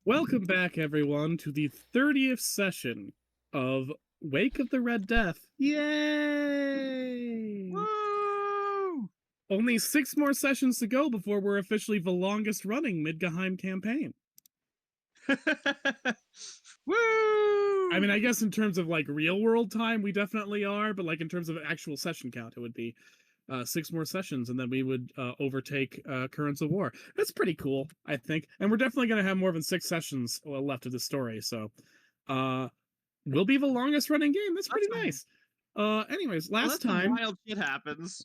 Welcome back, everyone, to the 30th session of Wake of the Red Death. Yay! Woo! Only 6 more sessions to go before we're officially the longest running Midgeheim campaign. Woo! I mean, I guess in terms of like real world time, we definitely are, but like in terms of actual session count, it would be 6 more sessions, and then we would overtake Currents of War. That's pretty cool, I think. And we're definitely going to have more than 6 sessions left of the story, so will be the longest running game. That's pretty nice. Anyways, last time, wild shit happens.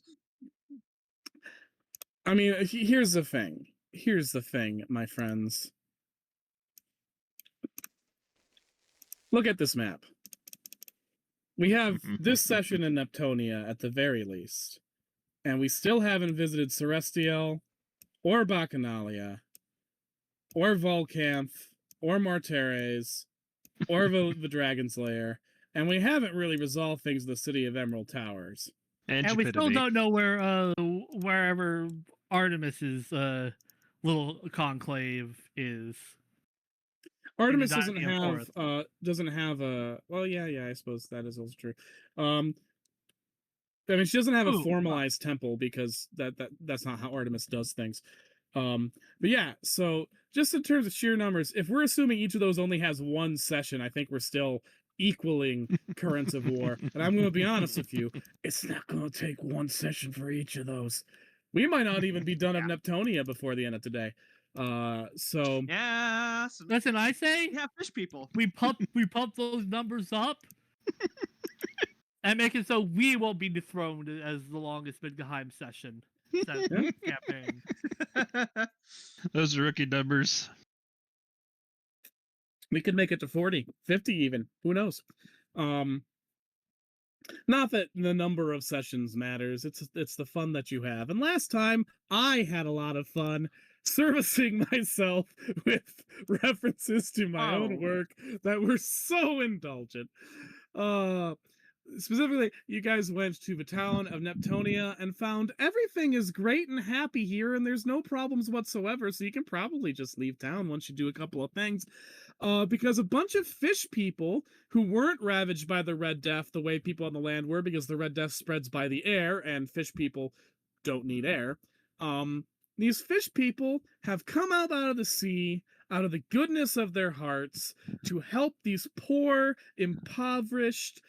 I mean, here's the thing. Here's the thing, my friends. Look at this map. We have this session in Neptonia at the very least, and we still haven't visited Celestial, or Bacchanalia, or Volcanth, or Marteres, or the Dragon's Lair, and we haven't really resolved things in the City of Emerald Towers. And we still don't know where wherever Artemis's little conclave is. Artemis doesn't have a well, yeah, I suppose that is also true. I mean, she doesn't have a formalized temple because that's not how Artemis does things. But yeah, so just in terms of sheer numbers, if we're assuming each of those only has one session, I think we're still equaling Currents of War. And I'm going to be honest with you, it's not going to take one session for each of those. We might not even be done of Neptonia before the end of today. So yeah. Listen, I say we have fish people. We pump those numbers up and make it so we won't be dethroned as the longest Midgeheim session campaign. Those are rookie numbers. We could make it to 40, 50 even. Who knows? Not that the number of sessions matters. It's the fun that you have. And last time, I had a lot of fun servicing myself with references to my own work that were so indulgent. Specifically, you guys went to the town of Neptonia and found everything is great and happy here, and there's no problems whatsoever, so you can probably just leave town once you do a couple of things. Because a bunch of fish people who weren't ravaged by the Red Death the way people on the land were, because the Red Death spreads by the air, and fish people don't need air. These fish people have come out of the sea, out of the goodness of their hearts, to help these poor, impoverished,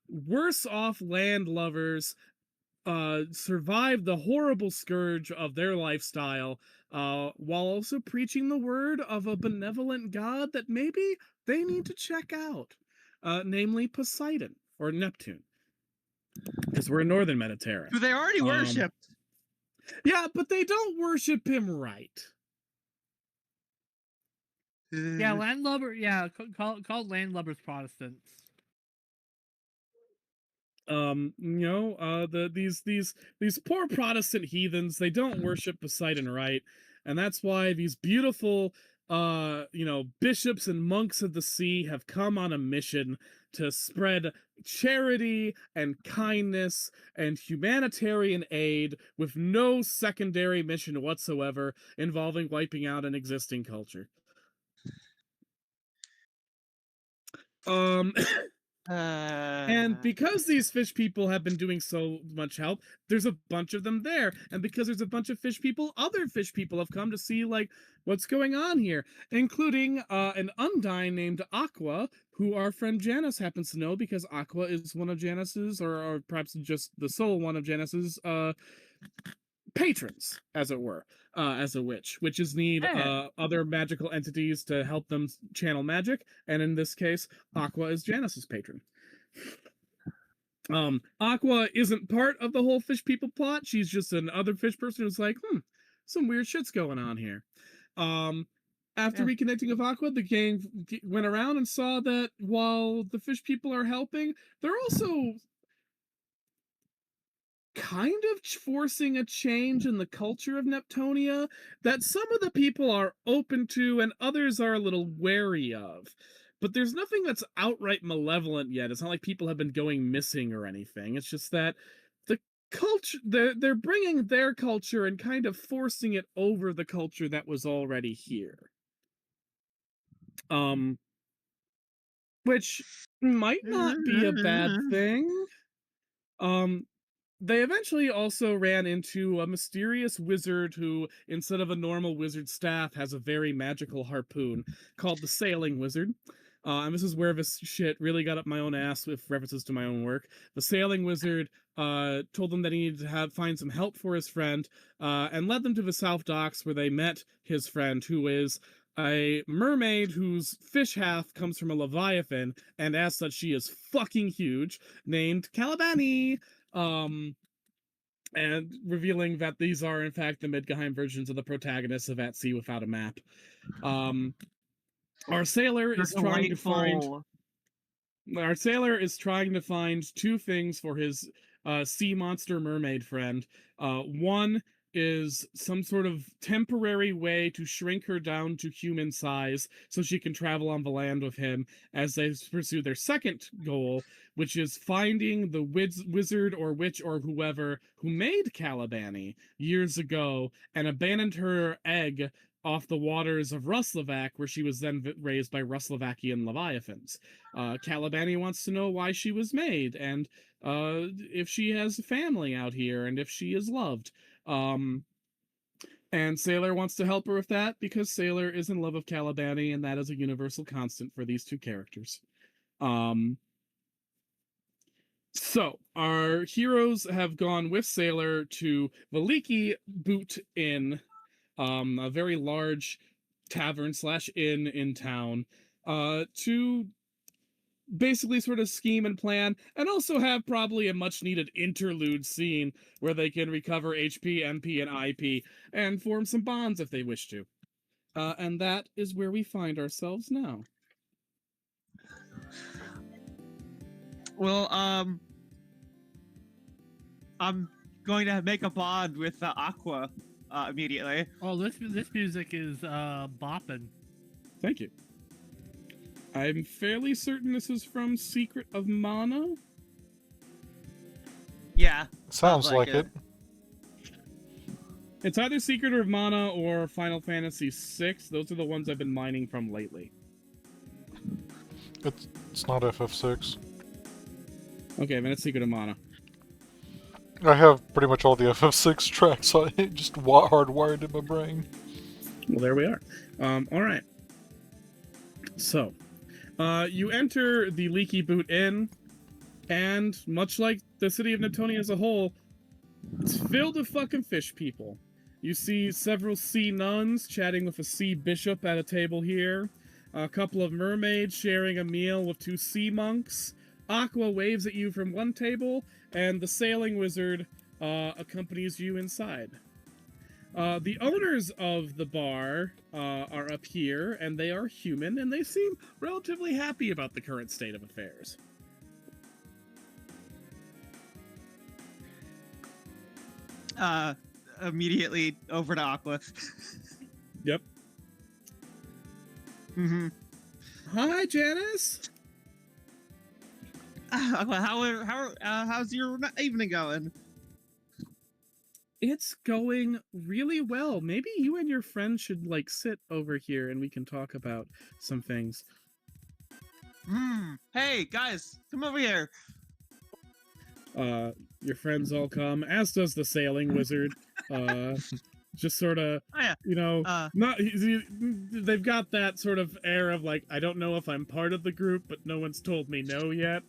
worse off landlubbers survive the horrible scourge of their lifestyle, while also preaching the word of a benevolent god that maybe they need to check out, namely Poseidon or Neptune, because we're in northern Mediterranean. Who they already worshipped. Yeah, but they don't worship him right. Yeah, landlubber. Yeah, called landlubbers Protestants. These poor Protestant heathens, they don't worship Poseidon right, and that's why these beautiful bishops and monks of the sea have come on a mission to spread charity and kindness and humanitarian aid with no secondary mission whatsoever involving wiping out an existing culture. And because these fish people have been doing so much help, there's a bunch of them there. And because there's a bunch of fish people, other fish people have come to see, like, what's going on here, including an Undine named Aqua, who our friend Janice happens to know because Aqua is one of Janice's, or perhaps just the sole one of Janice's, patrons, as it were, as a witch. Witches need other magical entities to help them channel magic, and in this case, Aqua is Janice's patron. Aqua isn't part of the whole fish people plot. She's just another fish person who's like, some weird shit's going on here. After reconnecting with Aqua, the gang went around and saw that while the fish people are helping, they're also kind of forcing a change in the culture of Neptonia that some of the people are open to and others are a little wary of. But there's nothing that's outright malevolent yet. It's not like people have been going missing or anything. It's just that the culture, they're bringing their culture and kind of forcing it over the culture that was already here. which might not be a bad thing. Um, they eventually also ran into a mysterious wizard who, instead of a normal wizard staff, has a very magical harpoon called the Sailing Wizard. And this is where this shit really got up my own ass with references to my own work. The Sailing Wizard told them that he needed to find some help for his friend, and led them to the South Docks where they met his friend, who is a mermaid whose fish half comes from a leviathan, and as such, she is fucking huge, named Calibani. And revealing that these are in fact the Midgheim versions of the protagonists of At Sea Without a Map. Our sailor is trying to find two things for his sea monster mermaid friend. One is some sort of temporary way to shrink her down to human size so she can travel on the land with him as they pursue their second goal, which is finding the wizard or witch or whoever who made Calibani years ago and abandoned her egg off the waters of Ruslavak, where she was then raised by Ruslavakian leviathans. Calibani wants to know why she was made, and if she has a family out here, and if she is loved. And Sailor wants to help her with that, because Sailor is in love with Calibani, and that is a universal constant for these two characters. So, our heroes have gone with Sailor to the Leaky Boot Inn, a very large tavern / inn in town, to basically sort of scheme and plan, and also have probably a much needed interlude scene where they can recover HP, MP, and IP, and form some bonds if they wish to. And that is where we find ourselves now. Well, I'm going to make a bond with Aqua immediately. Oh, this music is bopping. Thank you. I'm fairly certain this is from Secret of Mana. Yeah. Sounds like it. It's either Secret of Mana or Final Fantasy VI. Those are the ones I've been mining from lately. It's not FF6. Okay, then it's Secret of Mana. I have pretty much all the FF6 tracks, so it just hardwired in my brain. Well, there we are. All right. So, you enter the Leaky Boot Inn, and much like the city of Neptonia as a whole, it's filled with fucking fish people. You see several sea nuns chatting with a sea bishop at a table here, a couple of mermaids sharing a meal with two sea monks. Aqua waves at you from one table, and the sailing wizard accompanies you inside. The owners of the bar are up here, and they are human, and they seem relatively happy about the current state of affairs. Immediately over to Aqua. Yep. Mm-hmm. Hi, Janice. How's your evening going? It's going really well. Maybe you and your friend should, like, sit over here and we can talk about some things. Hey, guys, come over here. Your friends all come, as does the sailing wizard. Just sort of, they've got that sort of air of, like, I don't know if I'm part of the group, but no one's told me no yet.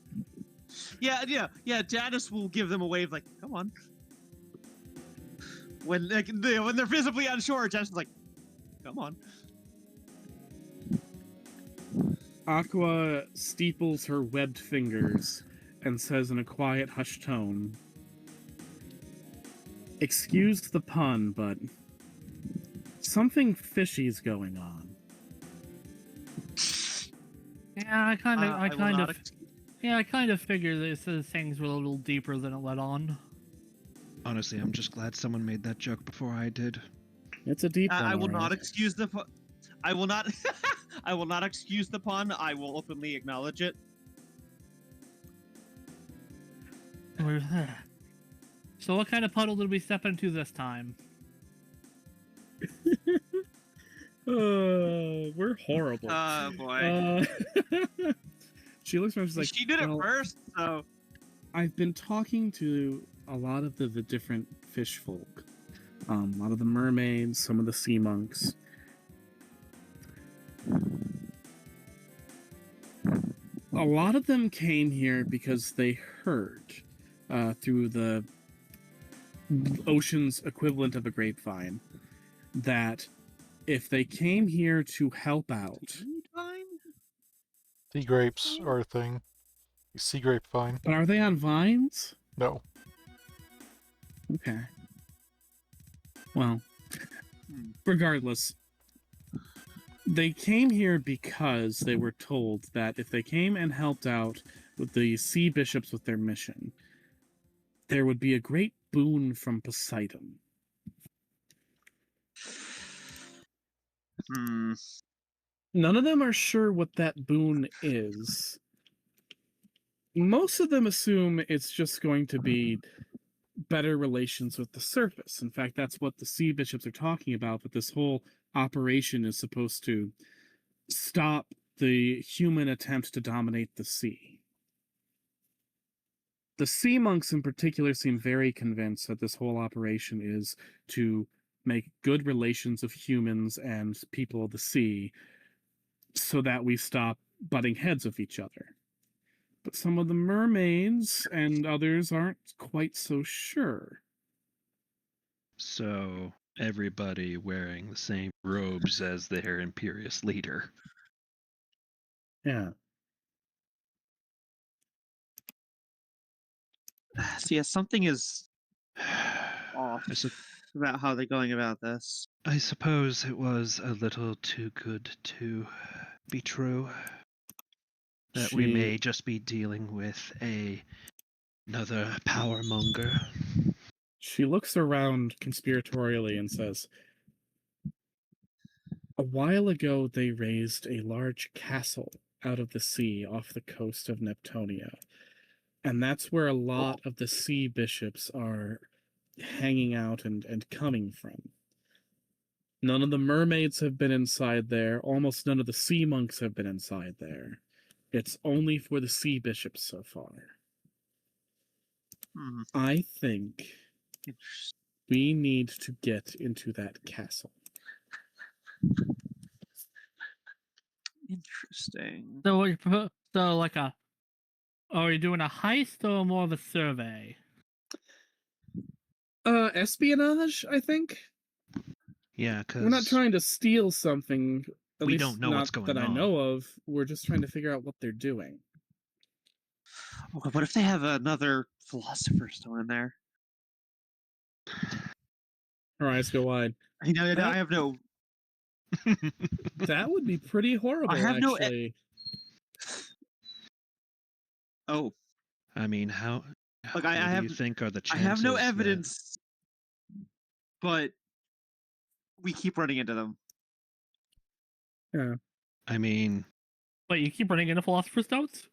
Yeah. Janice will give them a wave, like, come on. When they're visibly unsure, Janice is like, come on. Aqua steeples her webbed fingers and says in a quiet, hushed tone, "Excuse the pun, but something fishy's going on." Yeah, I kind of figured this things were a little deeper than it let on. Honestly, I'm just glad someone made that joke before I did. It's a deep one. I will not excuse the pun. I will not. I will not excuse the pun. I will openly acknowledge it. So, what kind of puddle did we step into this time? We're horrible. Oh boy. She looks around. She's like, she did it well, first, so I've been talking to a lot of the different fish folk, a lot of the mermaids, some of the sea monks. A lot of them came here because they heard through the ocean's equivalent of a grapevine that if they came here to help out, Sea grapes are a thing. Sea grapevine. but are they on vines? No. Okay. Well, regardless, they came here because they were told that if they came and helped out with the sea bishops with their mission, there would be a great boon from Poseidon. None of them are sure what that boon is. Most of them assume it's just going to be better relations with the surface. In fact, that's what the sea bishops are talking about, but this whole operation is supposed to stop the human attempt to dominate the sea. The sea monks in particular seem very convinced that this whole operation is to make good relations of humans and people of the sea so that we stop butting heads with each other. But some of the mermaids and others aren't quite so sure. So everybody wearing the same robes as their imperious leader. Yeah. So yeah, something is off about how they're going about this. I suppose it was a little too good to be true. That we may just be dealing with another power monger. She looks around conspiratorially and says, a while ago they raised a large castle out of the sea off the coast of Neptonia. And that's where a lot of the sea bishops are hanging out and coming from. None of the mermaids have been inside there. Almost none of the sea monks have been inside there. It's only for the sea bishops so far. I think we need to get into that castle. Interesting. So what you propo- so like a are you doing a heist or more of a survey? Espionage, I think. Yeah, because We're not trying to steal something. At we least don't know not what's going that I on. know of. We're just trying to figure out what they're doing. Okay, what if they have another philosopher's stone in there? Our eyes go wide. I know That- I have no. That would be pretty horrible, I have no actually. Oh, I mean, how Look, what I do have- you think are the I chances? have no that- evidence, but we keep running into them. Yeah. I mean, Wait, you keep running into philosopher's stones?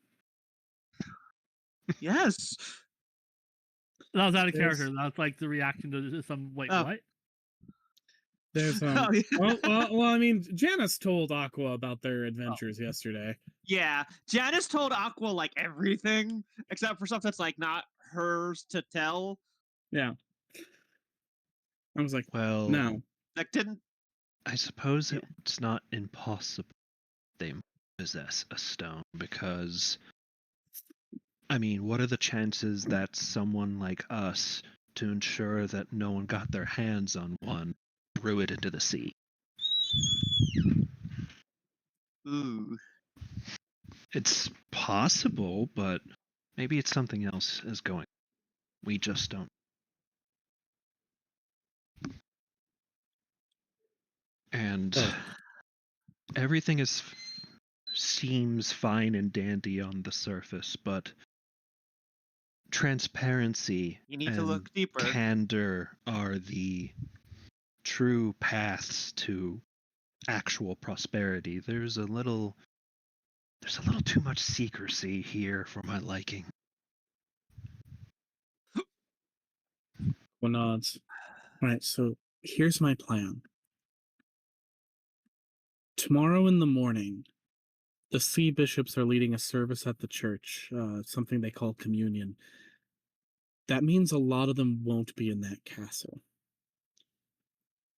Yes. That was out of There's- character. That's like the reaction to some. Wait, Oh. what? There's Oh, yeah. well, I mean, Janice told Aqua about their adventures yesterday. Yeah, Janice told Aqua like everything except for stuff that's like not hers to tell. Yeah. I was like, well, no. Like didn't. I suppose it's not impossible they possess a stone because, I mean, what are the chances that someone like us, to ensure that no one got their hands on one, threw it into the sea? Ooh. It's possible, but maybe it's something else is going. We just don't. And everything seems fine and dandy on the surface, but transparency You need and to look deeper. candor are the true paths to actual prosperity. There's a little too much secrecy here for my liking. Well, nods. All right, so here's my plan. Tomorrow in the morning, the sea bishops are leading a service at the church, something they call communion. That means a lot of them won't be in that castle.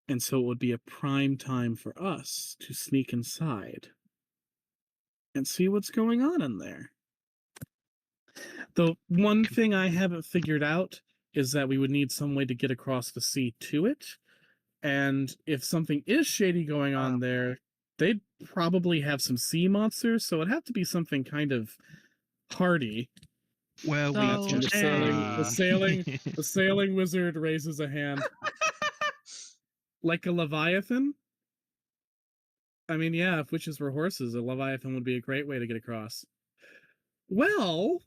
And so it would be a prime time for us to sneak inside and see what's going on in there. The one thing I haven't figured out is that we would need some way to get across the sea to it. And if something is shady going on there, they'd probably have some sea monsters, so it'd have to be something kind of hardy. Well, So, we just The sailing wizard raises a hand. Like a leviathan? I mean, yeah, if witches were horses, a leviathan would be a great way to get across. Well,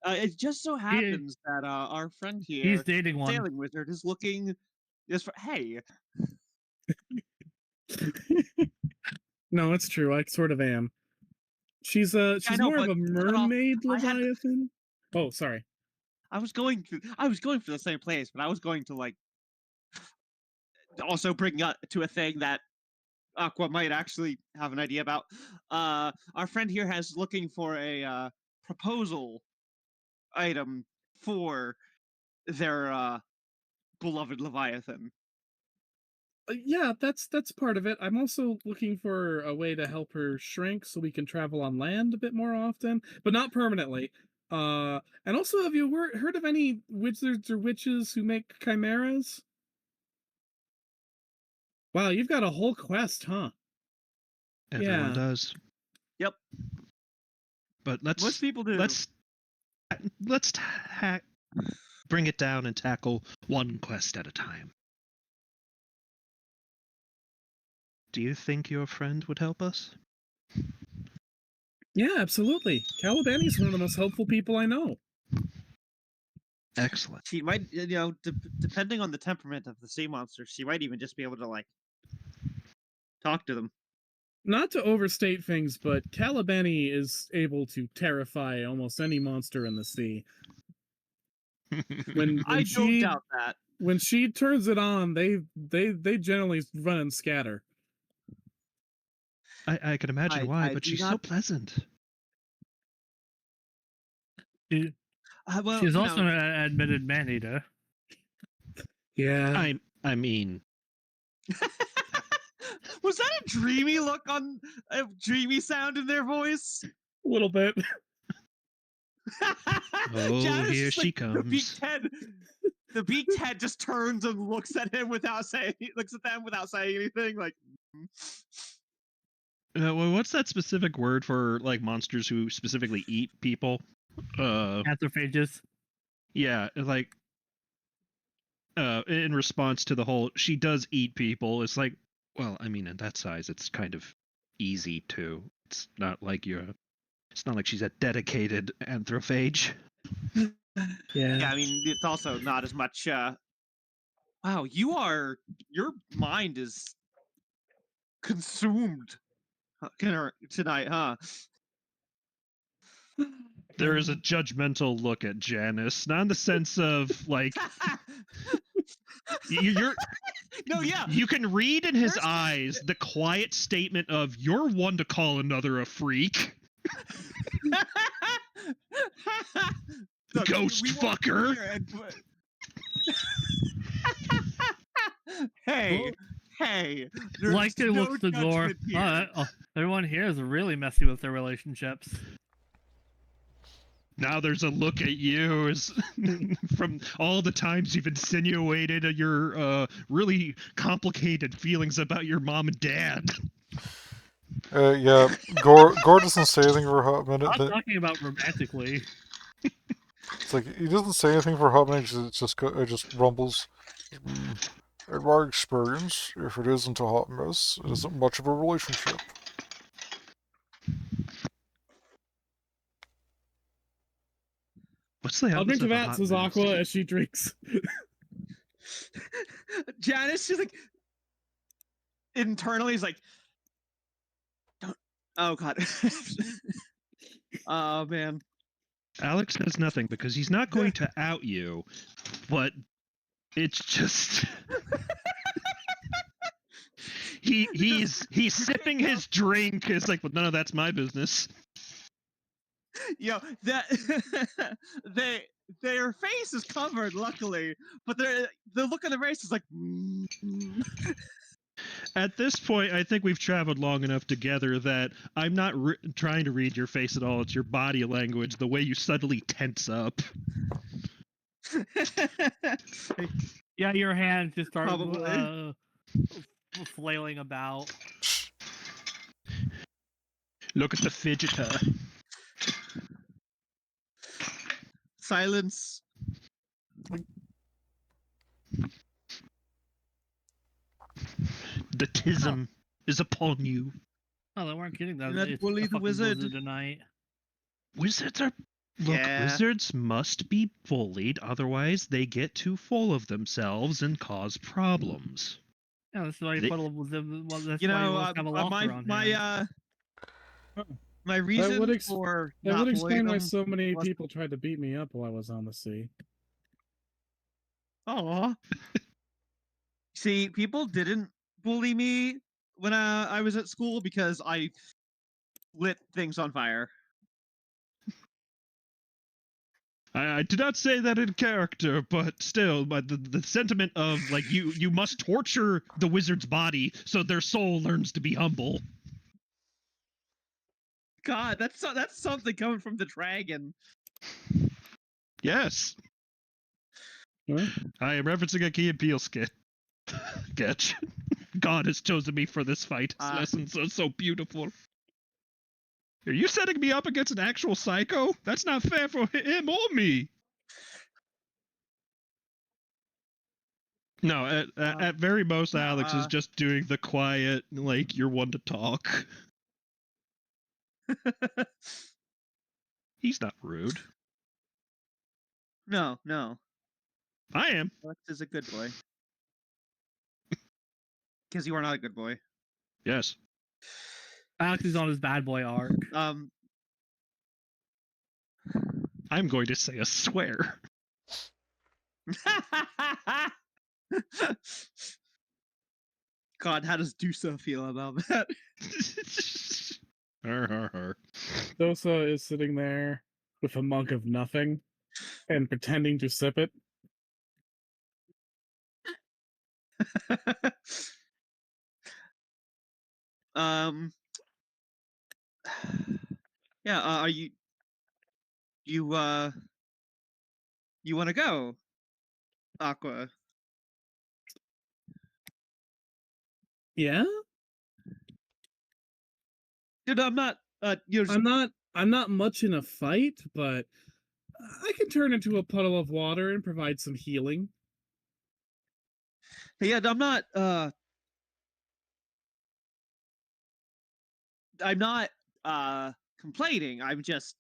it just so happens that our friend here, He's dating one. sailing wizard, is looking just for. Hey, no, it's true. I sort of am. She's more of a mermaid leviathan. Oh, sorry. I was going for the same place, but I was going to like also bring up to a thing that Aqua might actually have an idea about. Our friend here has looking for a proposal item for their beloved Leviathan. Yeah, that's part of it. I'm also looking for a way to help her shrink so we can travel on land a bit more often, but not permanently. And also, have you heard of any wizards or witches who make chimeras? Wow, you've got a whole quest, huh? Everyone does. Yep. But most people do. Let's bring it down and tackle one quest at a time. Do you think your friend would help us? Yeah, absolutely. Calibani's one of the most helpful people I know. Excellent. She might, depending on the temperament of the sea monster, she might even just be able to, like, talk to them. Not to overstate things, but Calibani is able to terrify almost any monster in the sea. When I don't doubt that. When she turns it on, they generally run and scatter. I can imagine why, but she's so pleasant. She's also an admitted man-eater. Yeah. I mean... Was that a dreamy look on a dreamy sound in their voice? A little bit. Oh, here she comes. The beaked head just turns and looks at them without saying anything. Like, well, what's that specific word for like monsters who specifically eat people? Anthrophages. Yeah, like in response to the whole she does eat people, it's like, well, I mean, at that size it's kind of easy to. It's not like she's a dedicated anthrophage. Yeah. I mean, it's also not as much wow, your mind is consumed tonight, huh? There is a judgmental look at Janice, not in the sense of like you're no, yeah. You can read in his eyes the quiet statement of "You're one to call another a freak." Look, Ghost fucker. Hey. Like it looks the door. Everyone here is really messy with their relationships. Now there's a look at you as from all the times you've insinuated your really complicated feelings about your mom and dad. Yeah, Gore doesn't say anything for a hot minute. I'm not talking about romantically. It's like he doesn't say anything for a hot minute. It just rumbles. In my experience, if it isn't a hot mess, it isn't much of a relationship. What's the I'll drink to that, says Aqua as she drinks. Janice, she's like, internally, is like, don't. Oh god. Oh man. Alex says nothing because he's not going to out you, but it's just. he's sipping his drink. It's like, well, none of that's my business. Yo, that their face is covered, luckily, but the look on their face is like. At this point, I think we've traveled long enough together that I'm not trying to read your face at all. It's your body language, the way you suddenly tense up. Yeah, your hands just start Probably. flailing about. Look at the fidgeter. Silence. The tism is upon you. Oh, they weren't kidding. That That it's bully a the fucking wizard. blizzard tonight. Wizards are... Look, Yeah. wizards must be bullied, otherwise they get too full of themselves and cause problems. Yeah, that's why you put that's You why you know, always have a locker on hand. my reason That for would not bullying explain why them. so many was- people tried to beat me up while I was on the sea. Aw. See, people didn't bully me when I was at school because I lit things on fire. I did not say that in character, but still, but the sentiment of like you must torture the wizard's body so their soul learns to be humble. God, that's something coming from the dragon. Yes. Huh? I am referencing a Key and Peele skit. Sketch. God has chosen me for this fight. His lessons are so beautiful. Are you setting me up against an actual psycho? That's not fair for him or me. No, at very most, Alex is just doing the quiet, like, you're one to talk. He's not rude. No. I am. Alex is a good boy. Because you are not a good boy. Yes. Alex is on his bad boy arc. I'm going to say a swear. God, how does Dusa feel about that? Dosa is sitting there with a mug of nothing and pretending to sip it. Yeah, are you want to go, Aqua? Yeah? Dude, I'm not I'm not much in a fight, but I can turn into a puddle of water and provide some healing. Yeah, I'm not complaining. I'm just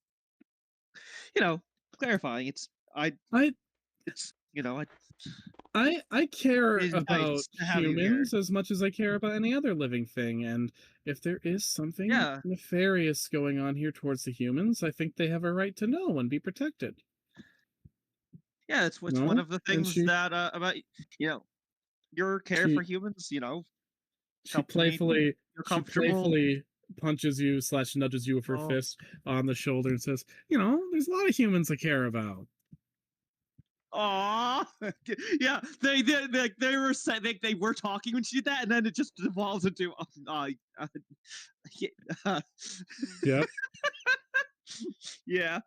clarifying. I care It is about nice to have you here. humans as much as I care about any other living thing, and if there is something nefarious going on here towards the humans, I think they have a right to know and be protected. Yeah, it's one of the things that about your care for humans. She playfully punches you / nudges you with her fist on the shoulder and says, there's a lot of humans I care about. Aw, yeah, they were saying they were talking when she did that, and then it just evolves into Yep. Yeah.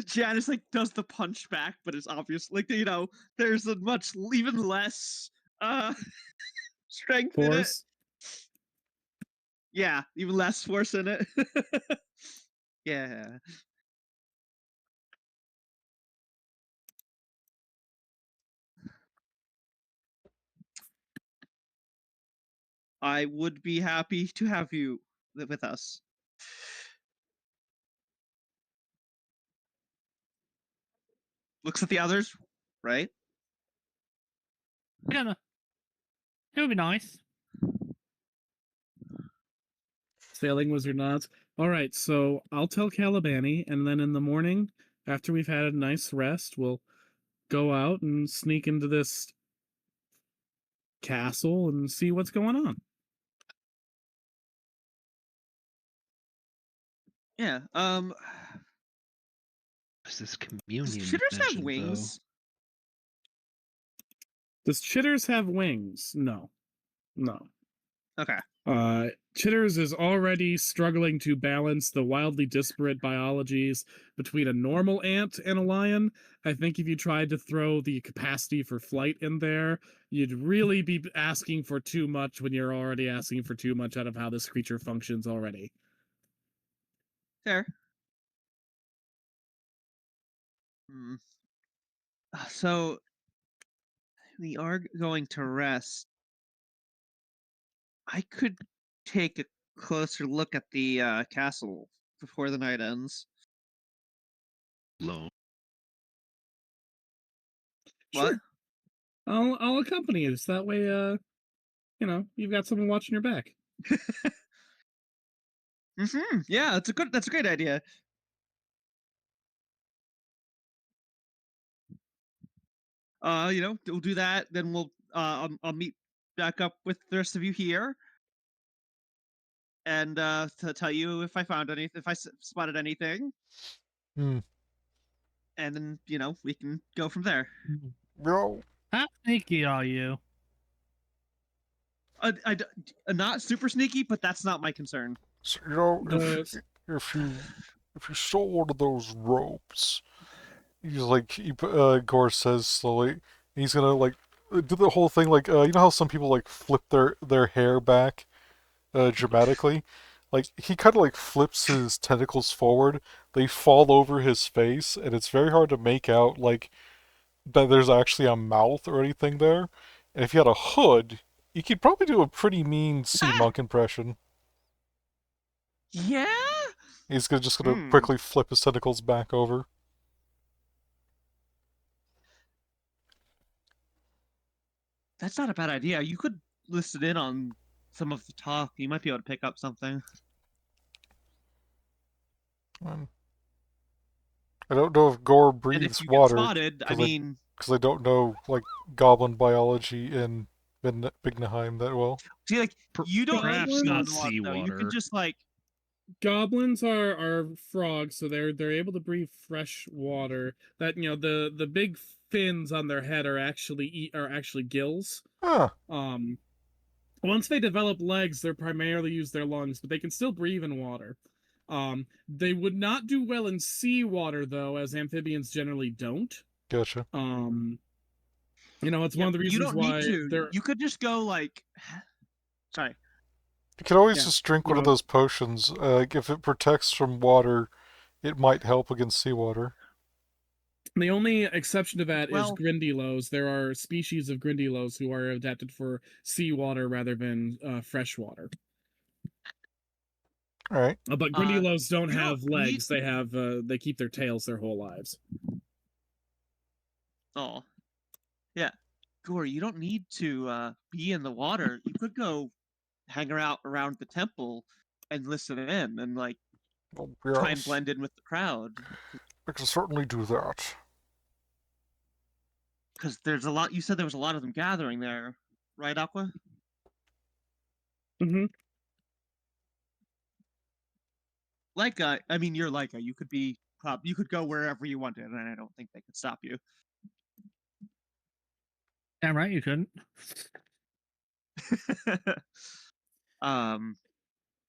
Janice does the punch back, but it's obvious there's a much even less strength Force. in it. Yeah, even less force in it. Yeah. I would be happy to have you with us. Looks at the others, right? Yeah, it would be nice. Sailing wizard nods. All right, so I'll tell Calibani, and then in the morning, after we've had a nice rest, we'll go out and sneak into this castle and see what's going on. Yeah. Is this Does communion chitters have magic, wings? Does Chitters have wings? No. Okay. Chitters is already struggling to balance the wildly disparate biologies between a normal ant and a lion. I think if you tried to throw the capacity for flight in there, you'd really be asking for too much when you're already asking for too much out of how this creature functions already. Fair. Hmm. So we are going to rest. I could take a closer look at the castle before the night ends. though? Low. What? Sure. I'll accompany you. So that way, you've got someone watching your back. Yeah, that's a great idea. We'll do that. Then I'll meet back up with the rest of you here, and to tell you if I found anything, if I spotted anything, Hmm. and then we can go from there. Yo. How sneaky are you? Not super sneaky, but that's not my concern. So, The if you stole one of those ropes, Gore says slowly, he's gonna like do the whole thing like you know how some people like flip their hair back dramatically. Like he kind of like flips his tentacles forward. They fall over his face, and it's very hard to make out like that there's actually a mouth or anything there. And if you had a hood, you could probably do a pretty mean sea monk impression. Yeah. He's just gonna Hmm. quickly flip his tentacles back over. That's not a bad idea. You could listen in on some of the talk. You might be able to pick up something. I don't know if Gore And if breathes you get water spotted, I because mean, I don't know like goblin biology in Bignaheim that well. see, like you don't need Perhaps to go in not the water though. You can seawater. just like goblins are frogs, so they're able to breathe fresh water. That the big fins on their head are actually gills. Huh. Once they develop legs, they're primarily use their lungs, but they can still breathe in water. They would not do well in seawater though, as amphibians generally don't. Gotcha. It's one of the you reasons don't need why to. they're You could just go like, sorry. You could always yeah, just drink you one of know, those potions. Like if it protects from water, it might help against seawater. the only exception to that is Well, grindylows. There are species of grindylows who are adapted for seawater rather than freshwater. All right. But grindylows don't you don't have need. legs. They keep their tails their whole lives. Oh, yeah, Gore. You don't need to be in the water. You could go hang out around the temple and listen in and like Well, try and yes, blend in with the crowd. I can certainly do that. Because there's a lot. You said there was a lot of them gathering there, right, Aqua? Mm-hmm. Leica, I mean, you're Leica. You could be, you could go wherever you wanted, and I don't think they could stop you. Damn right you couldn't. um,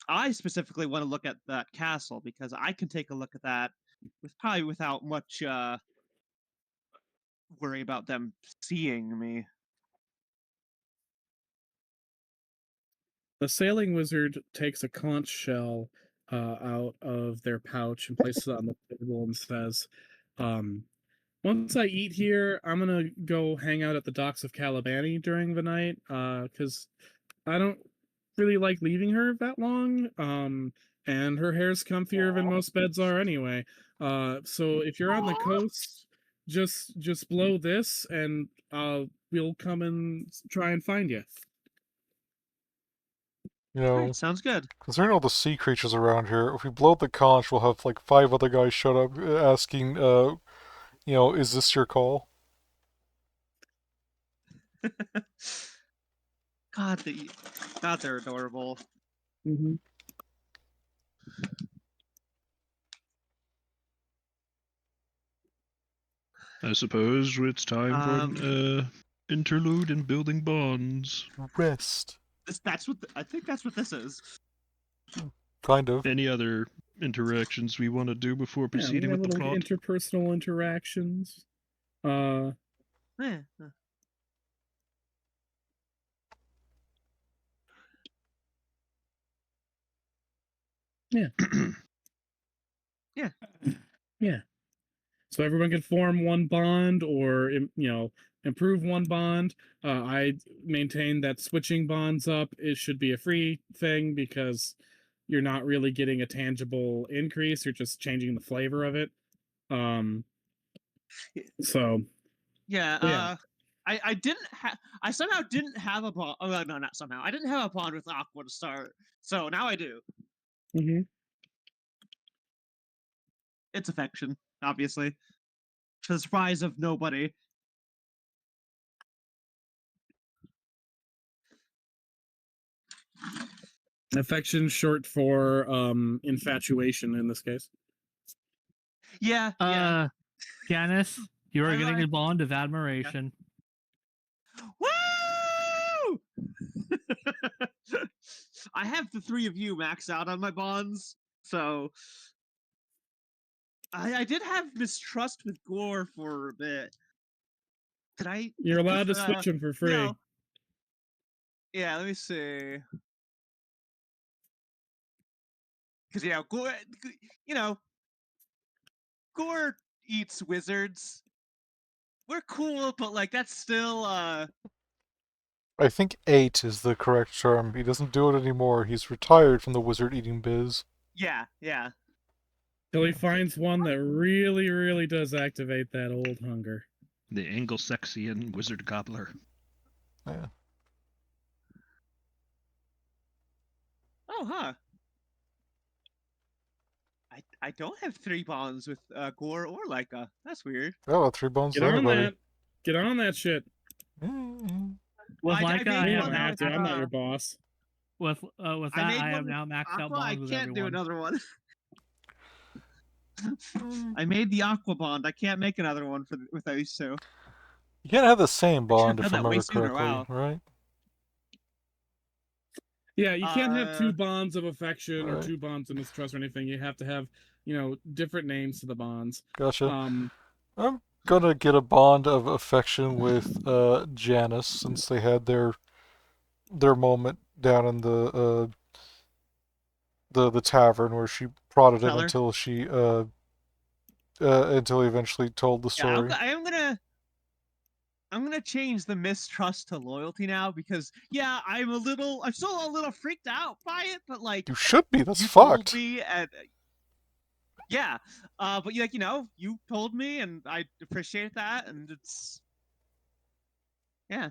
I specifically want to look at that castle because I can take a look at that without much worry about them seeing me. The sailing wizard takes a conch shell out of their pouch and places it on the table and says, once I eat here, I'm gonna go hang out at the docks of Calabani during the night, because I don't really like leaving her that long. And her hair's comfier than most beds are anyway. So if you're on the coast, just blow this, and we'll come and try and find you. You All know, right, sounds good. considering all the sea creatures around here, if we blow up the conch, we'll have like 5 other guys showed up asking, is this your call? God, they're adorable. Mm-hmm. I suppose it's time for an interlude in building bonds. Rest. I think that's what this is. Kind of. Any other interactions we want to do before proceeding with the little plot? interpersonal interactions. Yeah. Yeah. Yeah. Yeah. So everyone can form one bond, or improve one bond. I maintain that switching bonds up should be a free thing, because you're not really getting a tangible increase. You're just changing the flavor of it. So Yeah. I didn't have. I somehow didn't have a bond. Oh no, not somehow. I didn't have a bond with Aqua to start. So now I do. Mm-hmm. It's affection, obviously, to the surprise of nobody. Affection, short for infatuation in this case. Yeah. Janice, you are I getting like- a bond of admiration. Woo! I have the three of you maxed out on my bonds, so I did have mistrust with Gore for a bit. Did I? You're allowed to switch them for free. Yeah, let me see. Because Gore, Gore eats wizards. We're cool, but like that's still I think 8 is the correct term. He doesn't do it anymore. He's retired from the wizard eating biz. yeah. Till he finds one that really, really does activate that old hunger. The Anglo-Saxon wizard gobbler. Yeah. Oh, huh. I don't have three bonds with Gore or Leica. That's weird. Oh, 3 bones Get to on anybody. that. Get on that shit. Mm-hmm. With I Leica, made I You am don't one have now. to. I'm not your boss. With I that, made I one am with now maxed out Aqua. I bonds with can't do everyone. another one. I made the Aqua bond. I can't make another one with those two. You can't have the same bond, done if I that way remember sooner, correctly, wow. right? Yeah, you can't have two Uh, bonds of affection or right. two bonds of mistrust or anything. You have to have, different names to the bonds. Gotcha. Um, I'm gonna get a bond of affection with Janice, since they had their moment down in the tavern where she prodded him Teller? until until he eventually told the Yeah, story. I'm gonna change the mistrust to loyalty now because I'm still a little freaked out by it, but like You should be. That's you fucked. told me and but you told me and I appreciate that and it's yeah.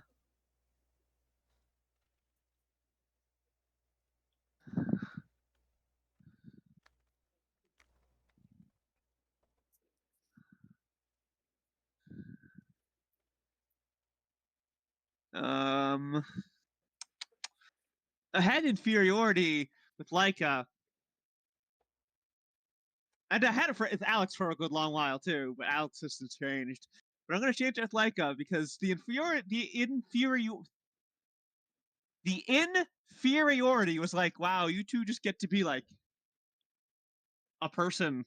I had inferiority with Leica. And I had it with Alex for a good long while too, but Alex has changed. But I'm gonna change it with Leica because the inferiority was like, wow, you two just get to be like a person,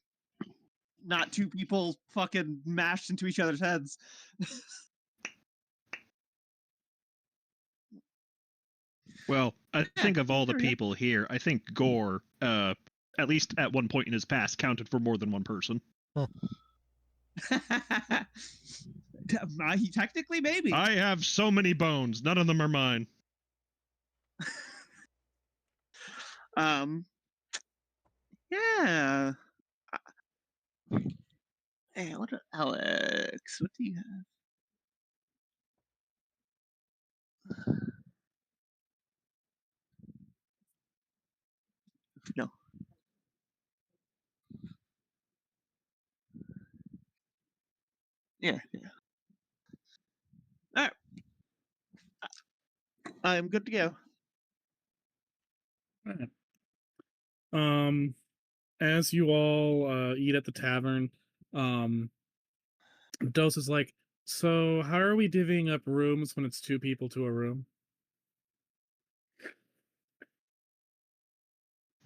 not two people fucking mashed into each other's heads. Well, I think of all the people here, I think Gore, at least at one point in his past, counted for more than one person. He technically maybe. I have so many bones, none of them are mine. Yeah. Hey, what Alex? What do you have? No. Yeah. All right. I'm good to go. As you all eat at the tavern, Dose is like, so how are we divvying up rooms when it's 2 people to a room?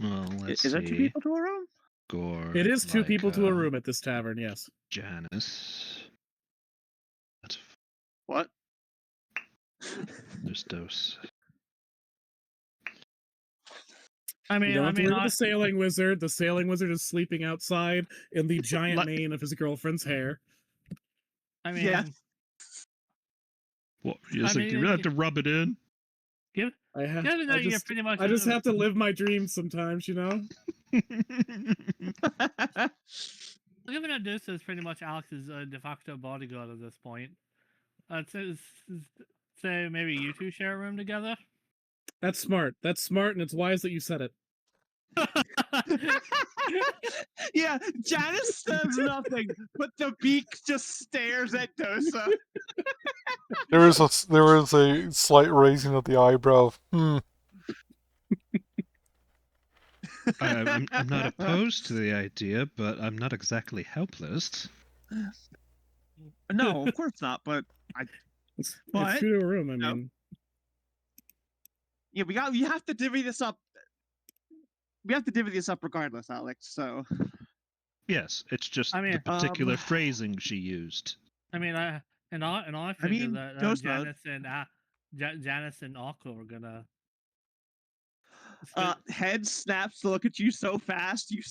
Well, let's Is there 2 see. people to a room? Gore. It is 2 people to a Lyca, room at this tavern, yes. Janice. That's What? there's Dose. I mean, You don't have to worry about I- the sailing wizard. The sailing wizard is sleeping outside in the giant Like- mane of his girlfriend's hair. I mean, Yeah. What? It's I like, do mean, you have to rub it in? give I given that you're pretty much just have to live my dreams sometimes, you know? given that this is pretty much Alex's de facto bodyguard at this point. Say maybe you two share a room together. That's smart. That's smart, and it's wise that you said it. Yeah, Janice says nothing, but the beak just stares at Dosa. There is a slight raising of the eyebrow. I'm not opposed to the idea, but I'm not exactly helpless. No, of course not. But It's But- 2 to a room, I No. mean. yeah, we have to divvy this up. We have to divvy this up regardless, Alex. So Yes, it's just I mean, the particular phrasing she used. I mean, I figured mean, that Ghost Mode. Janice and Akko were gonna. head snaps to look at you so fast you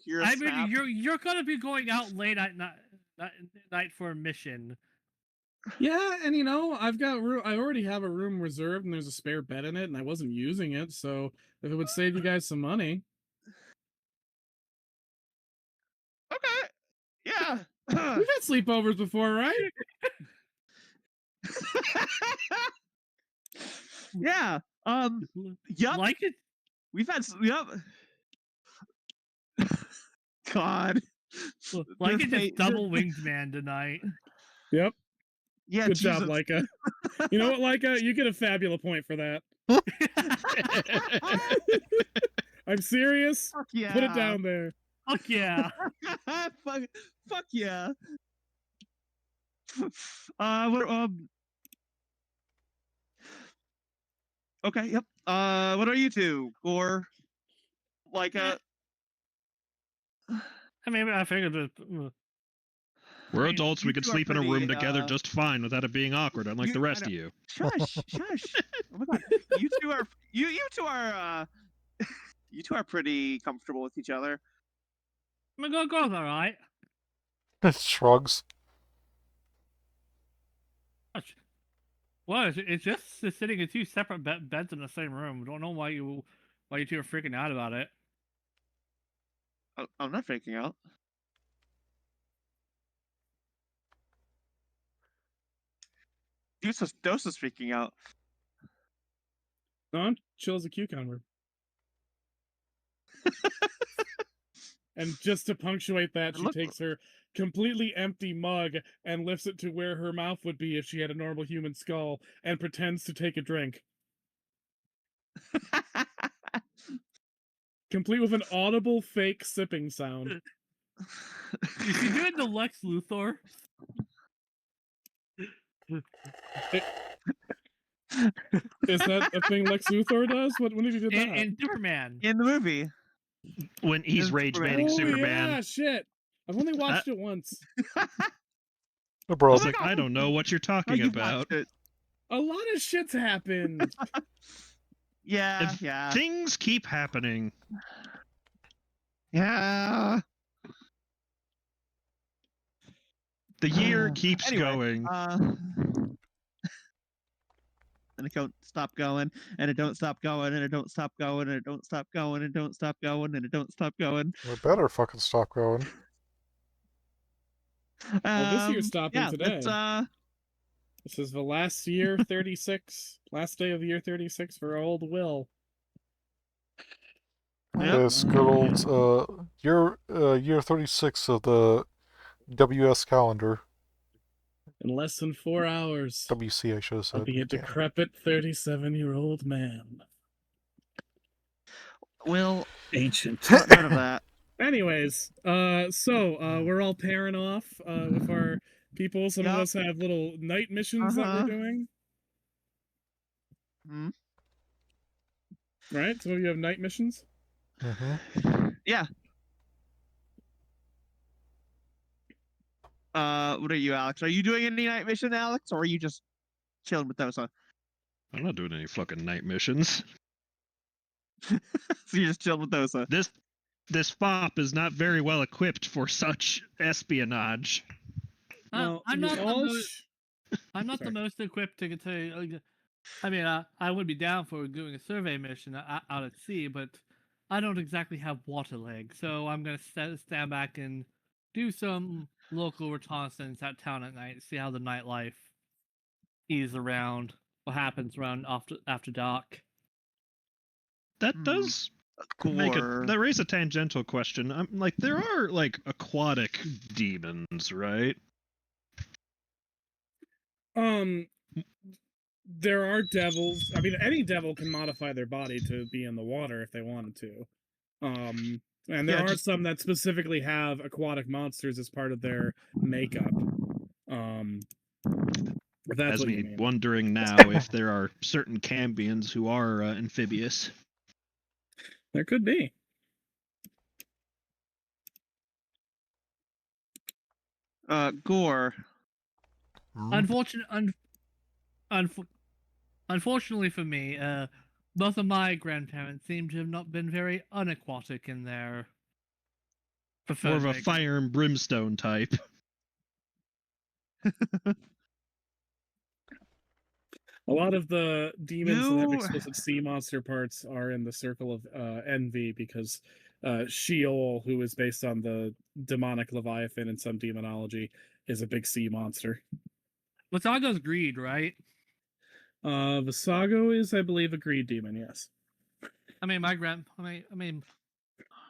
hear a I snap. mean, you're gonna be going out late at night for a mission. Yeah, and you know, I've got room. I already have a room reserved, and there's a spare bed in it, and I wasn't using it. So if it would save you guys some money, Okay. Yeah. we've had sleepovers before, right? Yeah. Yup. Like it. We've had. Yup. God. Like Your it fa- just double winged man tonight. Yep. Yeah. Good Jesus. job, Leica. You know what, Leica? You get a fabula point for that. I'm serious. Fuck yeah. Put it down there. Fuck yeah. fuck yeah. What, okay, yep. What are you two? Or like I mean, I figured that. We're I mean, adults. you We could two are sleep in a room pretty, together just fine without it being awkward, unlike you- the I rest know. of you. shush. Oh my god. You two are you two are you two are pretty comfortable with each other. My girl's all right. Shrugs. Well, it's just sitting in 2 separate beds in the same room. Don't know why you two are freaking out about it. I'm not freaking out. Dose is freaking out. No, I'm chill as a cucumber. And just to punctuate that, she Look- takes her completely empty mug and lifts it to where her mouth would be if she had a normal human skull and pretends to take a drink. Complete with an audible fake sipping sound. Is she doing the Lex Luthor? Is that a thing Lex Luthor does? When did he do that? In Superman. In the movie. When he's It's rage Superman. banning Oh, Superman, yeah, shit. I've only watched it once. No problem. it's like, I don't know what you're Oh, talking you about. watched it. A lot of shit's happened. Yeah, If yeah. Things keep happening. Yeah. The year keeps Anyway, going. And it don't stop going, and it don't stop going, and it don't stop going, and it don't stop going, and it don't stop going, and it don't stop going. We better fucking stop going. Well, this year's stopping yeah, today. Let's, This is the last year 36, last day of the year 36 for old Will. Yep. Yes, good old year 36 of the WS calendar. In less than 4 hours, WC, I should have I'll said. be a Damn. decrepit 37-year-old man. Well, Ancient. none of that. Anyways, we're all pairing off with our people. Some of Yup. us have little night missions that we're Uh-huh. doing. Hmm. Right? Some of you have night missions? Yeah. What are you, Alex? Are you doing any night mission, Alex, or are you just chilling with those? I'm not doing any fucking night missions. So you're just chilling with those. This fop is not very well equipped for such espionage. Well, I'm you not all I'm not the Sorry. most equipped to tell you. I mean, I would be down for doing a survey mission out at sea, but I don't exactly have water legs, so I'm gonna stand back and do some local reconnaissance at town at night, see how the nightlife is around, what happens around after dark. That does Gore. that raise a tangential question. I'm like, there are like aquatic demons, right? There are devils. I mean, any devil can modify their body to be in the water if they wanted to. And there are some that specifically have aquatic monsters as part of their makeup. If that's Has what me you mean. wondering now if there are certain Cambions who are amphibious. There could be. Gore. Unfortunately for me, both of my grandparents seem to have not been very unaquatic in their preferred More of a makeup. fire and brimstone type. A lot of the demons that have explicit sea monster parts are in the circle of envy because Sheol, who is based on the demonic Leviathan in some demonology, is a big sea monster. Visago's greed, right? Visago is, I believe, a greed demon. Yes. I mean,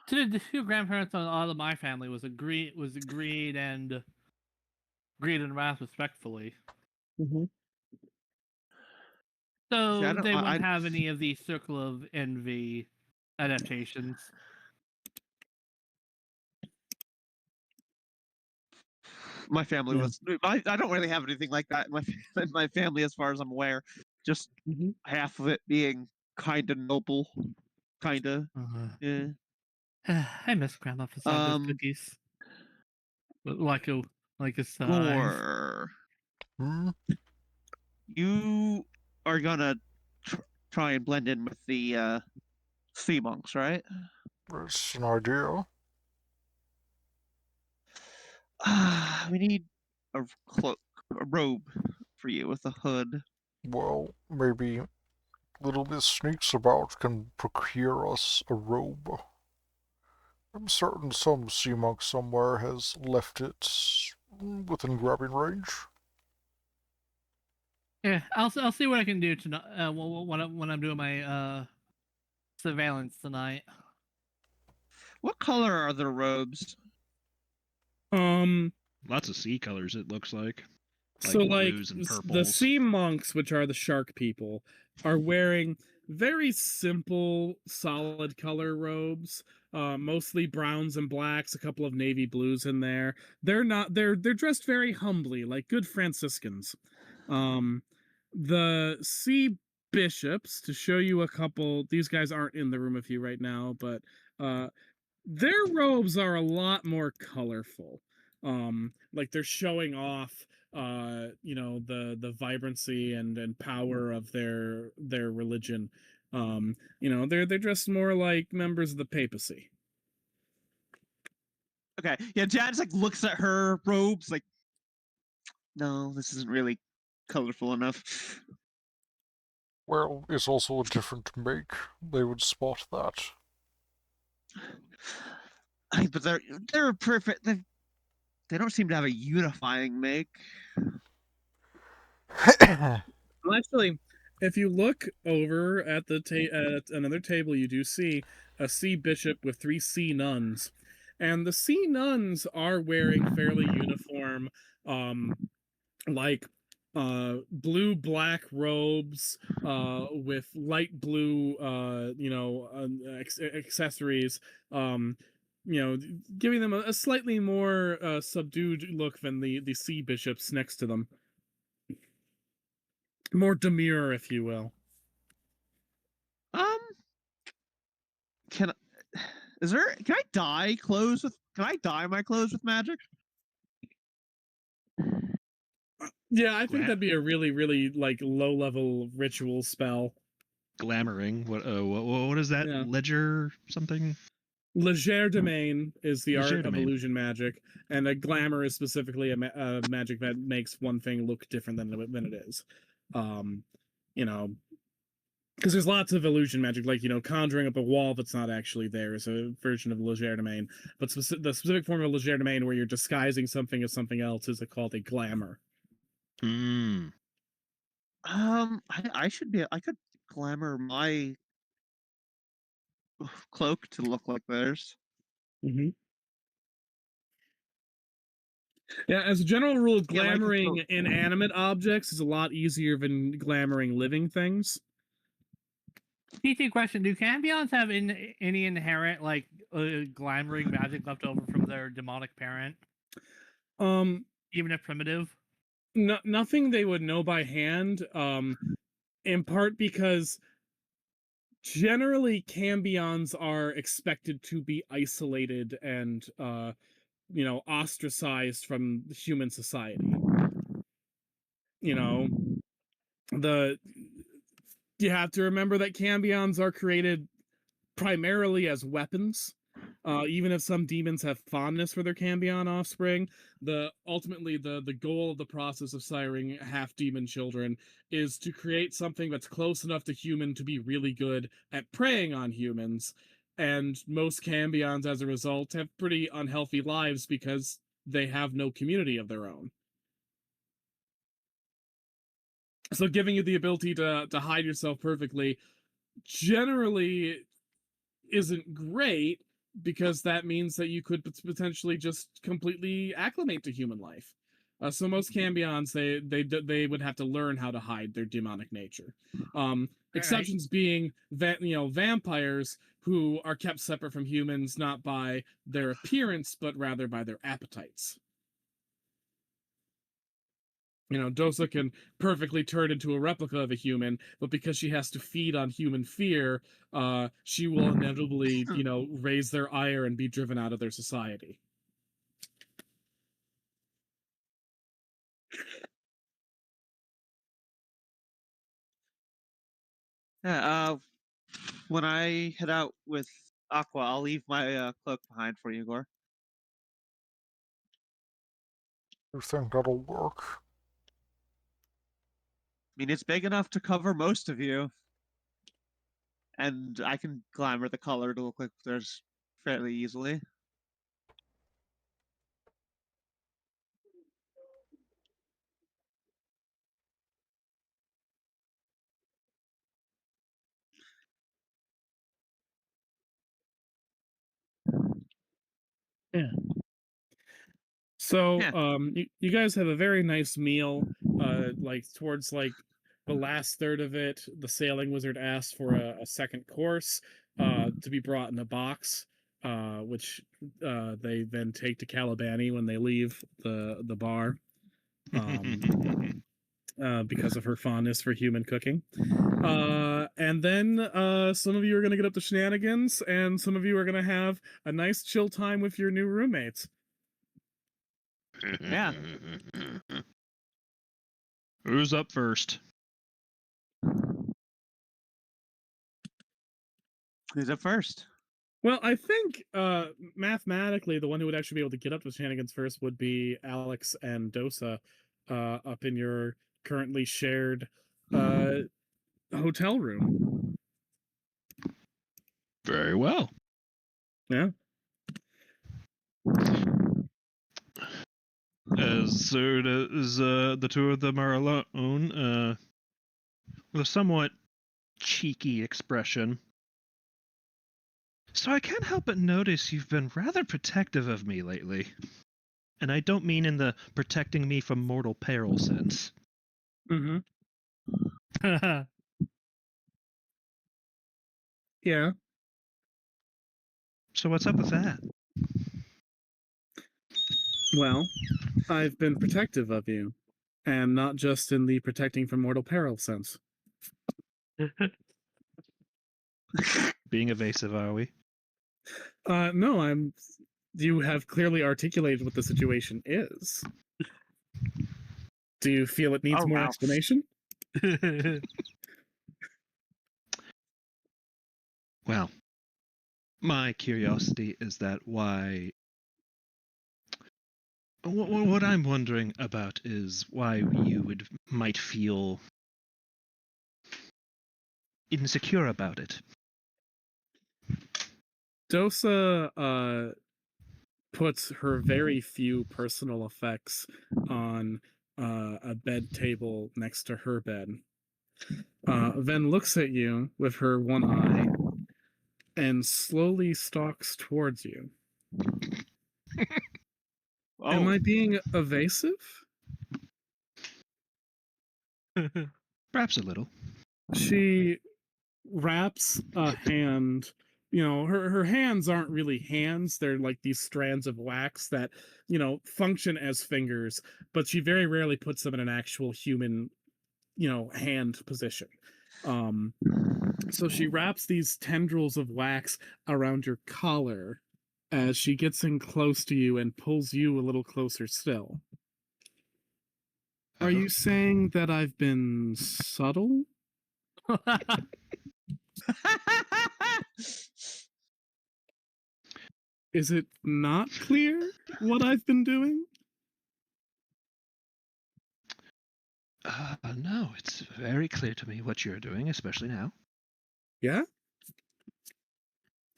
the two grandparents on all of my family was greed and wrath, respectfully. Mm-hmm. So they wouldn't have any of these circle of envy adaptations. My family was. I don't really have anything like that in my family, as far as I'm aware. Just half of it being kind of noble, kind of. Yeah. I miss Grandma Visago's cookies. Like a size. Gore. You are gonna try and blend in with the sea monks, right? That's an idea. We need a cloak, a robe for you with a hood. Well, maybe little Miss Sneaks about can procure us a robe. I'm certain some sea monk somewhere has left it within grabbing range. Yeah, I'll see what I can do tonight. When I'm doing my surveillance tonight. What color are the robes? Lots of sea colors, it looks like. So, like, blues and purples. the sea monks, which are the shark people, are wearing very simple, solid color robes, mostly browns and blacks, a couple of navy blues in there. They're dressed very humbly, like good Franciscans. The sea bishops, to show you a couple, these guys aren't in the room with you right now, but their robes are a lot more colorful. Like they're showing off the vibrancy and power of their religion. They're dressed more like members of the papacy. Okay, yeah, Jad's like looks at her robes like, no, this isn't really colorful enough. Well, it's also a different make. They would spot that. But they're perfect. They don't seem to have a unifying make. Well, actually, if you look over at at another table, you do see a sea bishop with 3 sea nuns, and the sea nuns are wearing fairly uniform like blue black robes with light blue accessories, giving them a slightly more subdued look than the sea bishops next to them, more demure, if you will. Um, can can I dye clothes with? Can I dye my clothes with magic? Yeah, I think that'd be a really, really like low level ritual spell. Glamoring. What is that? Yeah. Ledger something? Legerdemain is the art of Legerdemain. illusion magic, and a glamour is specifically a magic that makes one thing look different than it is. You know, because there's lots of illusion magic, like conjuring up a wall that's not actually there is a version of legerdemain, but the specific form of legerdemain where you're disguising something as something else is called a glamour. Hmm. I should be. I could glamour my cloak to look like theirs. Mm-hmm. Yeah, as a general rule, glamoring inanimate objects is a lot easier than glamoring living things. PT question: do Cambions have any inherent like glamoring magic left over from their demonic parent? Even if primitive. Nothing they would know by hand. In part because generally Cambions are expected to be isolated and ostracized from human society. You have to remember that Cambions are created primarily as weapons. Even if some demons have fondness for their Cambion offspring, ultimately the goal of the process of siring half demon children is to create something that's close enough to human to be really good at preying on humans. And most Cambions, as a result, have pretty unhealthy lives because they have no community of their own. So giving you the ability to hide yourself perfectly generally isn't great, because that means that you could potentially just completely acclimate to human life. So most Cambions, they would have to learn how to hide their demonic nature. Exceptions being vampires, who are kept separate from humans not by their appearance but rather by their appetites. Dosa can perfectly turn into a replica of a human, but because she has to feed on human fear, she will inevitably, raise their ire and be driven out of their society. Yeah. When I head out with Aqua, I'll leave my cloak behind for you, Gore. You think that'll work? I mean, it's big enough to cover most of you, and I can glamour the color to look like theirs fairly easily. Yeah. So, you guys have a very nice meal. Like towards like the last third of it, the sailing wizard asked for a second course, to be brought in a box, which they then take to Calabani when they leave the bar, because of her fondness for human cooking. And then some of you are going to get up to shenanigans, and some of you are going to have a nice chill time with your new roommates. Yeah. Who's up first? Who's up first? Well, I think mathematically, the one who would actually be able to get up to shenanigans first would be Alex and Dosa, up in your currently shared hotel room. Very well. Yeah. As the two of them are alone, with a somewhat cheeky expression. So I can't help but notice you've been rather protective of me lately. And I don't mean in the protecting me from mortal peril sense. Mm-hmm. Yeah. So what's up with that? Well, I've been protective of you, and not just in the protecting from mortal peril sense. Being evasive, are we? No, I'm. You have clearly articulated what the situation is. Do you feel it needs Oh, more wow. explanation? Well, my curiosity is that why. What I'm wondering about is why you might feel insecure about it. Dosa puts her very few personal effects on a bed table next to her bed. Then looks at you with her one eye and slowly stalks towards you. Am Oh, I being evasive? Perhaps a little. She wraps a hand. Her hands aren't really hands. They're like these strands of wax that, function as fingers, but she very rarely puts them in an actual human, hand position. So she wraps these tendrils of wax around your collar as she gets in close to you and pulls you a little closer still. Are you saying that I've been subtle? Is it not clear what I've been doing? No, it's very clear to me what you're doing, especially now. Yeah?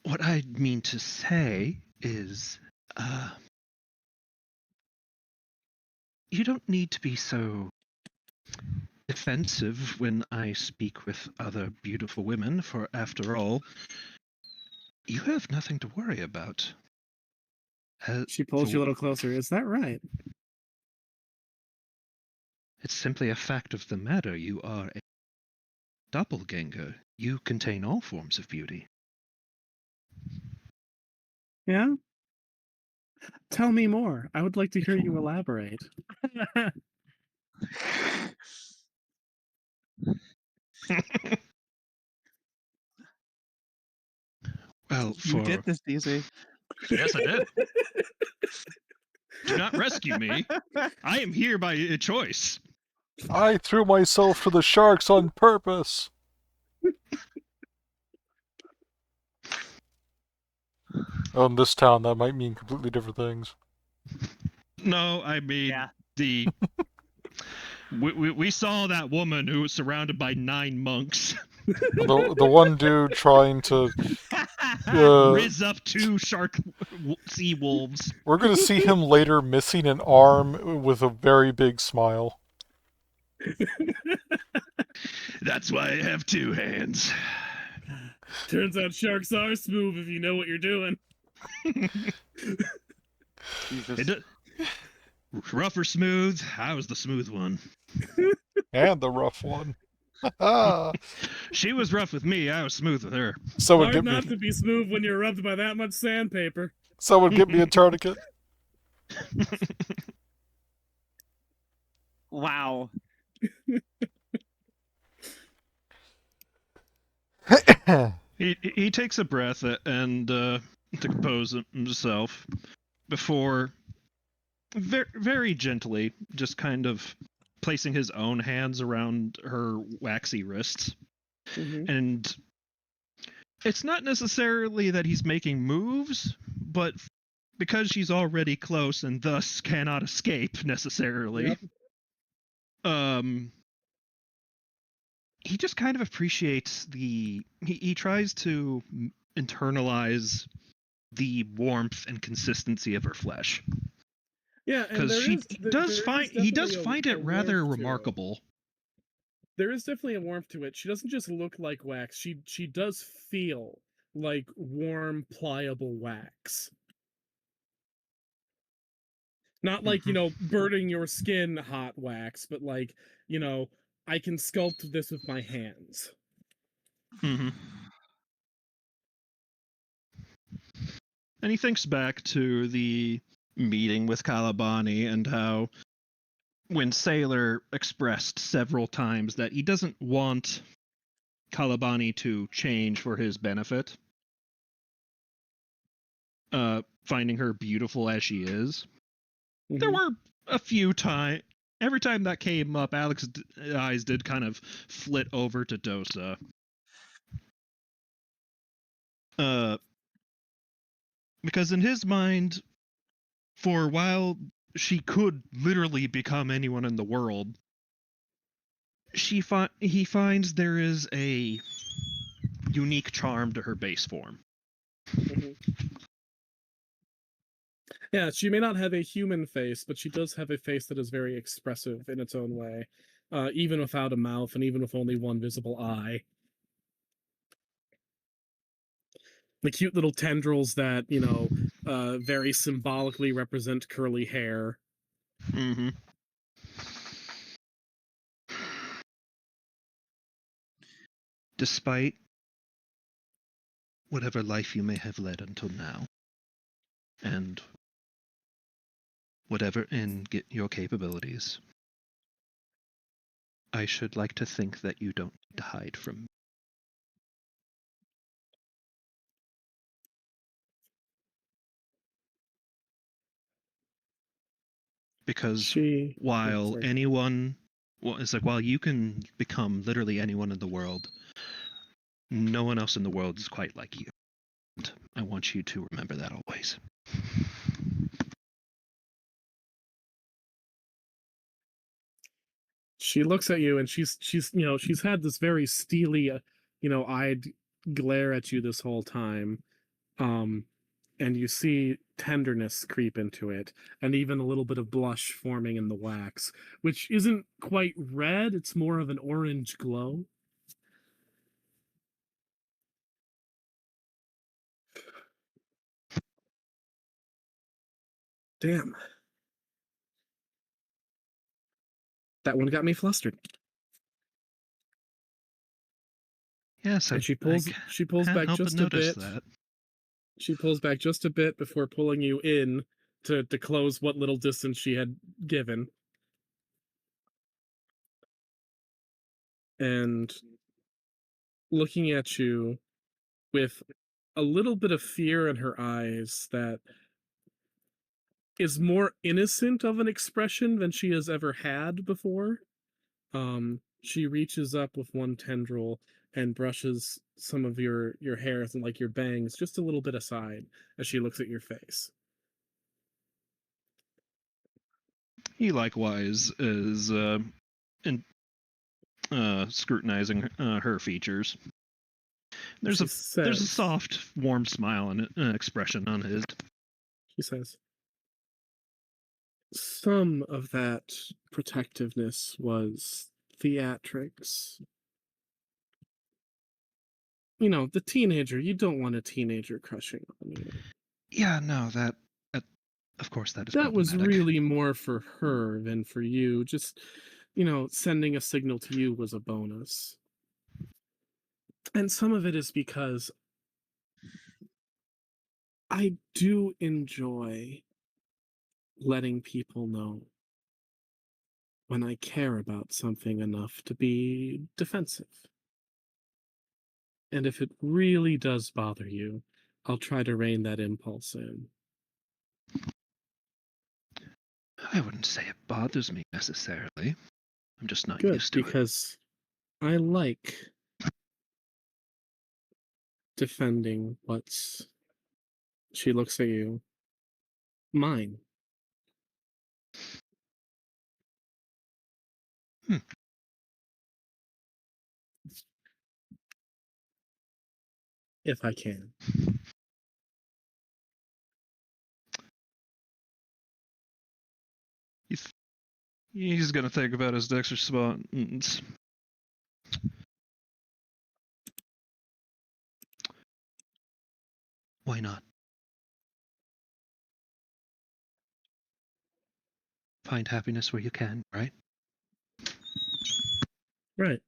What I mean to say is, you don't need to be so defensive when I speak with other beautiful women, for after all, you have nothing to worry about. She pulls you a little closer. Is that right? It's simply a fact of the matter. You are a doppelganger. You contain all forms of beauty. Yeah? Tell me more. I would like to hear you elaborate. Well, you did this, DC. Yes, I did. Do not rescue me. I am here by choice. I threw myself to the sharks on purpose. Oh, in this town, that might mean completely different things. No, I mean Yeah. the. We saw that woman who was surrounded by 9 monks. The one dude trying to Riz up 2 shark sea wolves. We're gonna see him later missing an arm with a very big smile. That's why I have 2 hands. Turns out sharks are smooth if you know what you're doing. Jesus. Rough or smooth? I was the smooth one. And the rough one. She was rough with me. I was smooth with her. Someone Hard get not me. to be smooth when you're rubbed by that much sandpaper. Someone get me a tourniquet. Wow. He takes a breath and to compose himself before very, very gently just kind of placing his own hands around her waxy wrists. Mm-hmm. And it's not necessarily that he's making moves, but because she's already close and thus cannot escape necessarily, Yep. he just kind of appreciates he tries to internalize the warmth and consistency of her flesh. Yeah, and Because he does find it rather remarkable. There is definitely a warmth to it. She doesn't just look like wax. She does feel like warm, pliable wax. Not like, burning your skin hot wax, but like, I can sculpt this with my hands. Mm-hmm. And he thinks back to the meeting with Kalabani and how when Sailor expressed several times that he doesn't want Kalabani to change for his benefit, finding her beautiful as she is. Mm-hmm. There were a few times. Every time that came up, Alex's eyes did kind of flit over to Dosa. Because in his mind, for a while, she could literally become anyone in the world. He finds there is a unique charm to her base form. Mm-hmm. Yeah, she may not have a human face, but she does have a face that is very expressive in its own way, even without a mouth and even with only one visible eye. The cute little tendrils that, very symbolically represent curly hair. Mm-hmm. Despite whatever life you may have led until now, and whatever in your capabilities, I should like to think that you don't need to hide from me. Because while while you can become literally anyone in the world, no one else in the world is quite like you. And I want you to remember that always. She looks at you and she's had this very steely, eyed glare at you this whole time. And you see tenderness creep into it, and even a little bit of blush forming in the wax, which isn't quite red, it's more of an orange glow. Damn. That one got me flustered. Yes, and she pulls back just a bit. That. She pulls back just a bit before pulling you in to close what little distance she had given. And looking at you with a little bit of fear in her eyes that is more innocent of an expression than she has ever had before. She reaches up with one tendril and brushes some of your hairs and like your bangs just a little bit aside as she looks at your face. He likewise is scrutinizing her features. There's a soft, warm smile and expression on his. She says, "Some of that protectiveness was theatrics. The teenager, you don't want a teenager crushing on you. Yeah, no, that of course that is That was problematic. really more for her than for you. Just, sending a signal to you was a bonus. And some of it is because I do enjoy letting people know when I care about something enough to be defensive. And if it really does bother you, I'll try to rein that impulse in." I wouldn't say it bothers me necessarily. I'm just not Good, used to it. because I like defending what's... She looks at you. Mine. If I can. He's gonna think about his next response. Why not? find happiness where you can, right? Right.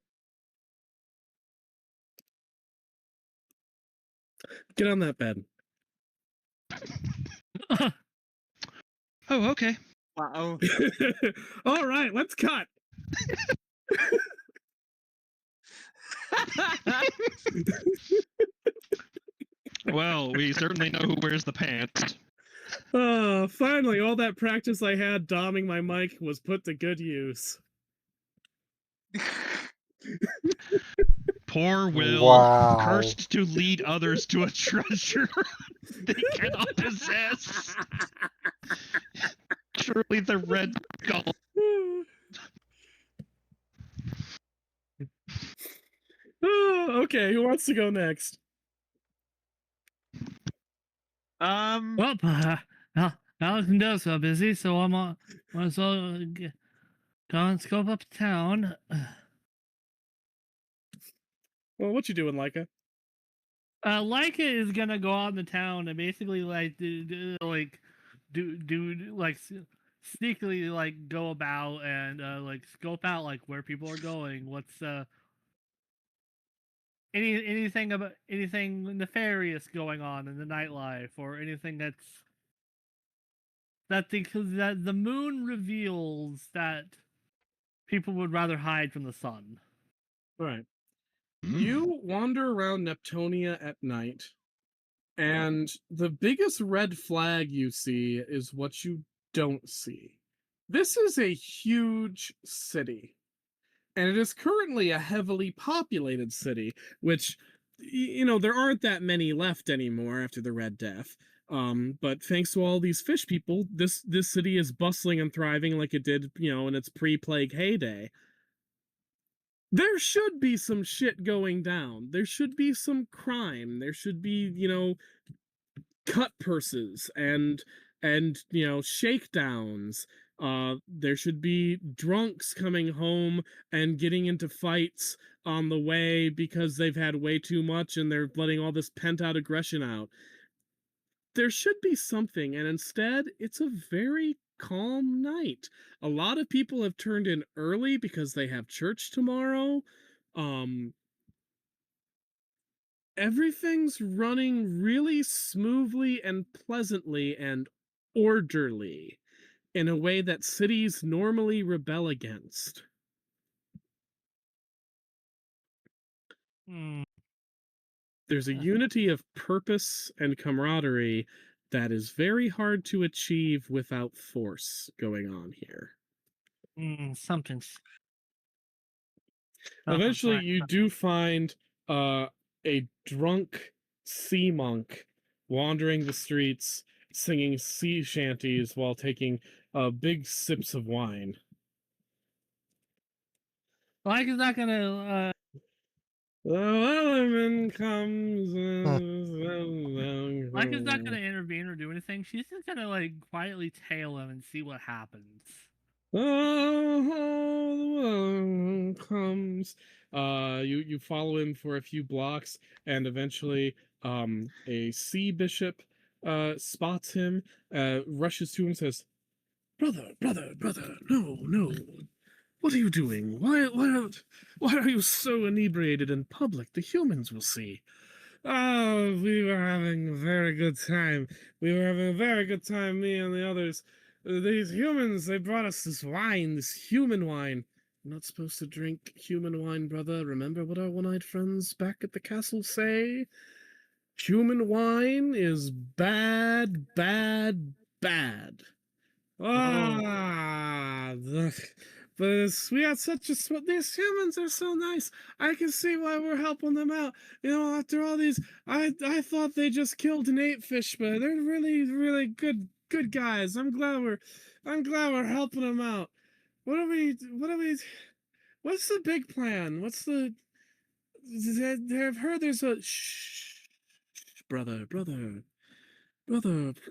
Get on that bed. Oh, okay. Wow. All right, let's cut. Well, we certainly know who wears the pants. Finally, all that practice I had doming my mic was put to good use. Poor Will, Wow. cursed to lead others to a treasure they cannot possess. Surely the red skull. Okay, who wants to go next? Well, Alex and Doe's so busy, so I'm on. Might as well go and scope up town. Well, what you doing, Leica? Leica is gonna go out in the town and basically sneakily like go about and like scope out like where people are going. What's anything nefarious going on in the nightlife, or anything that the moon reveals that people would rather hide from the sun. All right. You wander around Neptonia at night, and the biggest red flag you see is what you don't see. This is a huge city, and it is currently a heavily populated city, which, there aren't that many left anymore after the Red Death. But thanks to all these fish people, this city is bustling and thriving like it did, in its pre-plague heyday. There should be some shit going down. There should be some crime. There should be, cut purses and shakedowns. There should be drunks coming home and getting into fights on the way because they've had way too much and they're letting all this pent out aggression out. There should be something, and instead it's a very calm night. A lot of people have turned in early because they have church tomorrow. Everything's running really smoothly and pleasantly and orderly in a way that cities normally rebel against. There's a unity of purpose and camaraderie that is very hard to achieve without force going on here. Something's Eventually, you do find a drunk sea monk wandering the streets, singing sea shanties while taking big sips of wine. Like is not gonna. The woman comes. Like is not gonna intervene or do anything. She's just gonna like quietly tail him and see what happens. Oh, the woman comes. You follow him for a few blocks, and eventually, a sea bishop spots him, rushes to him, says, "Brother, brother, brother, no, no. What are you doing? Why are you so inebriated in public? The humans will see." "Oh, we were having a very good time. We were having a very good time, me and the others. These humans, they brought us this wine, this human wine. You're not supposed to drink human wine, brother. Remember what our one-eyed friends back at the castle say? Human wine is bad, bad, bad." But we had such a these humans are so nice. I can see why we're helping them out. After all these, I thought they just killed and ate fish, but they're really, really good guys. I'm glad we're helping them out. What's the big plan? I've heard there's a shh, brother,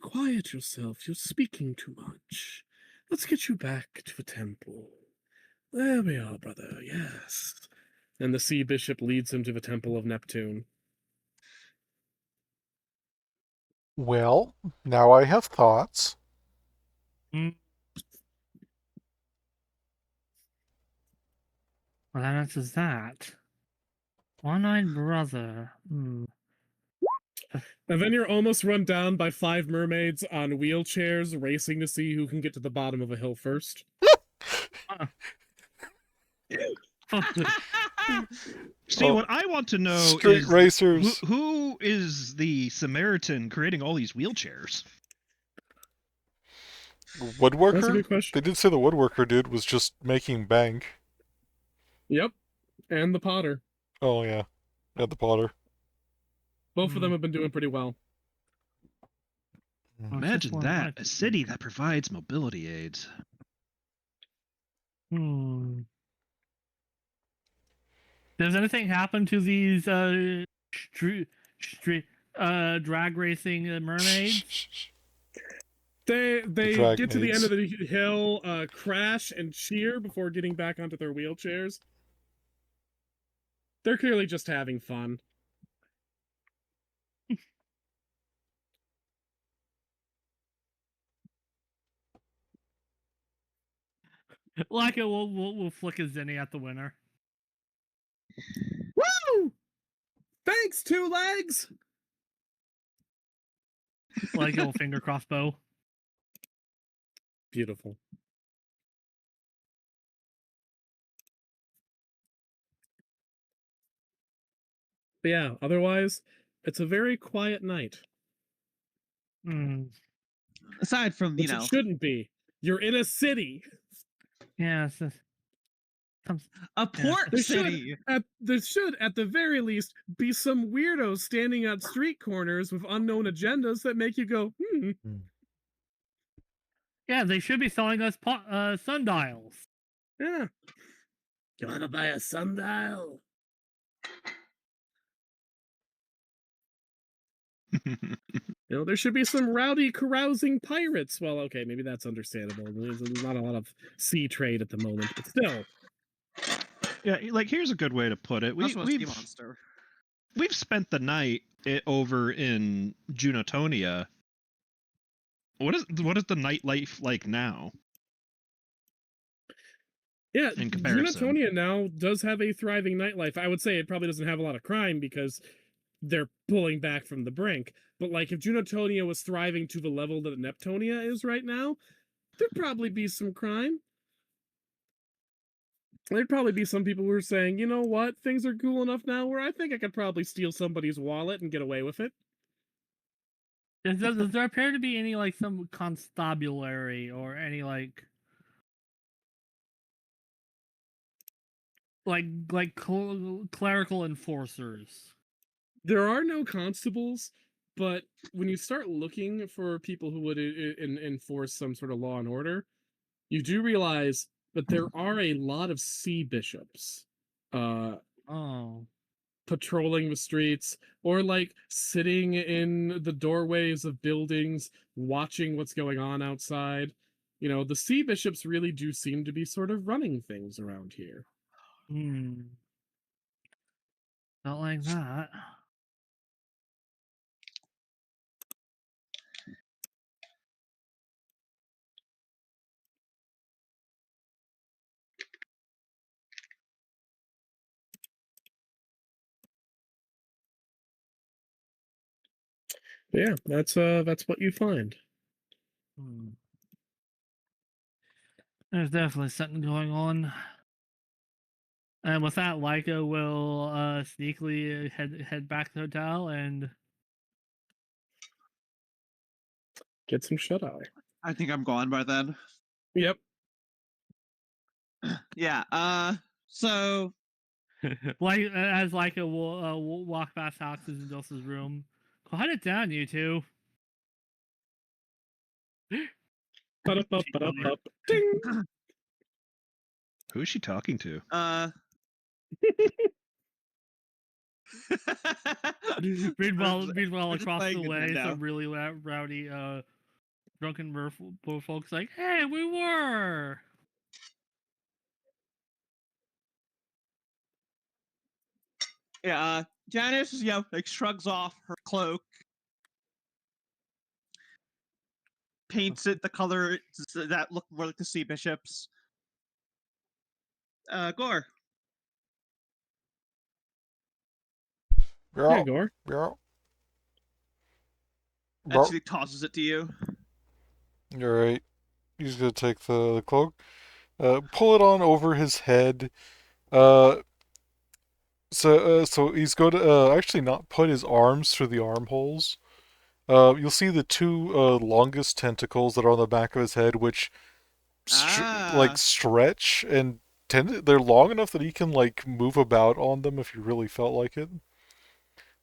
quiet yourself. You're speaking too much. Let's get you back to the temple. There we are, brother, yes. And the sea bishop leads him to the temple of Neptune. Well, now I have thoughts. Well, that answers that. One-eyed brother. Hmm. And then you're almost run down by 5 mermaids on wheelchairs racing to see who can get to the bottom of a hill first. See, Oh, what I want to know straight is racers. who is the Samaritan creating all these wheelchairs? Woodworker? That's a good question. They did say the woodworker dude was just making bank. Yep. And the potter. Oh, yeah. Yeah, the potter. Both of them have been doing pretty well. Imagine that, a city that provides mobility aids. Hmm. Does anything happen to these drag racing mermaids? They drag get to the end maids. of the hill, crash and cheer before getting back onto their wheelchairs. They're clearly just having fun. Like it, we'll flick a zenny at the winner. Woo! Thanks, 2 legs! Like a finger crossbow. Beautiful. But yeah, otherwise, it's a very quiet night. Aside from, Which it shouldn't be. You're in a city. Yeah, a port city. There should, at the very least, be some weirdos standing at street corners with unknown agendas that make you go, Yeah, they should be selling us sundials. Yeah. You want to buy a sundial? There should be some rowdy, carousing pirates. Well, okay, maybe that's understandable. There's not a lot of sea trade at the moment, but still. Yeah, like here's a good way to put it. We've spent the night over in Junatonia. What is the nightlife like now? Yeah, in comparison, Junatonia now does have a thriving nightlife. I would say it probably doesn't have a lot of crime because they're pulling back from the brink. But like if Junatonia was thriving to the level that Neptonia is right now, there'd probably be some crime. There'd probably be some people who are saying, you know what, things are cool enough now where I think I could probably steal somebody's wallet and get away with it. Does there appear to be any like some constabulary or any like clerical enforcers? There are no constables, but when you start looking for people who would enforce some sort of law and order, you do realize that there are a lot of sea bishops patrolling the streets or like sitting in the doorways of buildings watching what's going on outside. The sea bishops really do seem to be sort of running things around here. Not like that. Yeah, that's what you find. There's definitely something going on. And with that, Leica will sneakily head back to the hotel and get some shut-eye. I think I'm gone by then. Yep. Yeah. So, like as Leica will walk past Alex's and Dulce's room. Quiet it down, you two. Ding. Who is she talking to? Meanwhile, across the way, some really rowdy, drunken mer folks like, "Hey, we were." Yeah. Janice, shrugs off her cloak, paints it the color that look more like the sea bishops. Gore. Yeah, Gore. Yeah. Actually tosses it to you. All right. He's gonna take the cloak, pull it on over his head. So he's going to actually not put his arms through the armholes. You'll see the two longest tentacles that are on the back of his head, which stretch and they're long enough that he can like move about on them if he really felt like it.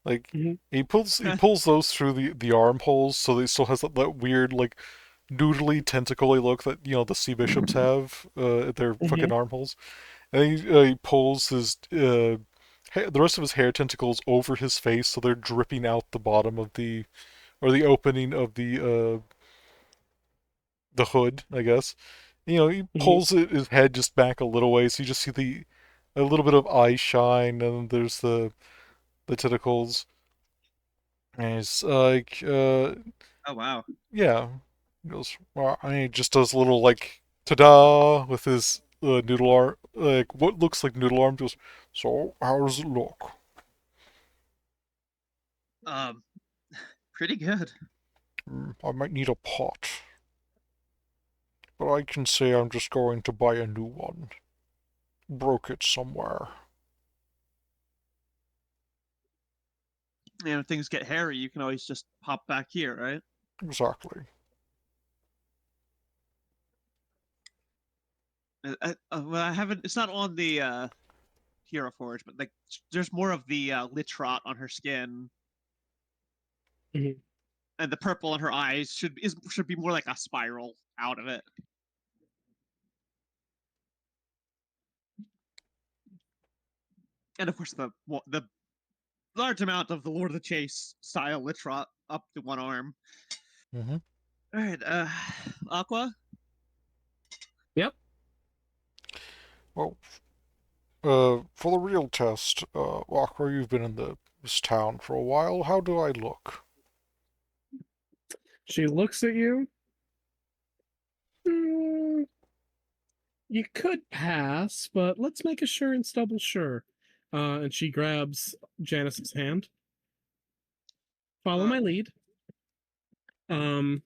Like he pulls those through the armholes, so he still has that weird like noodly tentacly look that the sea bishops have at their fucking armholes. And he pulls his the rest of his hair tentacles over his face, so they're dripping out the bottom of the opening of the hood, I guess. He pulls his head just back a little way, so you just see a little bit of eye shine, and there's the tentacles. And it's like, oh wow, yeah. He goes, well, and he just does a little like ta-da with his noodle arm, like what looks like noodle arm. Goes, so how does it look? Pretty good. I might need a pot, but I can say I'm just going to buy a new one. Broke it somewhere. And if things get hairy, you can always just pop back here, right? Exactly. Well, I haven't. It's not on the Hero Forge, but like, there's more of the lich rot on her skin, and the purple in her eyes should be more like a spiral out of it. And of course, the large amount of the Lord of the Chase style lich rot up to one arm. Mm-hmm. All right, Aqua. Yep. Well, for the real test, Aqua, you've been in this town for a while. How do I look? She looks at you. You could pass, but let's make assurance double sure. And she grabs Janice's hand. Follow my lead. Okay.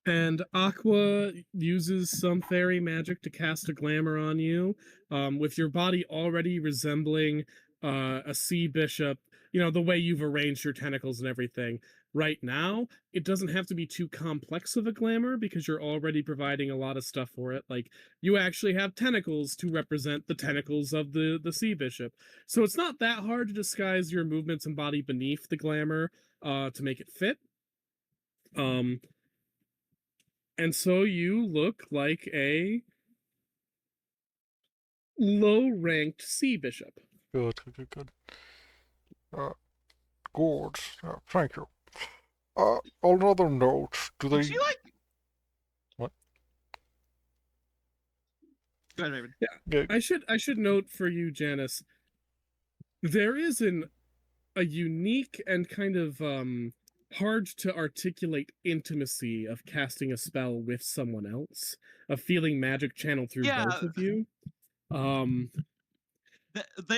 And Aqua uses some fairy magic to cast a glamour on you, with your body already resembling a sea bishop, the way you've arranged your tentacles and everything. Right now, it doesn't have to be too complex of a glamour because you're already providing a lot of stuff for it. Like, you actually have tentacles to represent the tentacles of the sea bishop. So it's not that hard to disguise your movements and body beneath the glamour to make it fit. And so you look like a low-ranked sea bishop. Good. Good. Thank you. On another note, do they... Did she like... What? Go ahead, Raven. Yeah. I should note for you, Janice, there is a unique and kind of hard to articulate intimacy of casting a spell with someone else, of feeling magic channeled through both of you. They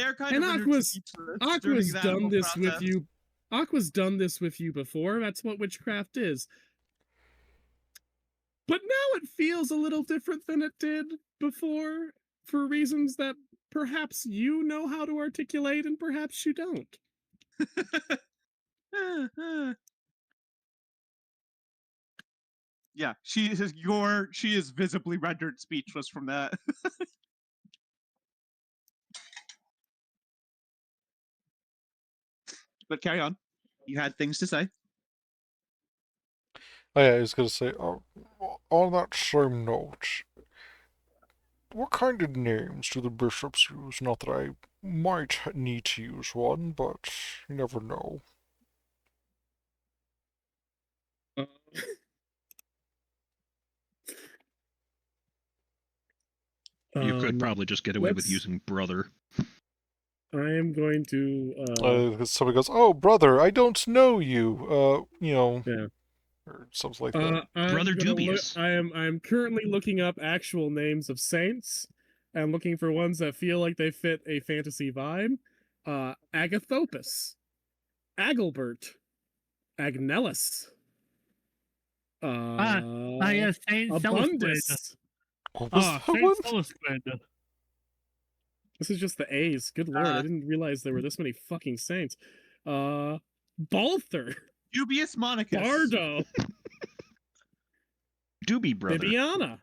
are kind and of Aqua's done this with you. Aqua's done this with you before. That's what witchcraft is. But now it feels a little different than it did before, for reasons that perhaps you know how to articulate and perhaps you don't. Yeah, she is visibly rendered speechless from that. But carry on. You had things to say. Oh yeah, I was gonna say, on that same note, what kind of names do the bishops use? Not that I might need to use one, but you never know. You could probably just get away with using brother. I am going to... somebody goes, oh, brother, I don't know you. Yeah. Or something like that. Brother Dubious. I am currently looking up actual names of saints and looking for ones that feel like they fit a fantasy vibe. Agathopus, Agilbert, Agnellus, yes, Saint Celesquid. Abundus. What was that Saint one? Celesquid. This is just the A's. Good lord, I didn't realize there were this many fucking saints. Balther, Dubious Monicus. Bardo, Doobie Brother. Bibiana,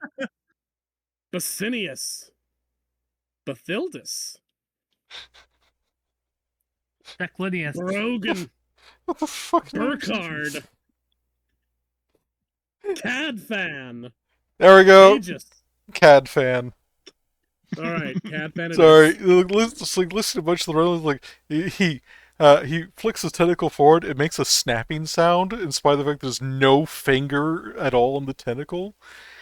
Basinius, Bathildus, Declinius. Brogan, What the fuck? Burkhard, Cadfan, There we go. Aegis. CAD fan. All right, Cadfan. Sorry, listen to a bunch of the runners. Like he flicks his tentacle forward. It makes a snapping sound, in spite of the fact there's no finger at all in the tentacle.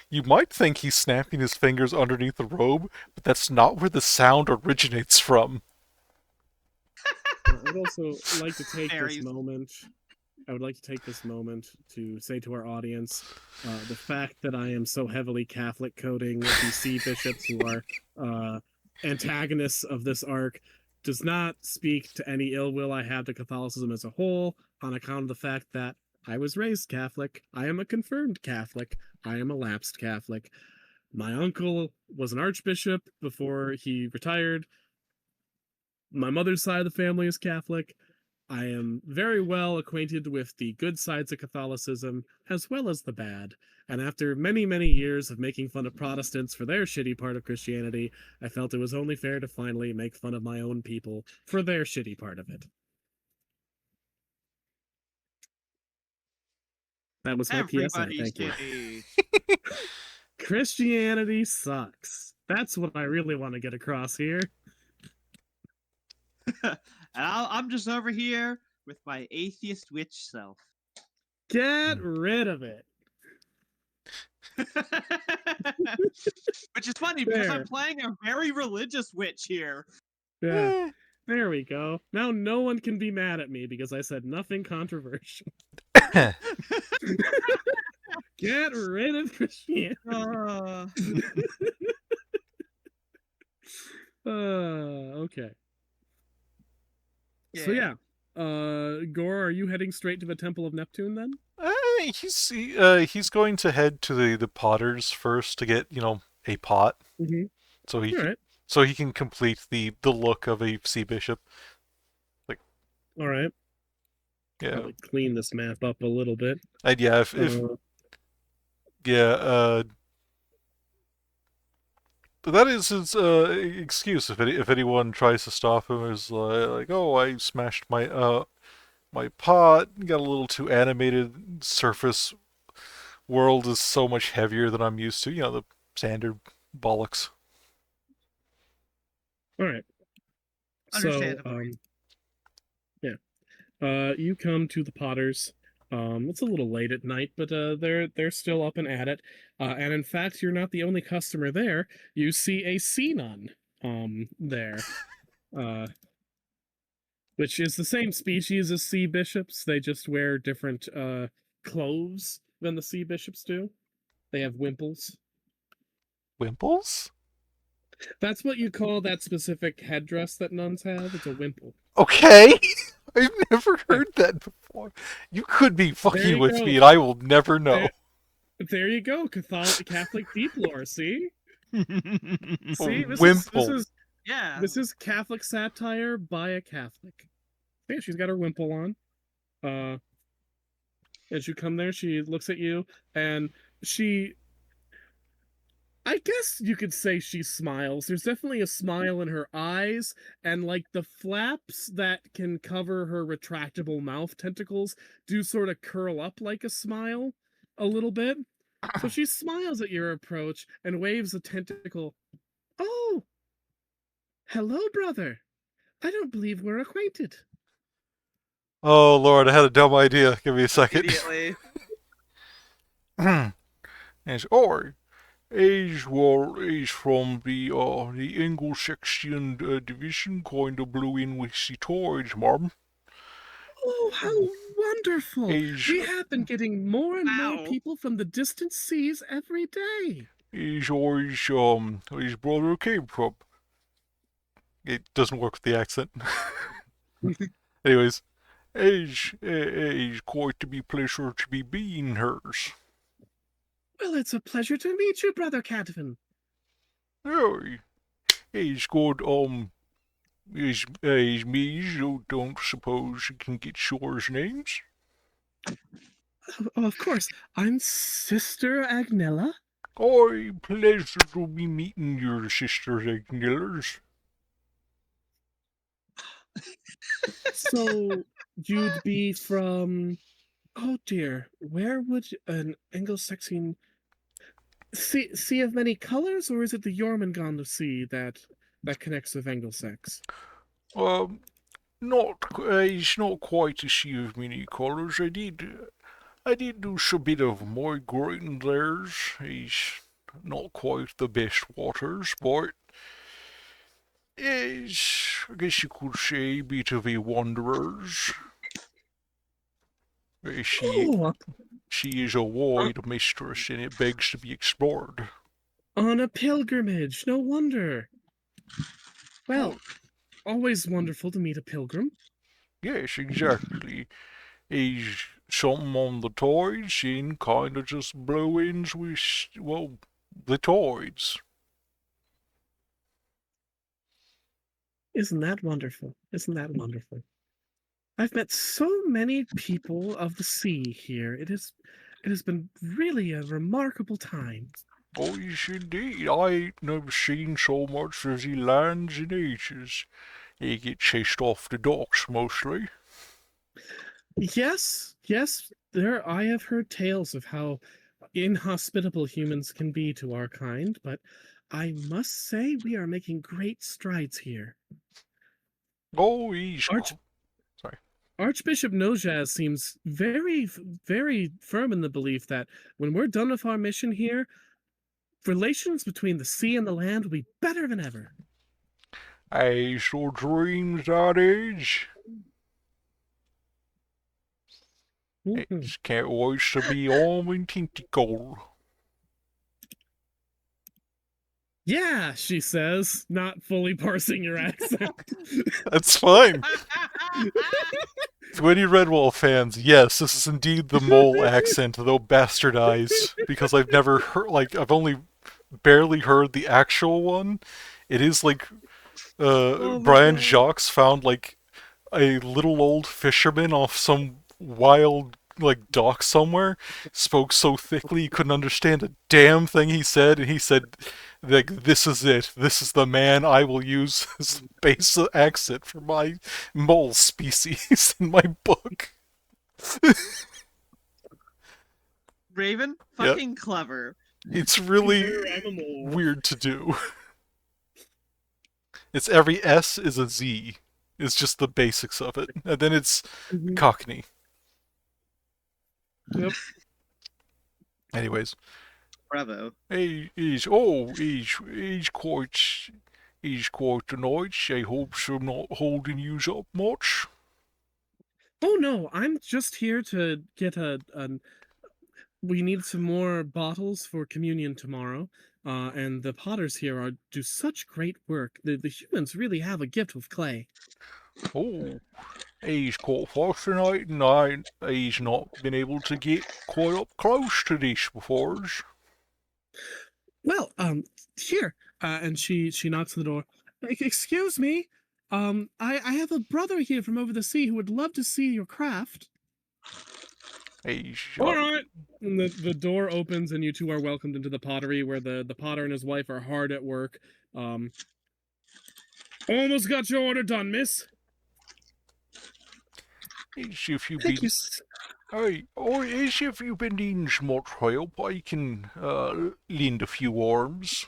You might think he's snapping his fingers underneath the robe, but that's not where the sound originates from. I would also like to take Fairies. this moment. I would like to take this moment to say to our audience, the fact that I am so heavily Catholic coding with these sea bishops who are antagonists of this arc does not speak to any ill will I have to Catholicism as a whole, on account of the fact that I was raised Catholic. I am a confirmed Catholic. I am a lapsed Catholic. My uncle was an archbishop before he retired. My mother's side of the family is Catholic. I am very well acquainted with the good sides of Catholicism as well as the bad. And after many, many years of making fun of Protestants for their shitty part of Christianity, I felt it was only fair to finally make fun of my own people for their shitty part of it. That was my PSA. Everybody's Thank you. kitty. Christianity sucks. That's what I really want to get across here. And I'm just over here with my atheist witch self. Get rid of it. Which is funny because I'm There. playing a very religious witch here. Yeah. There we go. Now no one can be mad at me because I said nothing controversial. Get rid of Christianity. Okay. So yeah. Gore, are you heading straight to the Temple of Neptune then? He's going to head to the potters first to get, a pot. Mm-hmm. So he All right. so he can complete the look of a sea bishop. All right. Yeah. Probably clean this map up a little bit. And yeah, if that is his excuse. If anyone tries to stop him, is like, oh, I smashed my my pot, got a little too animated. Surface world is so much heavier than I'm used to. The standard bollocks. All right. Understandable. So, yeah. You come to the Potters. It's a little late at night, but they're still up and at it. And in fact, you're not the only customer there. You see a sea nun there. Which is the same species as sea bishops. They just wear different clothes than the sea bishops do. They have wimples. Wimples? That's what you call that specific headdress that nuns have. It's a wimple. Okay. I've never heard that before. You could be There fucking you with go. me and I will never know. There you go, Catholic deep lore. See, see, Wimple. Yeah. this is Catholic satire by a Catholic. Yeah, she's got her wimple on. As you come there, she looks at you and I guess you could say she smiles. There's definitely a smile in her eyes, and like the flaps that can cover her retractable mouth tentacles do sort of curl up like a smile a little bit. So she smiles at your approach and waves a tentacle. Oh, hello, brother. I don't believe we're acquainted. Oh Lord, I had a dumb idea. Give me a second. Immediately. Age from the Anglo-Saxon division, kind of blew in with the toys, Mom. Oh, how wonderful! We have been getting more and more Wow. people from the distant seas every day. His brother came from. It doesn't work with the accent. Anyways, it's quite to be pleasure to be being hers. Well, it's a pleasure to meet you, Brother Cadvan. Aye, it's good, is me, you don't suppose you can get yours names? Oh, of course. I'm Sister Agnella. Aye, pleasure to be meeting your sisters Agnellas. So you'd be from... Oh dear, where would an Anglo-Saxon sea of many colors, or is it the Jormungandr Sea that connects with Anglo-Sax? It's not quite a sea of many colours. I did do some bit of migrating there. It's not quite the best waters, but it's, I guess you could say, a bit of a wanderer's. She Oh, is a wide mistress, and it begs to be explored. on a pilgrimage. No wonder. Well, always wonderful to meet a pilgrim. Yes, exactly. He's something on the tides and kind of just blow-ins with, well, the tides. Isn't that wonderful? Isn't that wonderful? I've met so many people of the sea here. It has been really a remarkable time. Oh, yes, indeed. I ain't never seen so much as he lands in ages. He gets chased off the docks mostly. Yes, there I have heard tales of how inhospitable humans can be to our kind, but I must say we are making great strides here. Oh, he's... Sorry. Archbishop Nojaz seems very, very firm in the belief that when we're done with our mission here, relations between the sea and the land will be better than ever. I so dreams that is. It can't wait to be home in tentacle. Yeah, she says, not fully parsing your accent. That's fine. To any Redwall fans, yes, this is indeed the mole accent, though bastardized, because I've never heard, I've only barely heard the actual one. It is like, Brian Jacques found, a little old fisherman off some wild, dock somewhere, spoke so thickly he couldn't understand a damn thing he said, and he said, this is it. This is the man I will use as the base accent for my mole species in my book. Raven, fucking clever. It's really weird to do. It's every S is a Z. It's just the basics of it. And then it's Cockney. Yep. Anyways. Bravo. He's quite nice. I hope I'm not holding you up much. Oh no, I'm just here to get we need some more bottles for communion tomorrow. And the potters here do such great work. The humans really have a gift with clay. Oh, he's quite fascinating. He's not been able to get quite up close to this before. Well, here, and she knocks on the door. Excuse me, I have a brother here from over the sea who would love to see your craft. All right. And the door opens, and you two are welcomed into the pottery, where the potter and his wife are hard at work. Almost got your order done, miss. If you've been, if you've been needing some more help, I can lend a few arms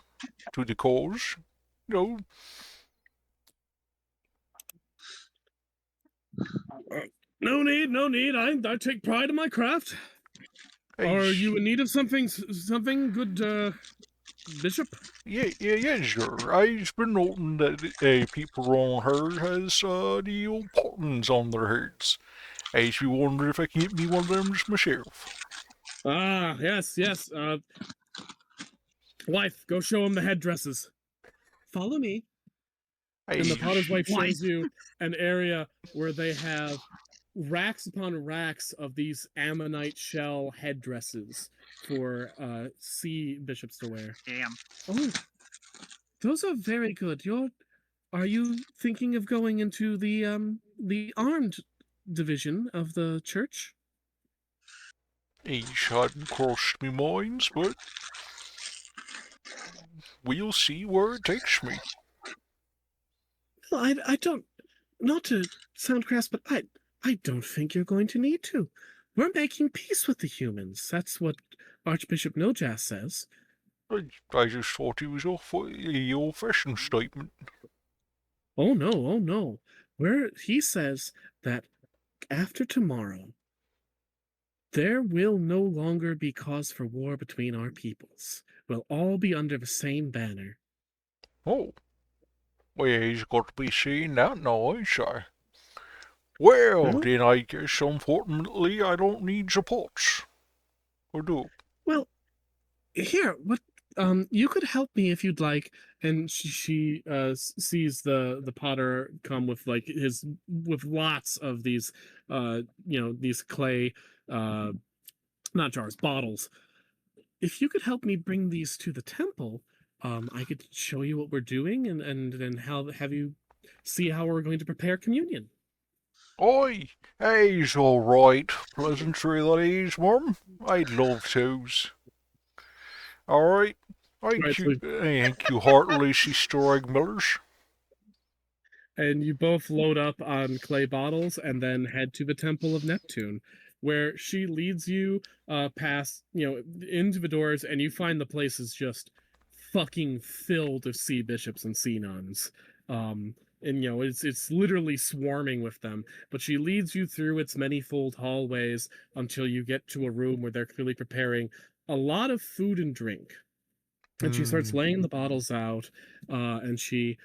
to the cause. No. No need. I take pride in my craft. Are you in need of something good, Bishop? Yeah, sure. I've been noting that people around here has the old buttons on their heads. I used to wonder if I can get me one of them myself. Ah, yes. Wife, go show him the headdresses. Follow me. And the potter's wife What? shows you an area where they have racks upon racks of these ammonite shell headdresses for sea bishops to wear. Damn. Oh, those are very good. Are you thinking of going into the armed division of the church? Each hadn't crossed me minds, but we'll see where it takes me. Well, I don't, not to sound crass, but I don't think you're going to need to. We're making peace with the humans. That's what Archbishop Nojas says. I just thought he was off for the old-fashioned statement. Oh no, oh no. He says that after tomorrow, there will no longer be cause for war between our peoples. We'll all be under the same banner. Oh. Well, he's got to be seeing that now, ain't I? Well, Well, then I guess unfortunately I don't need the pots. Or do? well, here, what you could help me if you'd like. And she sees the potter come with like his with lots of these these clay not jars, bottles. If you could help me bring these to the temple, I could show you what we're doing and then how have you see how we're going to prepare communion. Oi, he's all right. Pleasantry that is, Mum. I'd love to's. All right. Right, so Thank you heartily, Sister Millers. and you both load up on clay bottles and then head to the Temple of Neptune, where she leads you past, into the doors, and you find the place is just fucking filled with sea bishops and sea nuns. And it's literally swarming with them. But she leads you through its many-fold hallways until you get to a room where they're clearly preparing a lot of food and drink. And she starts laying the bottles out, and she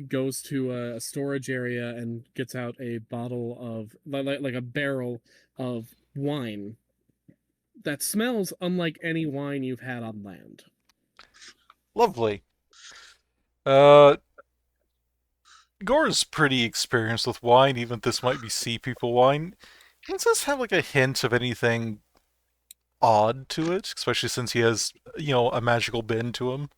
goes to a storage area and gets out a bottle of like a barrel of wine that smells unlike any wine you've had on land. Lovely. Gore's pretty experienced with wine, even if this might be sea people wine. Does this have like a hint of anything odd to it, especially since he has, a magical bend to him?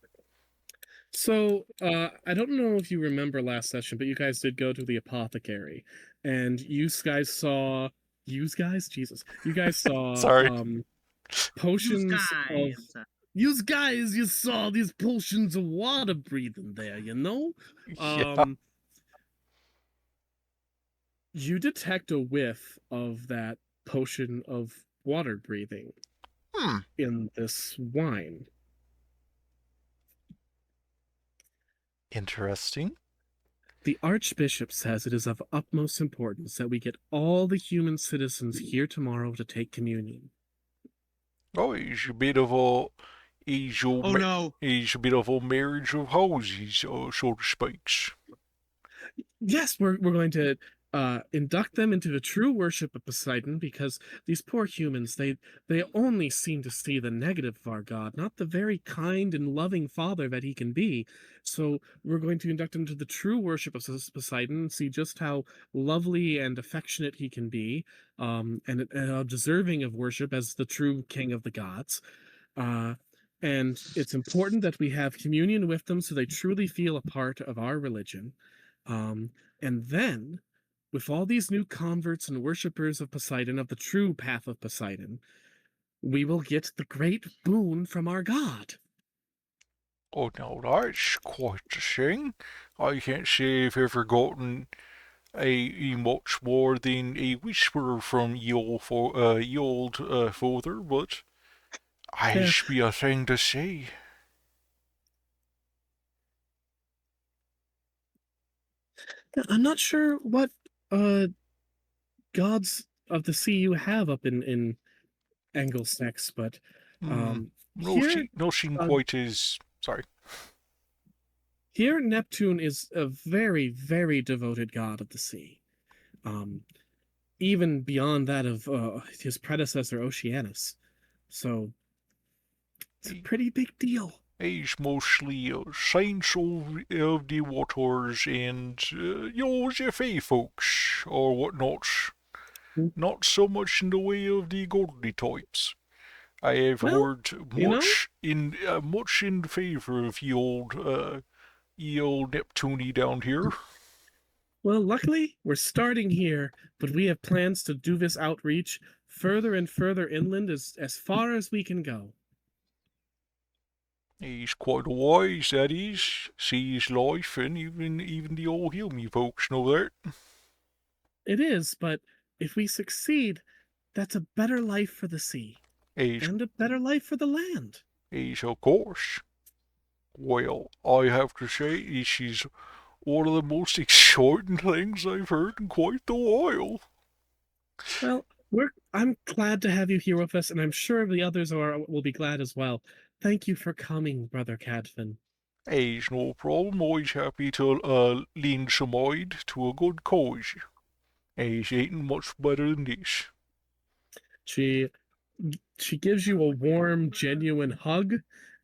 So, I don't know if you remember last session, but you guys did go to the apothecary, and you guys saw. You guys, Jesus, you guys saw Sorry. potions of. Guys. You guys, you saw these potions of water breathing there, Yeah. You detect a whiff of that potion of water breathing in this wine. Interesting. The Archbishop says it is of utmost importance that we get all the human citizens here tomorrow to take communion. Oh, he's a bit of a... He's a bit of a marriage of houses, so to speak. Yes, we're going to induct them into the true worship of Poseidon, because these poor humans, they only seem to see the negative of our god, not the very kind and loving father that he can be. So we're going to induct them to the true worship of Poseidon and see just how lovely and affectionate he can be, and deserving of worship as the true king of the gods. And it's important that we have communion with them so they truly feel a part of our religion. And then, with all these new converts and worshippers of Poseidon, of the true path of Poseidon, we will get the great boon from our god. Oh, now that's quite a thing. I can't say I've ever gotten a much more than a whisper from ye old father, but I'd be a thing to say. I'm not sure what gods of the sea you have up in Angelsex, but No seem quite as... Sorry. Here, Neptune is a very, very devoted god of the sea. Even beyond that of his predecessor, Oceanus. So, it's a pretty big deal. He's mostly saints of the waters and, the fae folks or whatnot. Not so much in the way of the godly types. I have heard much in favor of ye old Neptunia down here. Well, luckily, we're starting here, but we have plans to do this outreach further and further inland as far as we can go. He's quite a wise, that is. Sees life, and even the old Hilmy folks know that. It is, but if we succeed, that's a better life for the sea. And a better life for the land. Of course. Well, I have to say, this is one of the most exciting things I've heard in quite a while. Well, I'm glad to have you here with us, and I'm sure the others will be glad as well. Thank you for coming, Brother Cadfin. It's no problem. Always happy to lend some aid to a good cause. It's ain't much better than this. She gives you a warm, genuine hug,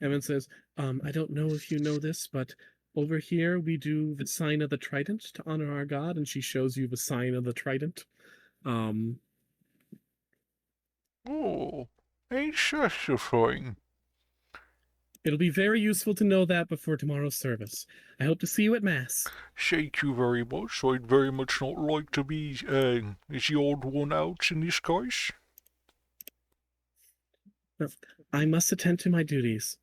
and then says, I don't know if you know this, but over here we do the sign of the trident to honor our god, and she shows you the sign of the trident. Oh, ain't such a thing. It'll be very useful to know that before tomorrow's service. I hope to see you at Mass. Thank you very much. I'd very much not like to be the odd one out in this case. I must attend to my duties.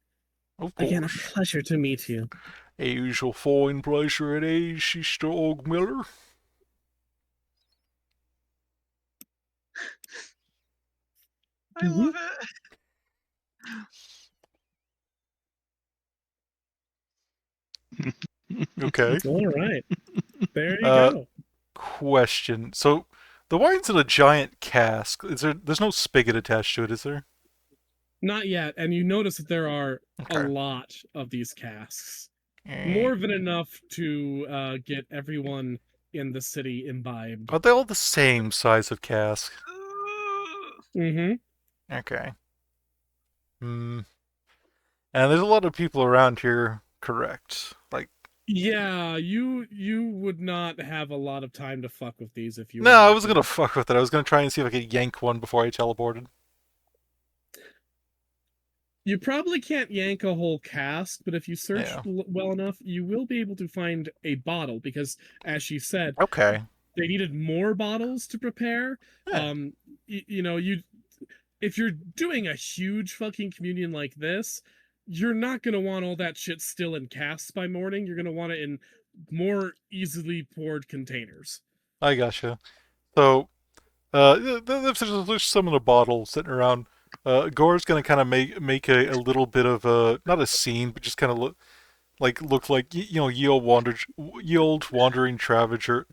Of course. Again, a pleasure to meet you. A usual fine pleasure it is, Sister Og Miller. I love it. Okay. All right. There you go. Question. So, the wine's in a giant cask. There's no spigot attached to it, is there? Not yet. And you notice that there are a lot of these casks. More than enough to get everyone in the city imbibed. Are they all the same size of cask? Mm-hmm. Okay. And there's a lot of people around here, correct? Like, yeah, you would not have a lot of time to fuck with these if you. No, I wasn't gonna fuck with it. I was gonna try and see if I could yank one before I teleported. You probably can't yank a whole cask, but if you search well enough, you will be able to find a bottle because, as she said, they needed more bottles to prepare. Yeah. If you're doing a huge fucking communion like this, you're not going to want all that shit still in casks by morning. You're going to want it in more easily poured containers. I gotcha. So, there's some in a bottle sitting around. Gore's going to kind of make a little bit of a, not a scene, but just kind of look like ye old wandering traveler.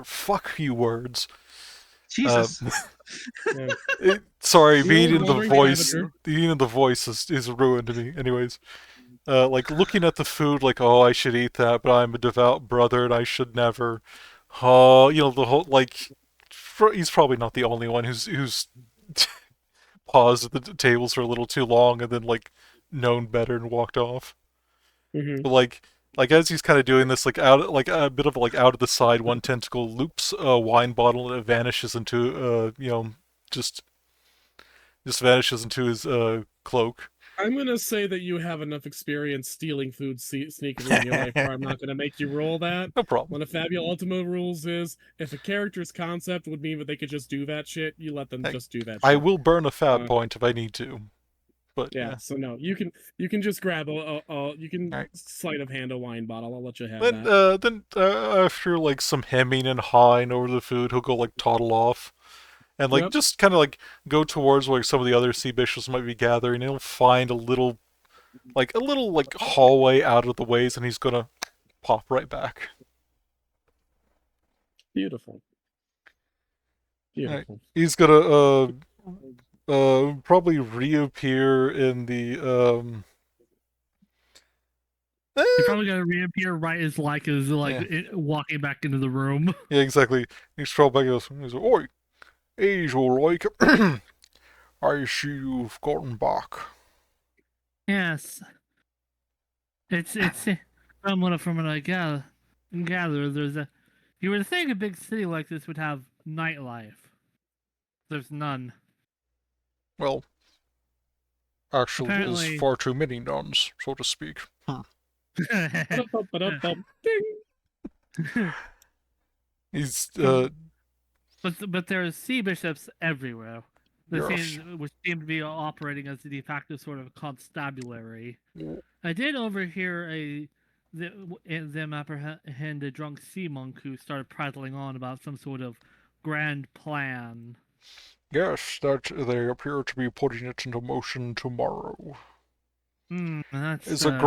Fuck you words. Jesus. Sorry, being in the voice is ruined to me. Anyways, like looking at the food, like, oh, I should eat that, but I'm a devout brother and I should never. The whole like, he's probably not the only one who's paused at the tables for a little too long and then like known better and walked off. Mm-hmm. But like as he's kind of doing this, like a bit of like out of the side, one tentacle loops a wine bottle and it vanishes into just vanishes into his cloak. I'm gonna say that you have enough experience stealing food sneakily in your life where I'm not gonna make you roll that. No problem. One of Fabio Ultimo rules is if a character's concept would mean that they could just do that shit, you let them just do that shit. I will burn a fab point if I need to. But yeah, so no, you can just grab you can sleight of hand a wine bottle. I'll let you have that. Then after like some hemming and hawing over the food, he'll go like toddle off. And like just kind of like go towards where some of the other sea bishops might be gathering. And he'll find a little hallway out of the ways, and he's gonna pop right back. Beautiful. Right. He's gonna probably reappear in the He's probably gonna reappear right as walking back into the room. Yeah, exactly. He's probably back. He's like, "Oi, Angel, like, I see you've gotten back." Yes. It's from what I gather, there's a. You would think a big city like this would have nightlife. There's none. Well, actually, there's Apparently. far too many nuns, so to speak. Ba-dum-bum-ba-dum-bum. Ding. He's, But there's sea bishops everywhere. yes. Which seem to be operating as the de facto sort of constabulary. Mm. I did overhear them apprehend a drunk sea monk who started prattling on about some sort of grand plan. Yes, that they appear to be putting it into motion tomorrow. That's It's a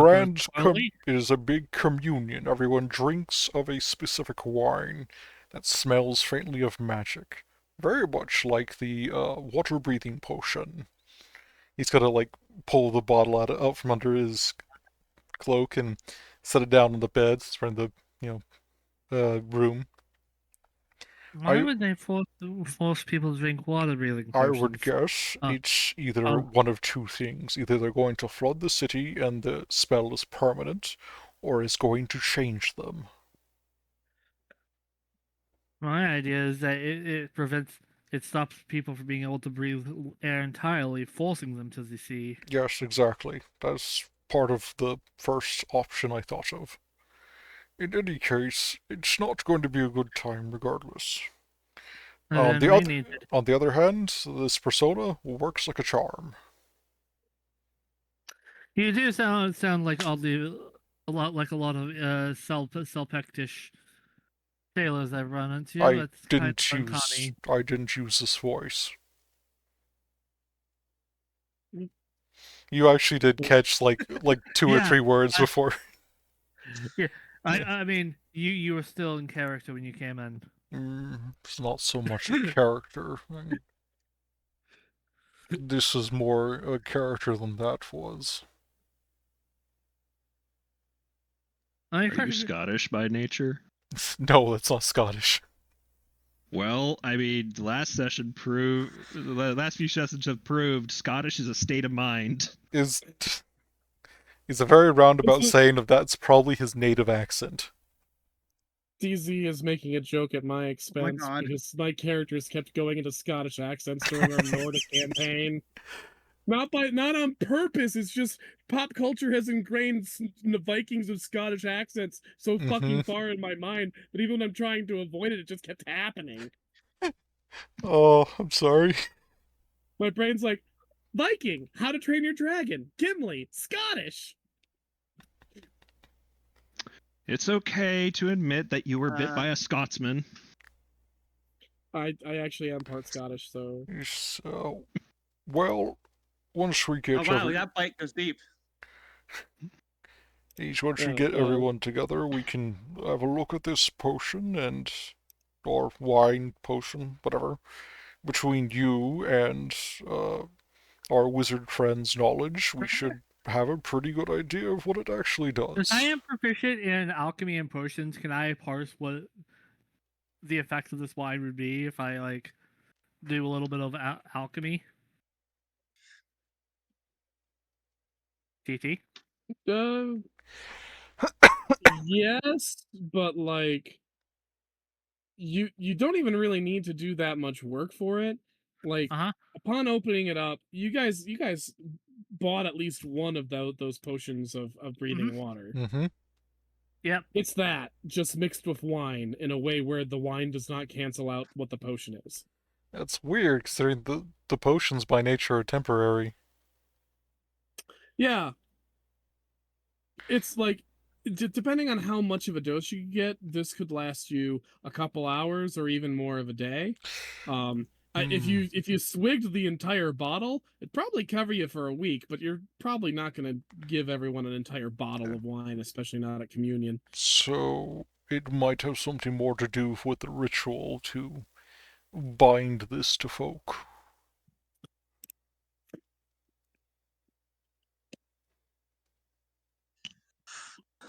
it is a big communion. Everyone drinks of a specific wine that smells faintly of magic. Very much like the water-breathing potion. He's gonna, like, pull the bottle out from under his cloak and set it down on the bed. It's in the, room. Why would they force people to drink water breathing I potions? would guess it's either one of two things. Either they're going to flood the city and the spell is permanent, or it's going to change them. My idea is that it stops people from being able to breathe air entirely, forcing them to the sea. Yes, exactly. That's part of the first option I thought of. In any case, it's not going to be a good time regardless. On the other hand, this persona works like a charm. You do sound like a lot of Selpectish sailors I've run into. I That's kind of uncanny. I didn't use this voice. You actually did catch like two or three words before. Yeah, I mean, you were still in character when you came in. It's not so much a character. This is more a character than that was. Are you Scottish by nature? No, that's not Scottish. Well, I mean, the last few sessions have proved Scottish is a state of mind. Is a very roundabout saying of that's probably his native accent. DZ is making a joke at my expense because my characters kept going into Scottish accents during our Nordic campaign. Not on purpose. It's just pop culture has ingrained the Vikings of Scottish accents so fucking far in my mind that even when I'm trying to avoid it, it just kept happening. Oh, I'm sorry. My brain's like, Viking, How to Train Your Dragon, Gimli, Scottish. It's okay to admit that you were bit by a Scotsman. I actually am part Scottish, so. So, well, once we get that bite goes deep. Once we get everyone together, we can have a look at this potion or wine potion, whatever. Between you and our wizard friend's knowledge, we should have a pretty good idea of what it actually does. Since I am proficient in alchemy and potions, can I parse what the effects of this wine would be if I do a little bit of alchemy? TT? Yes, but you don't even really need to do that much work for it. Upon opening it up, you guys bought at least one of those potions of breathing water. Mm-hmm. Yep. It's that, just mixed with wine in a way where the wine does not cancel out what the potion is. That's weird, considering the potions by nature are temporary. Yeah. It's depending on how much of a dose you get, this could last you a couple hours or even more of a day. If you swigged the entire bottle, it'd probably cover you for a week, but you're probably not going to give everyone an entire bottle of wine, especially not at communion. So it might have something more to do with the ritual to bind this to folk.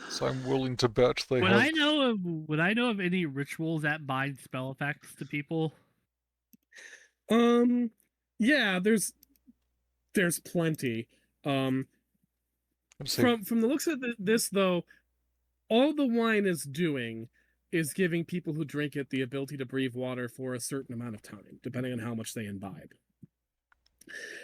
So I'm willing to bet they Would I know of any rituals that bind spell effects to people? Yeah, there's plenty. From the looks of this, though, all the wine is doing is giving people who drink it the ability to breathe water for a certain amount of time, depending on how much they imbibe.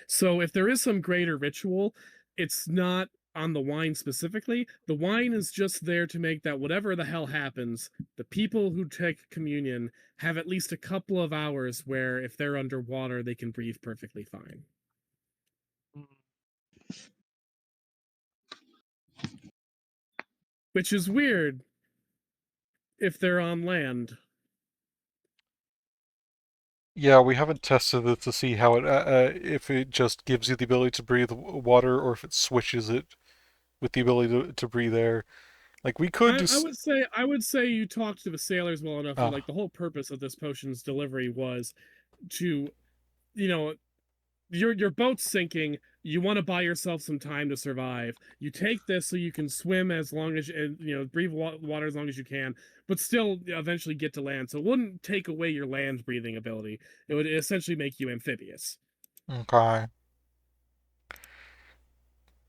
So if there is some greater ritual, it's not on the wine specifically. The wine is just there to make that whatever the hell happens, the people who take communion have at least a couple of hours where if they're underwater, they can breathe perfectly fine. Which is weird if they're on land. Yeah, we haven't tested it to see how it if it just gives you the ability to breathe water or if it switches it with the ability to breathe air. Like we could I just. would say you talked to the sailors well enough. Oh. Like the whole purpose of this potion's delivery was to, you know, your boat's sinking. You want to buy yourself some time to survive. You take this so you can swim as long as breathe water as long as you can, but still eventually get to land. So it wouldn't take away your land breathing ability. It would essentially make you amphibious. Okay.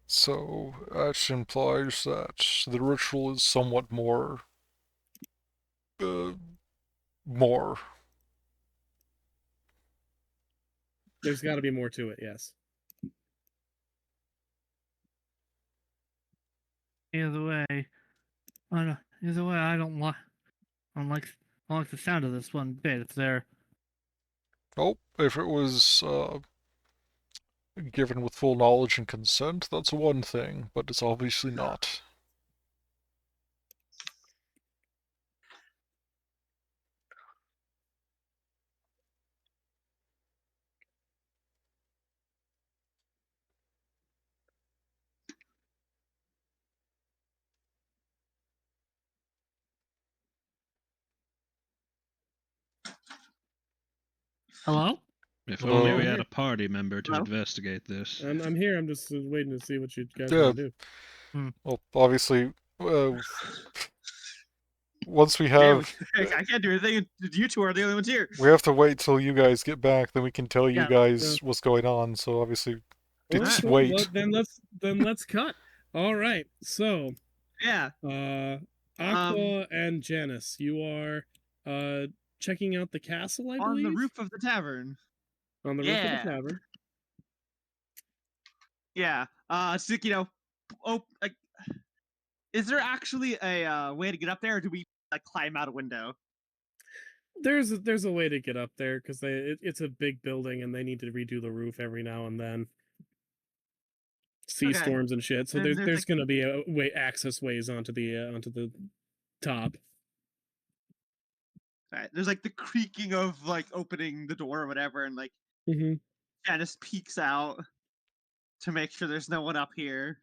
So that implies that the ritual is somewhat more. More. There's got to be more to it, yes. Either way, I don't like the sound of this one bit. If they're Oh, if it was given with full knowledge and consent, that's one thing, but it's obviously not. hello. If Hello? only we had a party member to Hello? investigate this. I'm here. I'm just waiting to see what you guys Yeah. want to do. Well, obviously, once we Yeah, have, I can't do anything. You two are the only ones here. we have to wait till you guys get back, then we can tell you Yeah. guys what's going on. So obviously, it's Cool. wait. Well, then let's cut. All right. So, Yeah. Aqua and Janice, you are checking out the castle, I believe, On the roof of the tavern. on the roof of the tavern. Yeah. So, like, is there actually a way to get up there, or do we like climb out a window? There's a way to get up there because it's a big building and they need to redo the roof every now and then. Sea storms and shit. So And there's like, going to be access ways onto the top. right, there's like the creaking of like opening the door or whatever, and like Janice peeks out to make sure there's no one up here.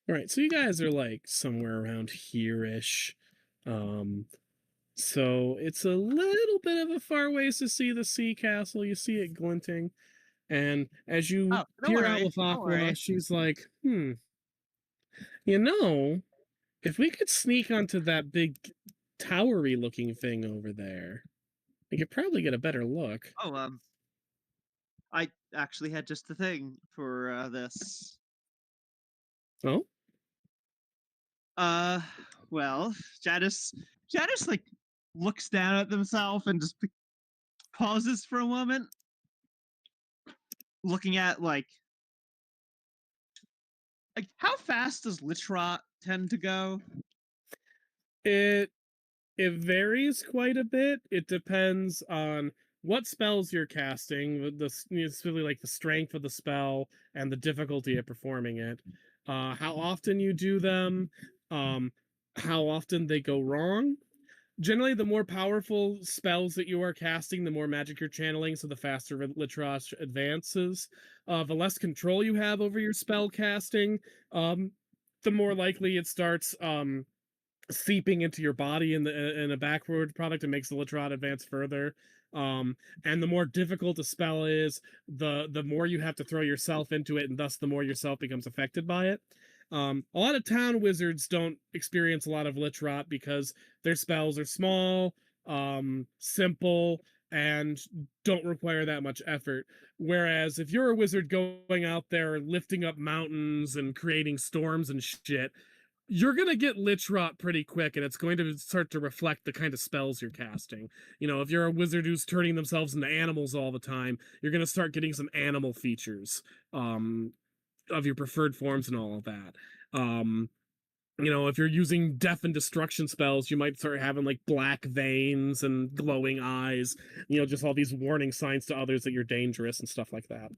All right, so you guys are like somewhere around here-ish. So it's a little bit of a far ways to see the sea castle. You see it glinting. And as you peer out with Aqua, she's like, if we could sneak onto that big towery looking thing over there, we could probably get a better look. Oh, I actually had just the thing for this. Oh? Well, Janice like looks down at themselves and just pauses for a moment, looking at like how fast does lich rot tend to go? It varies quite a bit. It depends on what spells you're casting, it's really like the strength of the spell and the difficulty of performing it, how often you do them, how often they go wrong. Generally, the more powerful spells that you are casting, the more magic you're channeling, so the faster Lich advances. The less control you have over your spell casting, the more likely it starts seeping into your body in a backward product and makes the Lich advance further. And the more difficult a spell is, the more you have to throw yourself into it, and thus the more yourself becomes affected by it. A lot of town wizards don't experience a lot of Lich Rot because their spells are small, simple, and don't require that much effort. Whereas if you're a wizard going out there lifting up mountains and creating storms and shit, you're going to get lich rot pretty quick, and it's going to start to reflect the kind of spells you're casting. You know, if you're a wizard who's turning themselves into animals all the time, you're going to start getting some animal features of your preferred forms and all of that. You know, if you're using death and destruction spells, you might start having like black veins and glowing eyes, you know, just all these warning signs to others that you're dangerous and stuff like that.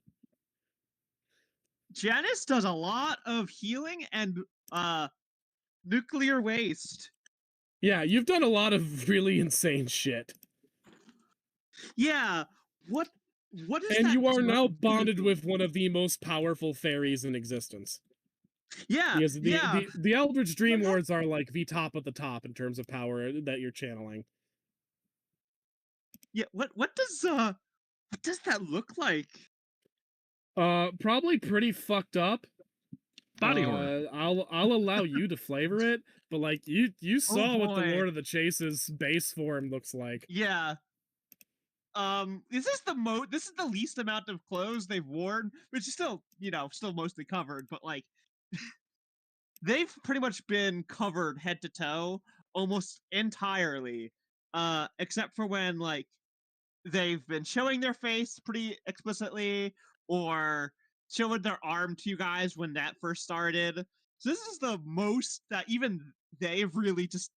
Janice does a lot of healing and nuclear waste. Yeah, you've done a lot of really insane shit. Yeah, what is and that? You are now bonded with one of the most powerful fairies in existence. Yeah, because yeah. The Eldritch Dream Lords are like the top of the top in terms of power that you're channeling. Yeah, what does that look like? Probably pretty fucked up. Body horror. I'll allow you to flavor it, but like you saw what the boy. Lord of the Chase's base form looks like. Yeah. This is the least amount of clothes they've worn, which is still, still mostly covered, but like they've pretty much been covered head to toe almost entirely. Except for when like they've been showing their face pretty explicitly or showing their arm to you guys when that first started. So this is the most that even they've really just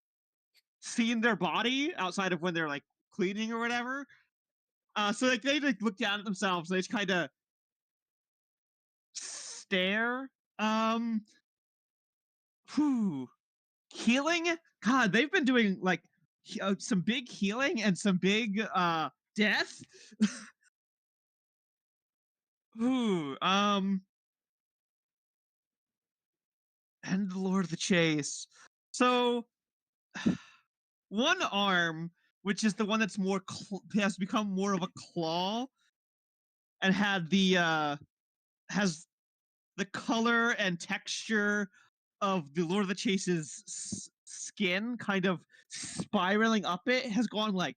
seen their body outside of when they're like cleaning or whatever. So like they like look down at themselves. They just kind of stare. Healing. God, they've been doing like some big healing and some big death. And the Lord of the Chase. So one arm, which is the one that's more has become more of a claw, and has the color and texture of the Lord of the Chase's skin, kind of spiraling up. It has gone like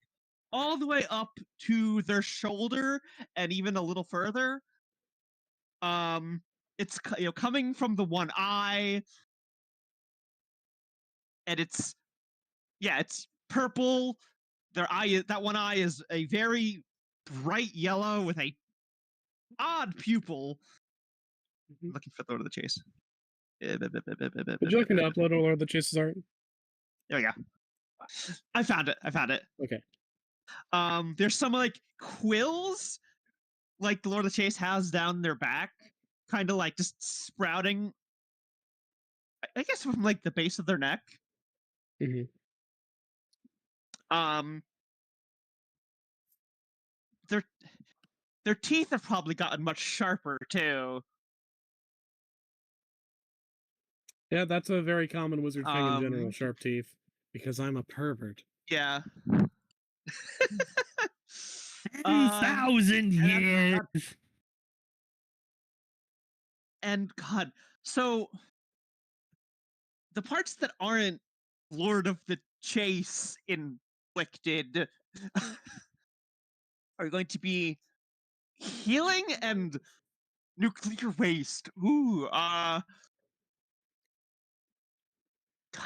all the way up to their shoulder and even a little further. It's coming from the one eye, and it's purple. That one eye is a very bright yellow with a odd pupil. Looking for Lord of the Chase. Would you like me to upload Lord of the Chase's art? There we go. I found it. Okay. There's some like quills, like the Lord of the Chase has down their back, kind of like just sprouting. I guess from like the base of their neck. Mm-hmm. Their teeth have probably gotten much sharper too. Yeah, that's a very common wizard thing in general, sharp teeth. Because I'm a pervert. Yeah. 10,000 years. And God, so the parts that aren't Lord of the Chase inflicted are going to be healing and nuclear waste. Ooh,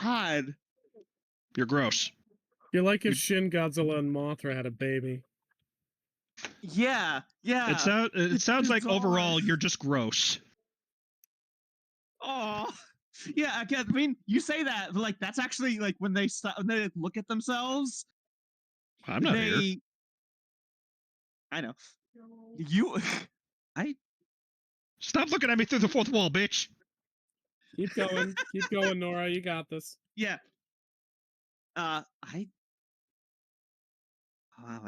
God. You're gross. You're like if Shin Godzilla and Mothra had a baby. Yeah. It sounds like overall you're just gross. Oh, yeah. I mean, you say that, but like that's actually like when they look at themselves. I'm not here. I know. Stop looking at me through the fourth wall, bitch. Keep going, Nora. You got this. Yeah. I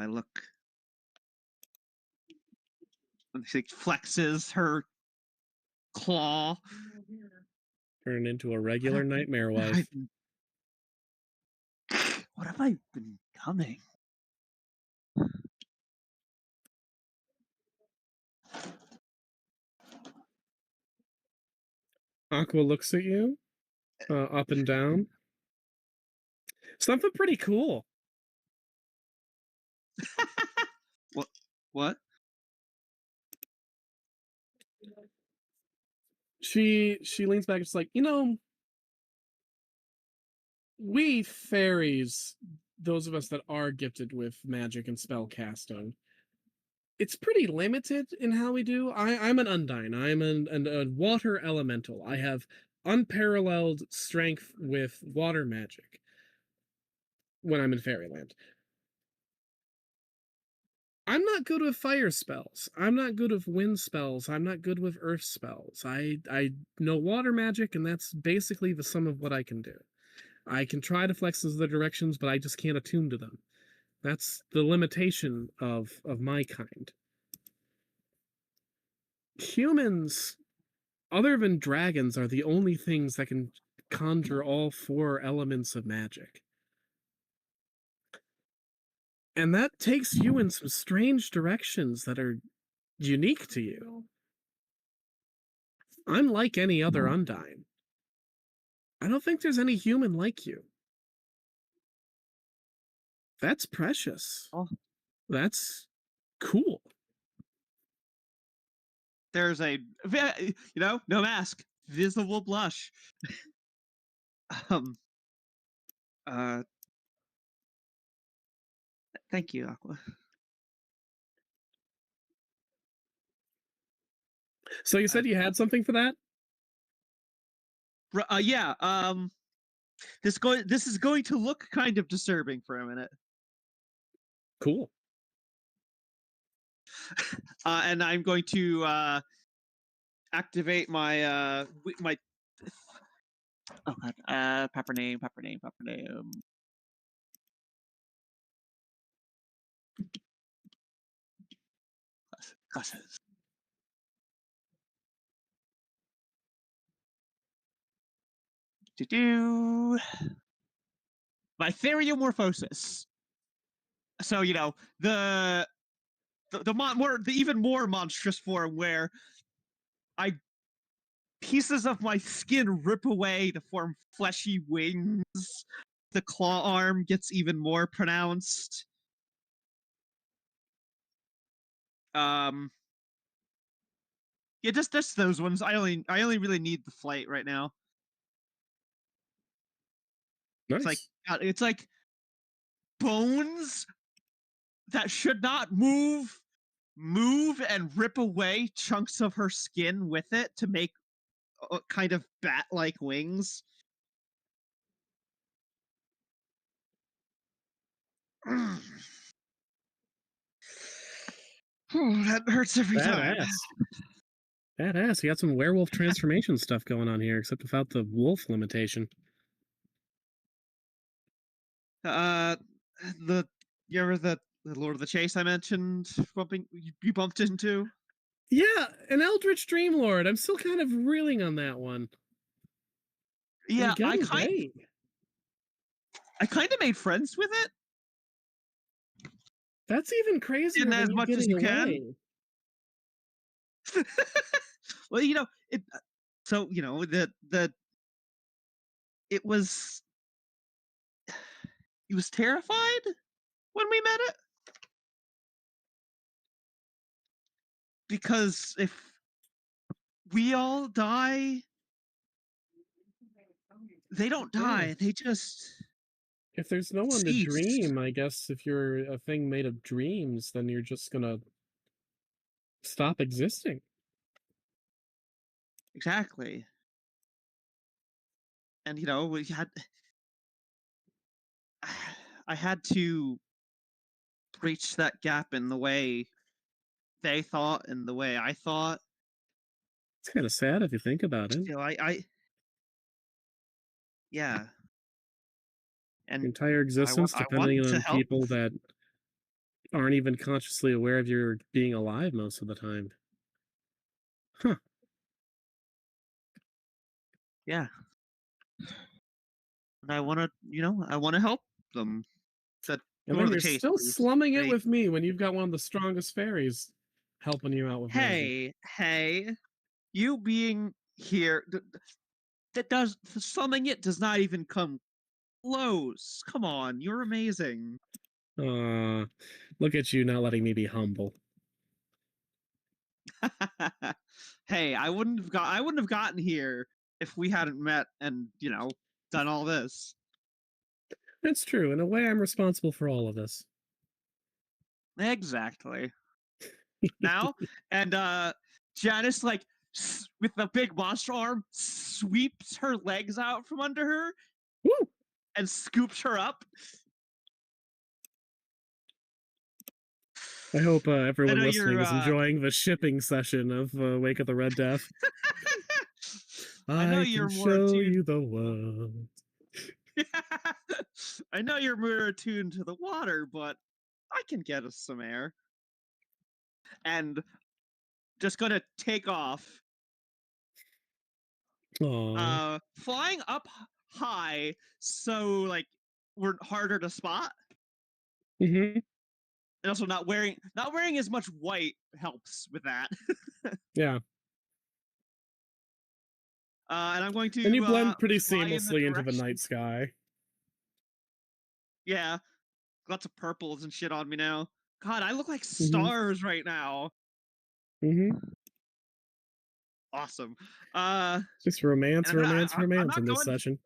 look. She flexes her claw. Turn into a regular nightmare wife. What have I been becoming? Aqua looks at you, up and down. Something pretty cool. What? She leans back. It's like, we fairies, those of us that are gifted with magic and spell casting, it's pretty limited in how we do. I'm an Undine. I'm a water elemental. I have unparalleled strength with water magic when I'm in fairyland. I'm not good with fire spells. I'm not good with wind spells. I'm not good with earth spells. I know water magic, and that's basically the sum of what I can do. I can try to flex those other directions, but I just can't attune to them. That's the limitation of my kind. Humans, other than dragons, are the only things that can conjure all 4 elements of magic. And that takes you in some strange directions that are unique to you. I'm like any other Undine. I don't think there's any human like you. That's precious. Oh. That's cool. There's a, no mask, visible blush. Thank you, Aqua. So you said you had something for that? Yeah. This is going to look kind of disturbing for a minute. Cool. And I'm going to activate my my. Oh God. Pepper name. Glasses. My theriomorphosis. So the even more monstrous form where pieces of my skin rip away to form fleshy wings. The claw arm gets even more pronounced. Yeah, just those ones. I only really need the flight right now. Nice. It's like bones that should not move and rip away chunks of her skin with it to make kind of bat-like wings. That hurts every time. Badass. You got some werewolf transformation stuff going on here, except without the wolf limitation. You ever the Lord of the Chase I mentioned you bumped into? Yeah, an Eldritch Dreamlord. I'm still kind of reeling on that one. Yeah, I kind of made friends with it. That's even crazier In than as you much as getting you away. Can. Well, it. So it was. He was terrified when we met it, because if we all die, they don't die. They just. If there's no one to cease. dream, I guess if you're a thing made of dreams, then you're just gonna stop existing. Exactly. And we had. I had to breach that gap in the way they thought and the way I thought. It's kind of sad if you think about it. Yeah. And Your entire existence depending on people that aren't even consciously aware of your being alive most of the time. Huh. Yeah. And I want to help them. And then you're still slumming it with me when you've got one of the strongest fairies helping you out with magic. Hey, you being here, slumming it does not even come close. Come on, you're amazing. Look at you not letting me be humble. Hey, I wouldn't have gotten here if we hadn't met and, done all this. It's true. In a way, I'm responsible for all of this. Exactly. Now, and Janice, like, with the big monster arm, sweeps her legs out from under her. Woo! And scoops her up. I hope everyone listening you're, is enjoying the shipping session of Wake of the Red Death. I know can you're more show attuned. you the world. I know you're more attuned to the water, but I can get us some air. And just gonna take off. Aww. Flying up high, so like we're harder to spot. Mm-hmm. And also not wearing as much white helps with that. Yeah. And I'm going to And you blend pretty fly seamlessly into the direction- night sky. Yeah. Lots of purples and shit on me now. God, I look like stars right now. Mm-hmm. Awesome. Just romance I'm in not this session.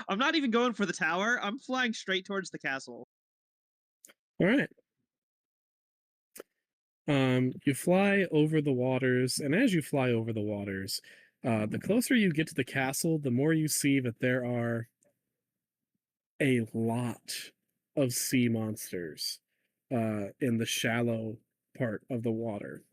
I'm not even going for the tower. I'm flying straight towards the castle. All right. You fly over the waters, and as you fly over the waters, the closer you get to the castle, the more you see that there are a lot of sea monsters in the shallow part of the water.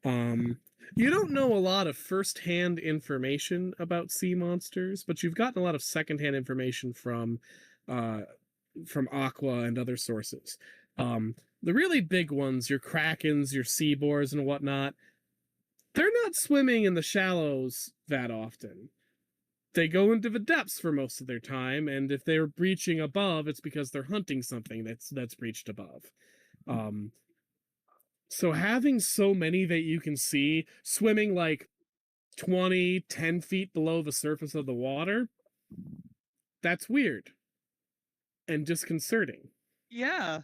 You don't know a lot of first-hand information about sea monsters, but you've gotten a lot of second-hand information from Aqua and other sources. The really big ones, your krakens, your sea boars, and whatnot, they're not swimming in the shallows that often. They go into the depths for most of their time, and if they're breaching above, it's because they're hunting something that's breached above. So having so many that you can see swimming like 10 feet below the surface of the water, that's weird and disconcerting. Yeah.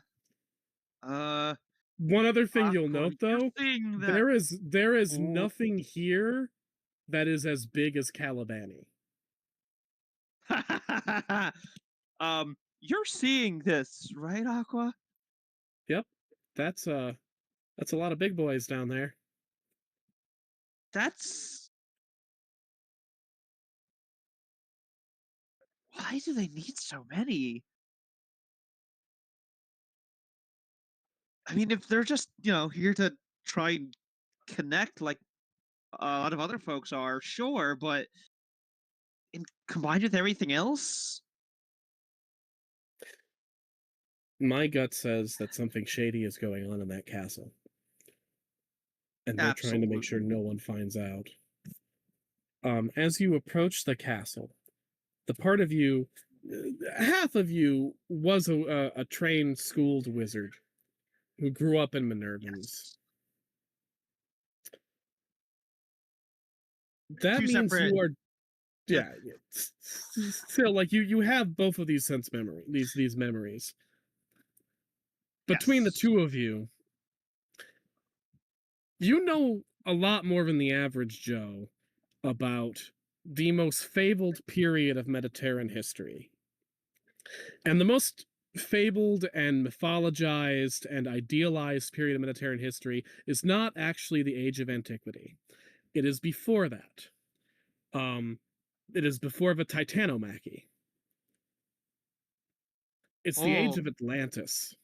One other thing you'll Aqua, note though, there is nothing here that is as big as Calibani. You're seeing this, right, Aqua? Yep. That's a lot of big boys down there. Why do they need so many? I mean, if they're just, here to try and connect like a lot of other folks are, sure, but combined with everything else? My gut says that something shady is going on in that castle. And they're trying to make sure no one finds out. As you approach the castle, the part of you, half of you was a trained, schooled wizard who grew up in Minervans. Yes. That means separate... you are, yeah. Still, like you have both of these sense memory, these memories. Between the two of you, you know a lot more than the average Joe about the most fabled period of Mediterranean history. And the most fabled and mythologized and idealized period of Mediterranean history is not actually the age of antiquity. It is before that. It is before the Titanomachy. It's the age of Atlantis.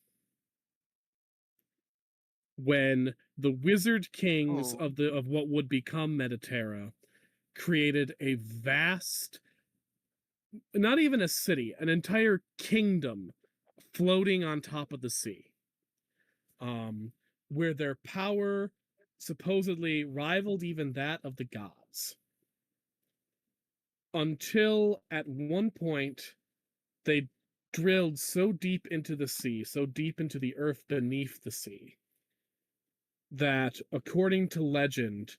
When the wizard kings of what would become Mediterra created a vast, not even a city, an entire kingdom floating on top of the sea, where their power supposedly rivaled even that of the gods. Until at one point, they drilled so deep into the sea, so deep into the earth beneath the sea, that according to legend,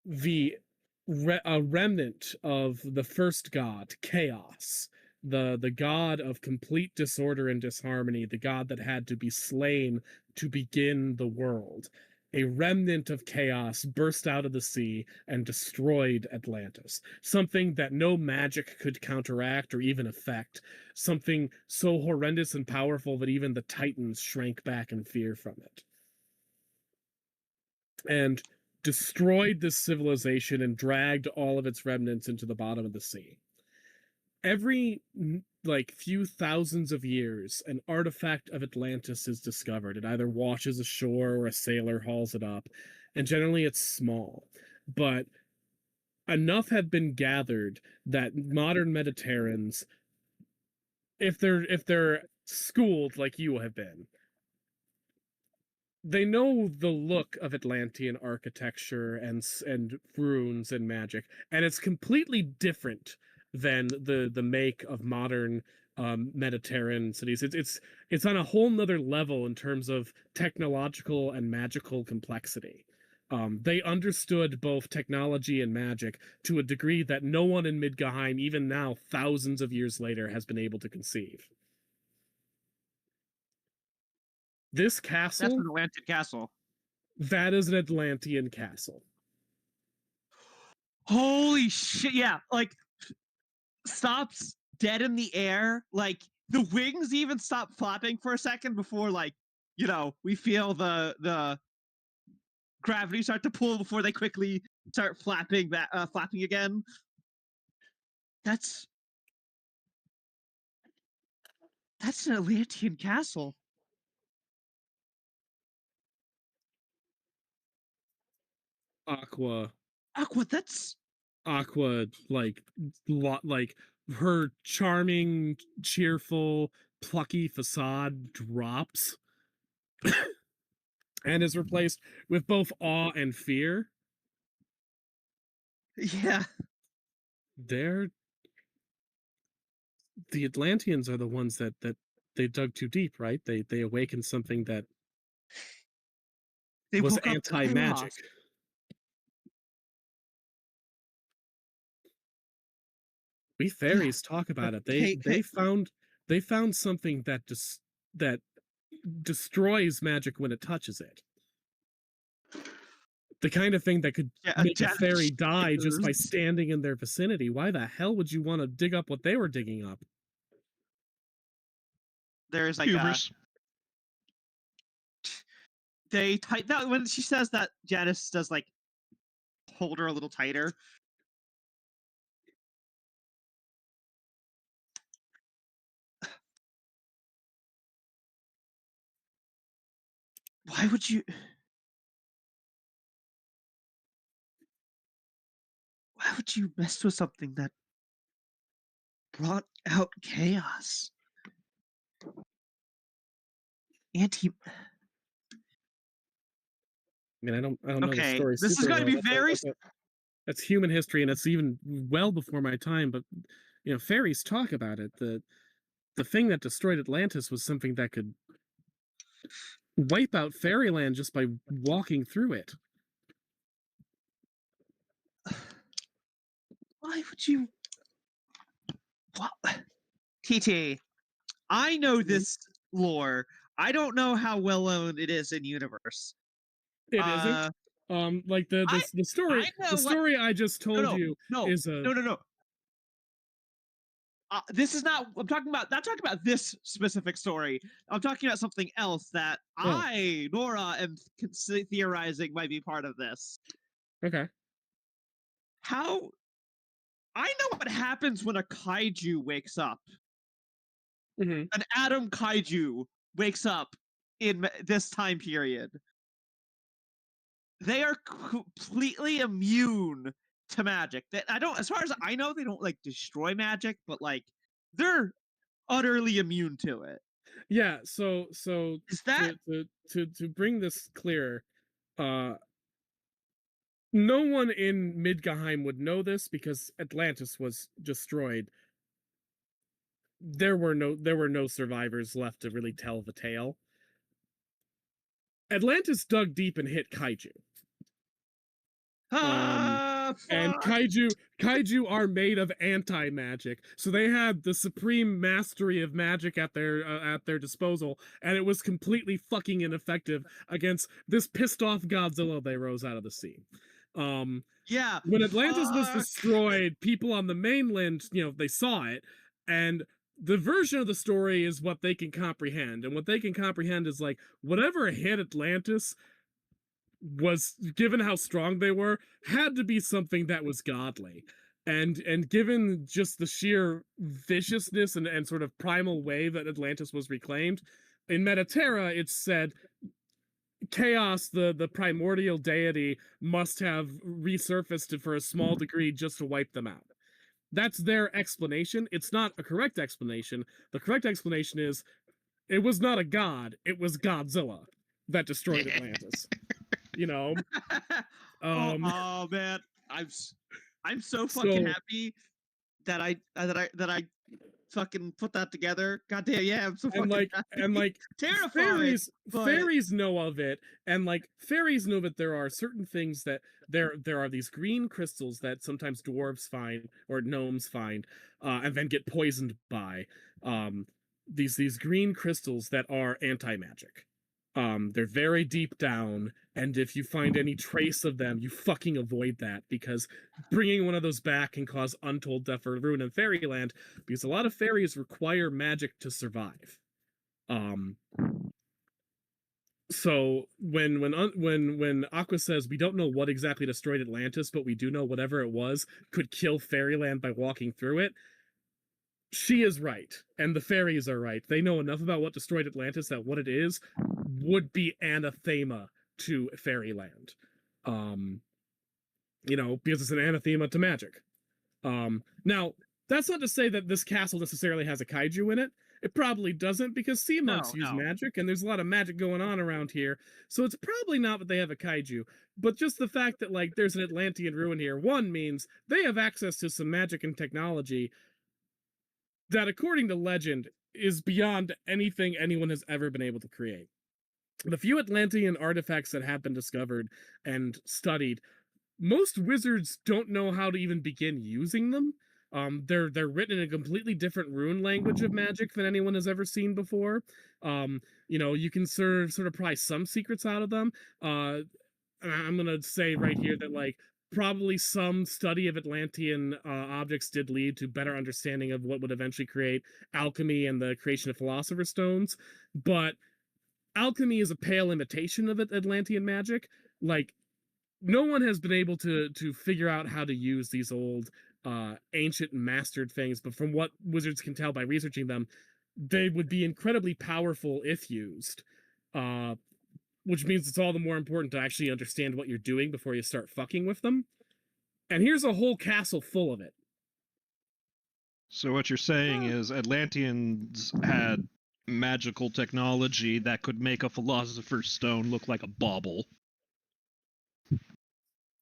a remnant of the first god, Chaos, the god of complete disorder and disharmony, the god that had to be slain to begin the world. A remnant of chaos burst out of the sea and destroyed Atlantis. Something that no magic could counteract or even affect. Something so horrendous and powerful that even the Titans shrank back in fear from it. And destroyed this civilization and dragged all of its remnants into the bottom of the sea. Every like few thousands of years, an artifact of Atlantis is discovered. It either washes ashore or a sailor hauls it up, and generally it's small. But enough have been gathered that modern Mediterraneans, if they're schooled like you have been, they know the look of Atlantean architecture and runes and magic, and it's completely different than the make of modern Mediterranean cities. It's on a whole nother level in terms of technological and magical complexity. They understood both technology and magic to a degree that no one in Midgard, even now, thousands of years later, has been able to conceive. This castle... That's an Atlantean castle. That is an Atlantean castle. Holy shit, yeah. Like, stops dead in the air. Like, the wings even stop flapping for a second before, like, you know, we feel the gravity start to pull before they quickly start flapping again. That's an Atlantean castle. Aqua, that's like her charming, cheerful, plucky facade drops and is replaced with both awe and fear. Yeah. The Atlanteans are the ones that they dug too deep, right? They awakened something that was anti-magic. We fairies talk about it. They found something that that destroys magic when it touches it. The kind of thing that could make a fairy die just by standing in their vicinity. Why the hell would you want to dig up what they were digging up? There's like they tight that when she says that, Janice does like hold her a little tighter. Why would you mess with something that brought out chaos? I mean, I don't know the story. This is going to be that's human history, and it's even well before my time. But you know, fairies talk about it. The thing that destroyed Atlantis was something that could wipe out fairyland just by walking through it. Why would you? What? TT, I know this lore. I don't know how well known it is in universe. It isn't. Like the story I just told you is a no. This is not. I'm talking about. Not talking about this specific story. I'm talking about something else that Nora, am theorizing might be part of this. Okay. How? I know what happens when a kaiju wakes up. Mm-hmm. An Adam kaiju wakes up in this time period. They are completely immune to magic. That I don't, as far as I know, they don't like destroy magic, but like they're utterly immune to it. Yeah. So is that to bring this clear? No one in Midgard would know this because Atlantis was destroyed. There were no survivors left to really tell the tale. Atlantis dug deep and hit kaiju. And kaiju are made of anti-magic, so they had the supreme mastery of magic at their disposal, and it was completely fucking ineffective against this pissed off Godzilla they rose out of the sea. Yeah. When Atlantis was destroyed, people on the mainland, they saw it, and the version of the story is what they can comprehend, and what they can comprehend is like whatever hit Atlantis was, given how strong they were, had to be something that was godly. And given just the sheer viciousness and sort of primal way that Atlantis was reclaimed, in Metaterra it's said chaos, the primordial deity, must have resurfaced for a small degree just to wipe them out. That's their explanation. It's not a correct explanation. The correct explanation is it was not a god, it was Godzilla that destroyed Atlantis. Oh man, I'm so fucking happy that I fucking put that together. God damn, yeah, I'm so fucking happy. And like terrified. Fairies know of it, and like fairies know that there are certain things that there are these green crystals that sometimes dwarves find or gnomes find, and then get poisoned by. These green crystals that are anti-magic. They're very deep down, and if you find any trace of them, you fucking avoid that, because bringing one of those back can cause untold death or ruin in fairyland, because a lot of fairies require magic to survive. So when Aqua says we don't know what exactly destroyed Atlantis, but we do know whatever it was could kill fairyland by walking through it, she is right, and the fairies are right. They know enough about what destroyed Atlantis that what it is would be anathema to fairyland. Because it's an anathema to magic. Now, that's not to say that this castle necessarily has a kaiju in it. It probably doesn't, because sea monks use magic, and there's a lot of magic going on around here. So it's probably not that they have a kaiju. But just the fact that, like, there's an Atlantean ruin here, one, means they have access to some magic and technology that, according to legend, is beyond anything anyone has ever been able to create. The few Atlantean artifacts that have been discovered and studied, most wizards don't know how to even begin using them. They're written in a completely different rune language of magic than anyone has ever seen before. You can sort of pry some secrets out of them. I'm gonna say right here that, like, probably some study of Atlantean objects did lead to better understanding of what would eventually create alchemy and the creation of Philosopher's Stones. But alchemy is a pale imitation of Atlantean magic. Like, no one has been able to figure out how to use these old ancient mastered things, but from what wizards can tell by researching them, they would be incredibly powerful if used. Which means it's all the more important to actually understand what you're doing before you start fucking with them. And here's a whole castle full of it. So what you're saying is Atlanteans had magical technology that could make a Philosopher's Stone look like a bauble.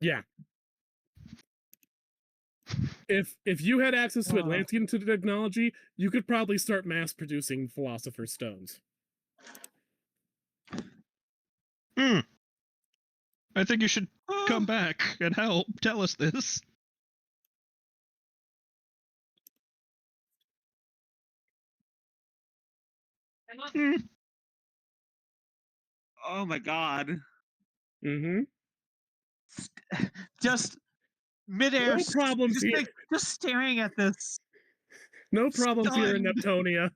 Yeah. If you had access to Atlantean technology, you could probably start mass producing Philosopher's Stones. I think you should come back and help tell us this. Oh my god. Mm-hmm. Just midair. No problems here. Just staring at this. No problems here in Neptonia.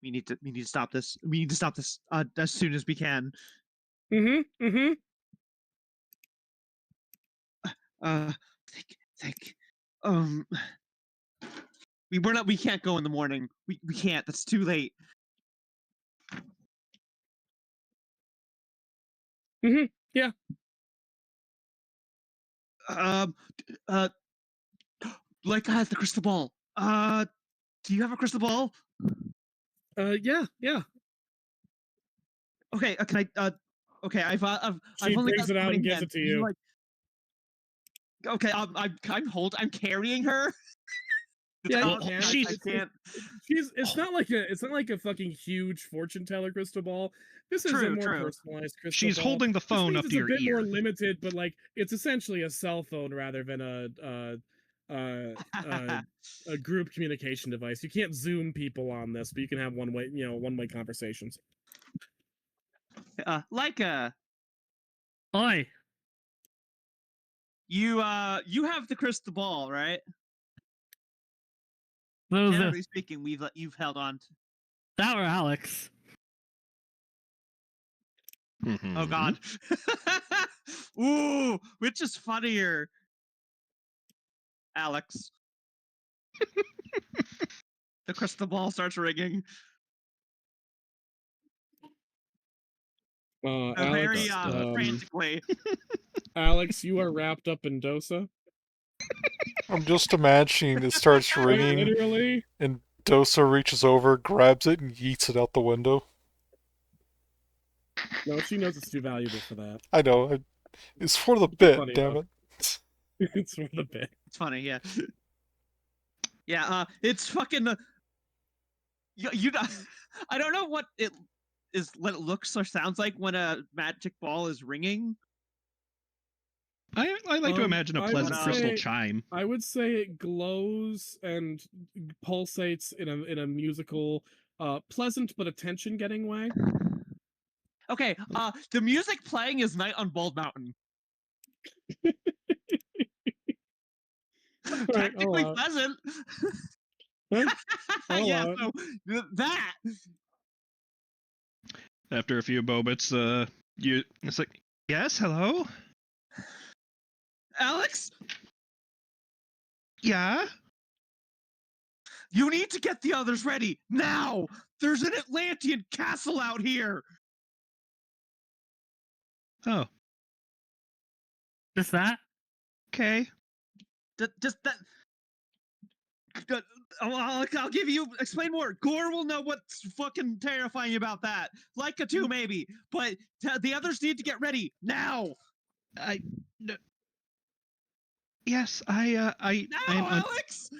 We need to stop this. We need to stop this as soon as we can. Mm-hmm. Think. We can't go in the morning. We can't. That's too late. Mm-hmm. Yeah. Like has the crystal ball. Do you have a crystal ball? Yeah. Okay. Can I? Okay. I've she only brings got it out and gives it to you. Okay. I'm carrying her. Yeah, Oh, you can. I can't. It's not like a fucking huge fortune teller crystal ball. This is a True, more true. personalized crystal She's ball. holding the Which phone means up it's to a your bit more ear. limited, but like it's essentially a cell phone rather than a group communication device. You can't Zoom people on this, but you can have one-way conversations. Leica, Oi. you have the crystal ball, right? Those Generally speaking, you've held on to. that were Alex. Oh God. Ooh, which is funnier, Alex? The crystal ball starts ringing. Alex, Very frantically. Alex, you are wrapped up in Dosa. I'm just imagining it starts ringing, Literally. and Dosa reaches over, grabs it, and yeets it out the window. No, she knows it's too valuable for that. I know. It's for the It's bit, funny, damn though. it. It's for the bit. It's funny, yeah. Yeah, it's fucking. You I don't know what it looks or sounds like when a magic ball is ringing. I like to imagine a I pleasant would crystal say- chime. I would say it glows and pulsates in a musical, pleasant but attention-getting way. Okay, the music playing is Night on Bald Mountain. Technically allow it. pleasant. I'll Yeah, allow it. so that. After a few moments, it's like, yes, hello? Alex, Yeah? you need to get the others ready now. There's an Atlantean castle out here. Oh, Just that? okay. Just that. I'll give you explain more. Gore will know what's fucking terrifying about that. Leica too, maybe, but the others need to get ready now. Yes, Now, I'm Alex.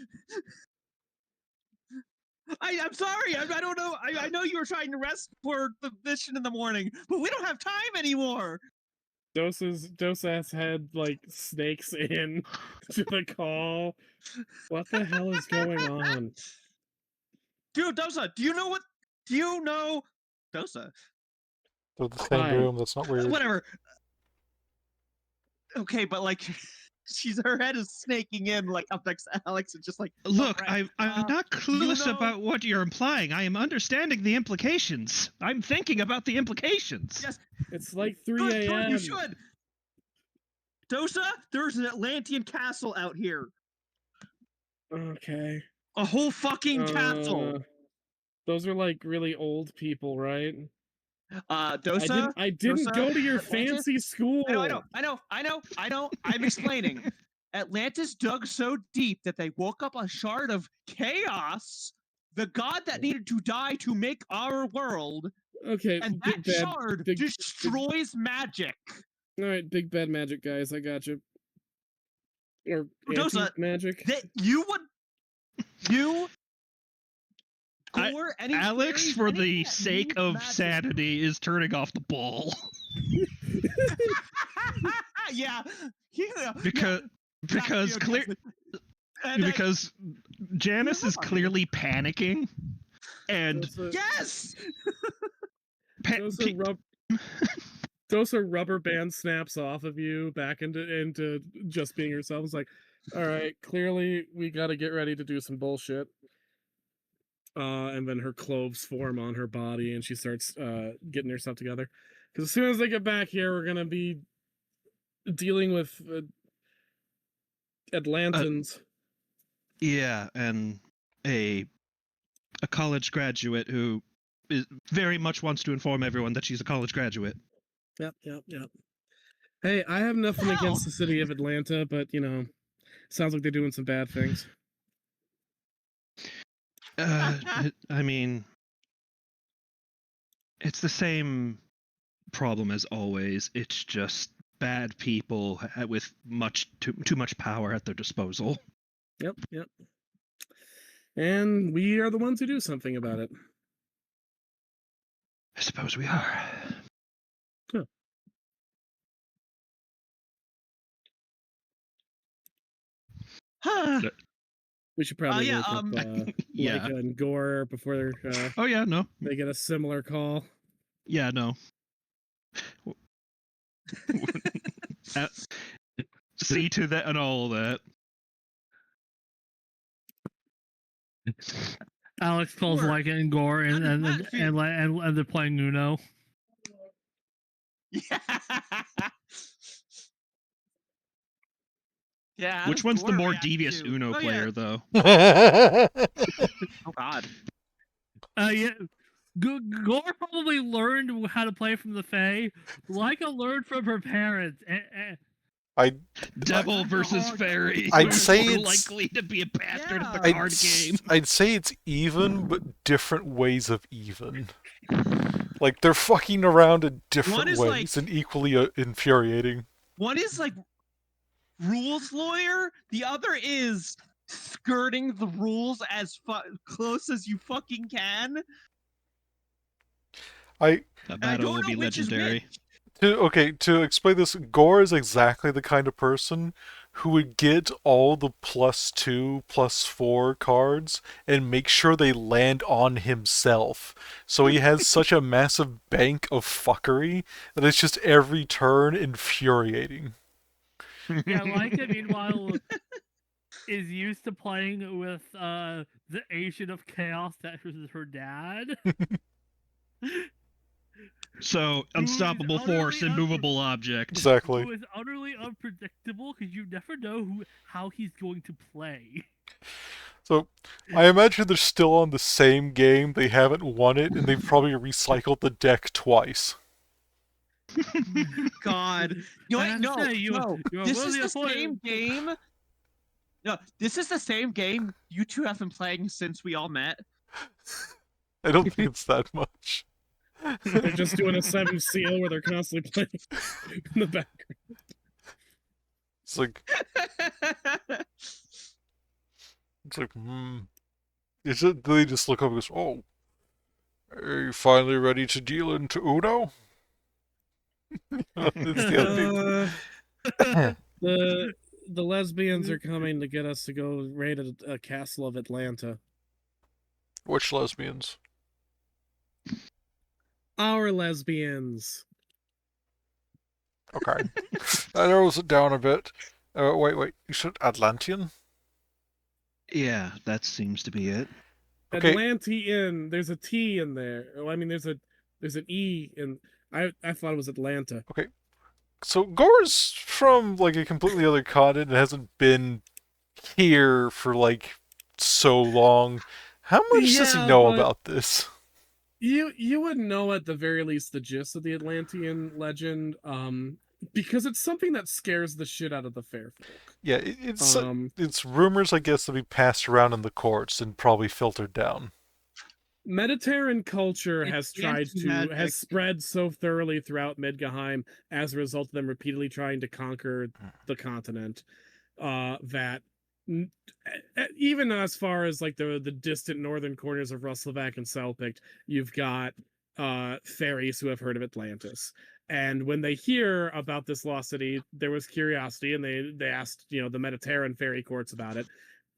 I'm sorry. I don't know. I know you were trying to rest for the mission in the morning, but we don't have time anymore. Dosa's head like snakes in to the call. What the hell is going on? Dude, Dosa, do you know Dosa? They're the same Hi. room, that's not weird. Whatever. Okay, but like her head is snaking in like up next to Alex and just like Look, right. I'm not clueless about what you're implying. I am understanding the implications. I'm thinking about the implications. Yes. It's like 3 Good, a.m. you should. Dosa, there's an Atlantean castle out here. Okay. A whole fucking castle. Those are like really old people, right? Dosa. I didn't Dosa, go to your Atlantis? fancy school. I know. I'm explaining. Atlantis dug so deep that they woke up a shard of chaos, the god that needed to die to make our world, Okay, and big that bad, shard big- destroys magic. All right, big bad magic guys, I got you. Or Dosa, magic. That Gore, any Alex, fairies, for anything the that sake needs of magic. sanity, is turning off the ball. Yeah. Because because Janice is clearly panicking, and yes. Dosa rubber band snaps off of you back into just being yourself. It's like, all right, clearly we got to get ready to do some bullshit. And then her cloves form on her body, and she starts getting herself together. Because as soon as they get back here, we're gonna be dealing with Atlantans. yeah, and a college graduate who very much wants to inform everyone that she's a college graduate. Yep. Hey, I have nothing against the city of Atlanta, but sounds like they're doing some bad things. I mean, it's the same problem as always. It's just bad people with too much power at their disposal. Yep. And we are the ones who do something about it. I suppose we are. Huh. Huh. We should probably yeah, wake up Yeah. Leica and Gore before Oh yeah, no. they get a similar call. Yeah, no. See to that and all that. Alex calls Sure. Leica and Gore, and How does that feel? and they're playing Uno. Yeah. Yeah. how Which does one's the Gore more react devious to- Uno Oh, player, though? Oh God. Yeah. Gore probably learned how to play from the Fae. Leica learned from her parents. Devil That's a versus hard fairy. I'd Who's say more it's- likely to be a bastard Yeah. in the card game. I'd say it's even, but different ways of even. Like, they're fucking around in different is, ways like- and equally infuriating. One is like rules lawyer. The other is skirting the rules as close as you fucking can. I That And I battle don't will know be which is legendary. which. to explain this, Gore is exactly the kind of person who would get all the +2, +4 cards and make sure they land on himself. So he has such a massive bank of fuckery that it's just every turn infuriating. Yeah, Leica, meanwhile, is used to playing with the Agent of Chaos that was her dad. So, unstoppable force, utterly immovable object. Exactly. Who is utterly unpredictable because you never know how he's going to play. So, I imagine they're still on the same game, they haven't won it, and they've probably recycled the deck twice. God. I have to No, say, you are this is worthy the of point- same game. No, this is the same game you two have been playing since we all met. I don't think it's that much. They're just doing a 7 seal where they're constantly playing in the background. It's like, Is it, they just look up and goes, oh, are you finally ready to deal into Uno? It's the other The lesbians are coming to get us to go raid a castle of Atlanta. Which lesbians? Our lesbians. Okay. That narrows it down a bit. Wait, you said Atlantean? Yeah, that seems to be it. Okay. Atlantean. There's a T in there. Oh, I mean, there's an E in. I thought it was Atlanta. So Gore's from like a completely other continent and hasn't been here for like so long. How much does he Yeah, know but- about this? You would know at the very least the gist of the Atlantean legend, because it's something that scares the shit out of the fair folk. Yeah, it's rumors, I guess, that be passed around in the courts and probably filtered down. Mediterranean culture It's has magic. spread so thoroughly throughout Midgahheim as a result of them repeatedly trying to conquer the continent, that even as far as like the distant northern corners of Ruslovac and Selpict, you've got fairies who have heard of Atlantis. And when they hear about this lost city, there was curiosity, and they asked, the Mediterranean fairy courts about it.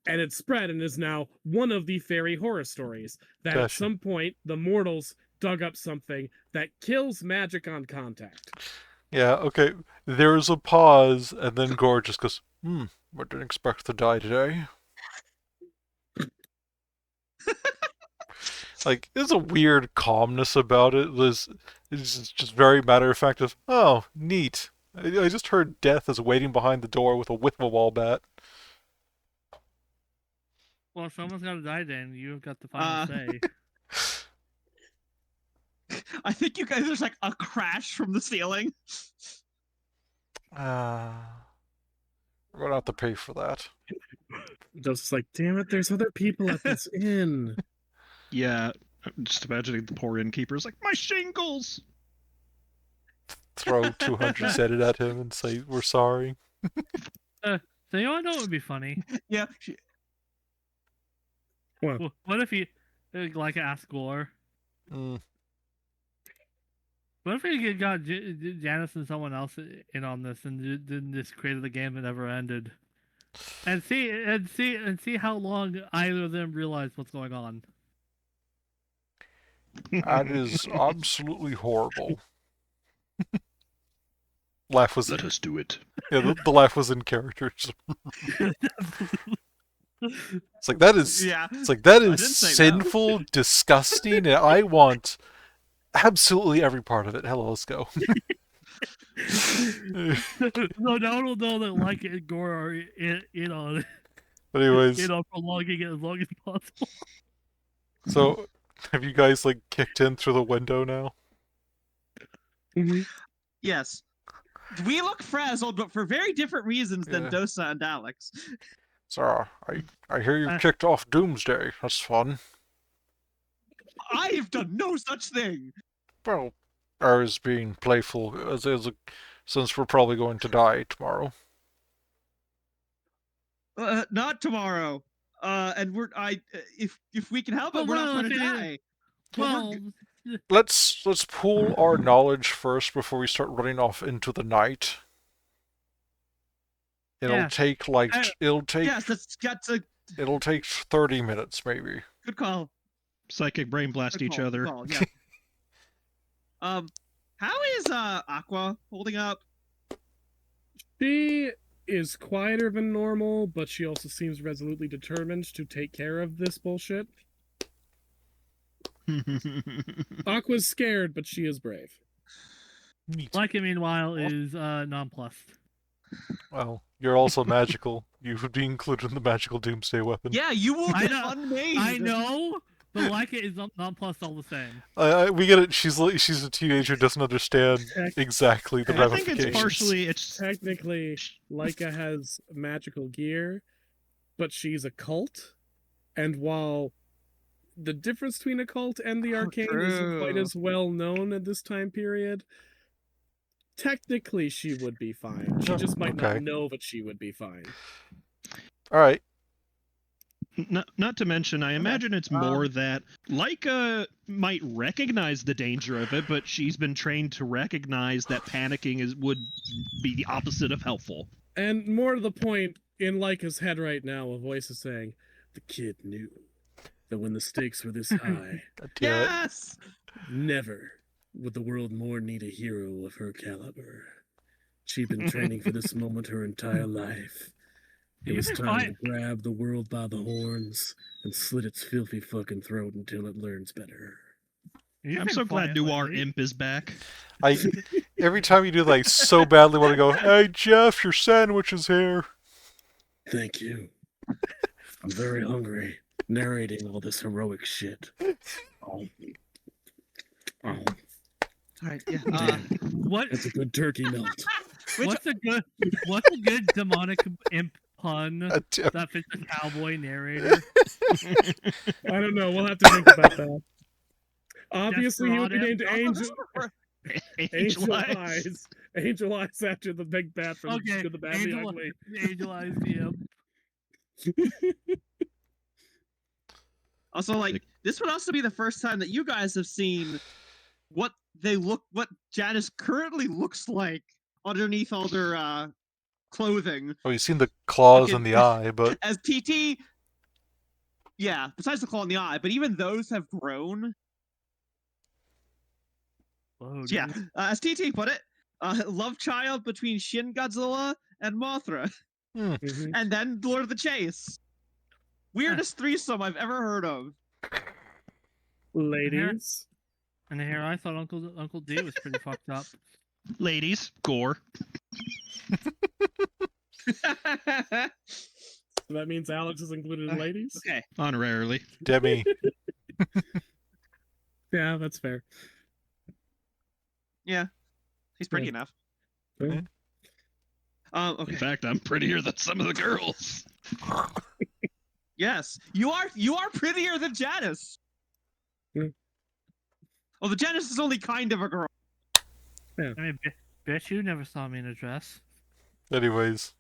And it spread and is now one of the fairy horror stories that at Gotcha. some point the mortals dug up something that kills magic on contact. Yeah, okay. There's a pause, and then Gore just goes, I didn't expect to die today. Like, there's a weird calmness about it. It's just very matter of fact of, oh, neat. I just heard death is waiting behind the door with a whip-a-wall bat. Well, if someone's got to die, then you've got the final say. I think you guys there's like a crash from the ceiling. We're gonna have to pay for that. Just like, damn it, there's other people at this inn. Yeah, I'm just imagining the poor innkeeper's like, my shingles! Throw 200 Zed at him and say, we're sorry. So you know what would be funny? Yeah. Well, What if he, like, asked Gore? Mm. What if he got Janice and someone else in on this and then just created a game that never ended? And see how long either of them realize what's going on. That is absolutely horrible. Laugh was Let us do it. yeah, the laugh was in character. It's like that is Yeah. it's like that I is didn't say no. sinful, disgusting, and I want absolutely every part of it. Hello, let's go. No, now we'll know that like and Gore are in on it. Anyways, Prolonging it as long as possible. so have you guys like kicked in through the window now? Yes. We look frazzled, but for very different reasons than Yeah. Dosa and Alex. So I hear you kicked off Doomsday. That's fun. I have done no such thing. Well, I was being playful since we're probably going to die tomorrow. Not tomorrow. And if we can help it, we're not going to die. Well, Let's pool our knowledge first before we start running off into the night. It'll Yeah. take Yes, that's got to. it'll take 30 minutes maybe. Good call. Psychic brain blast Good each call, other. good call, yeah. How is Aqua holding up? she is quieter than normal, but she also seems resolutely determined to take care of this bullshit. Aqua's scared, but she is brave. Neat. like it meanwhile is nonplussed. Well, you're also magical. You would be included in the magical doomsday weapon. Yeah, you will I get know- unmade. I know, but like it is nonplussed all the same. We get it. She's a teenager, doesn't understand exactly the I think ramifications. it's partially Technically, Leica has magical gear, but she's a cult. And while the difference between a cult and the arcane isn't quite true. as well known at this time period, technically she would be fine. She just might Okay. not know that she would be fine. All right. Not to mention, I imagine it's more that Leica might recognize the danger of it, but she's been trained to recognize that panicking would be the opposite of helpful. And more to the point, in Leica's head right now, a voice is saying, "The kid knew that when the stakes were this high, God damn it. Yes. never would the world more need a hero of her caliber. She'd been training for this moment her entire life. It was time to grab the world by the horns and slit its filthy fucking throat until it learns better." I'm so glad Noir Imp is back. Every time you do like so badly want to go, "Hey Jeff, your sandwich is here." Thank you. I'm very hungry, narrating all this heroic shit. Oh. All right. Yeah. What? It's a good turkey melt. What's a good demonic imp pun God damn- that fits a cowboy narrator? I don't know. We'll have to think about that. Obviously, he would be named Desperado? Angel Eyes. Angel Eyes after the big bat from Okay, Good, the Bad, the Ugly. Angel Eyes DM. Also, like, this would also be the first time that you guys have seen what Janice currently looks like underneath all their clothing. Oh, you've seen the claws Fucking- in the eye, but As TT, yeah, besides the claw in the eye, but even those have grown. Whoa, Yeah, dude. as TT put it, love child between Shin Godzilla and Mothra, Mhm. and then Lord of the Chase. Weirdest threesome I've ever heard of. Ladies. And here I thought Uncle D was pretty fucked up. Ladies, gore. So that means Alex is included in ladies? Okay. Honorarily. Demi. Yeah, that's fair. Yeah, he's pretty Yeah. enough. Yeah. Okay. In fact, I'm prettier than some of the girls. Yes, you are prettier than Janice. Hmm. Well, the Janice is only kind of a girl. I mean, bitch, you never saw me in a dress. Anyways.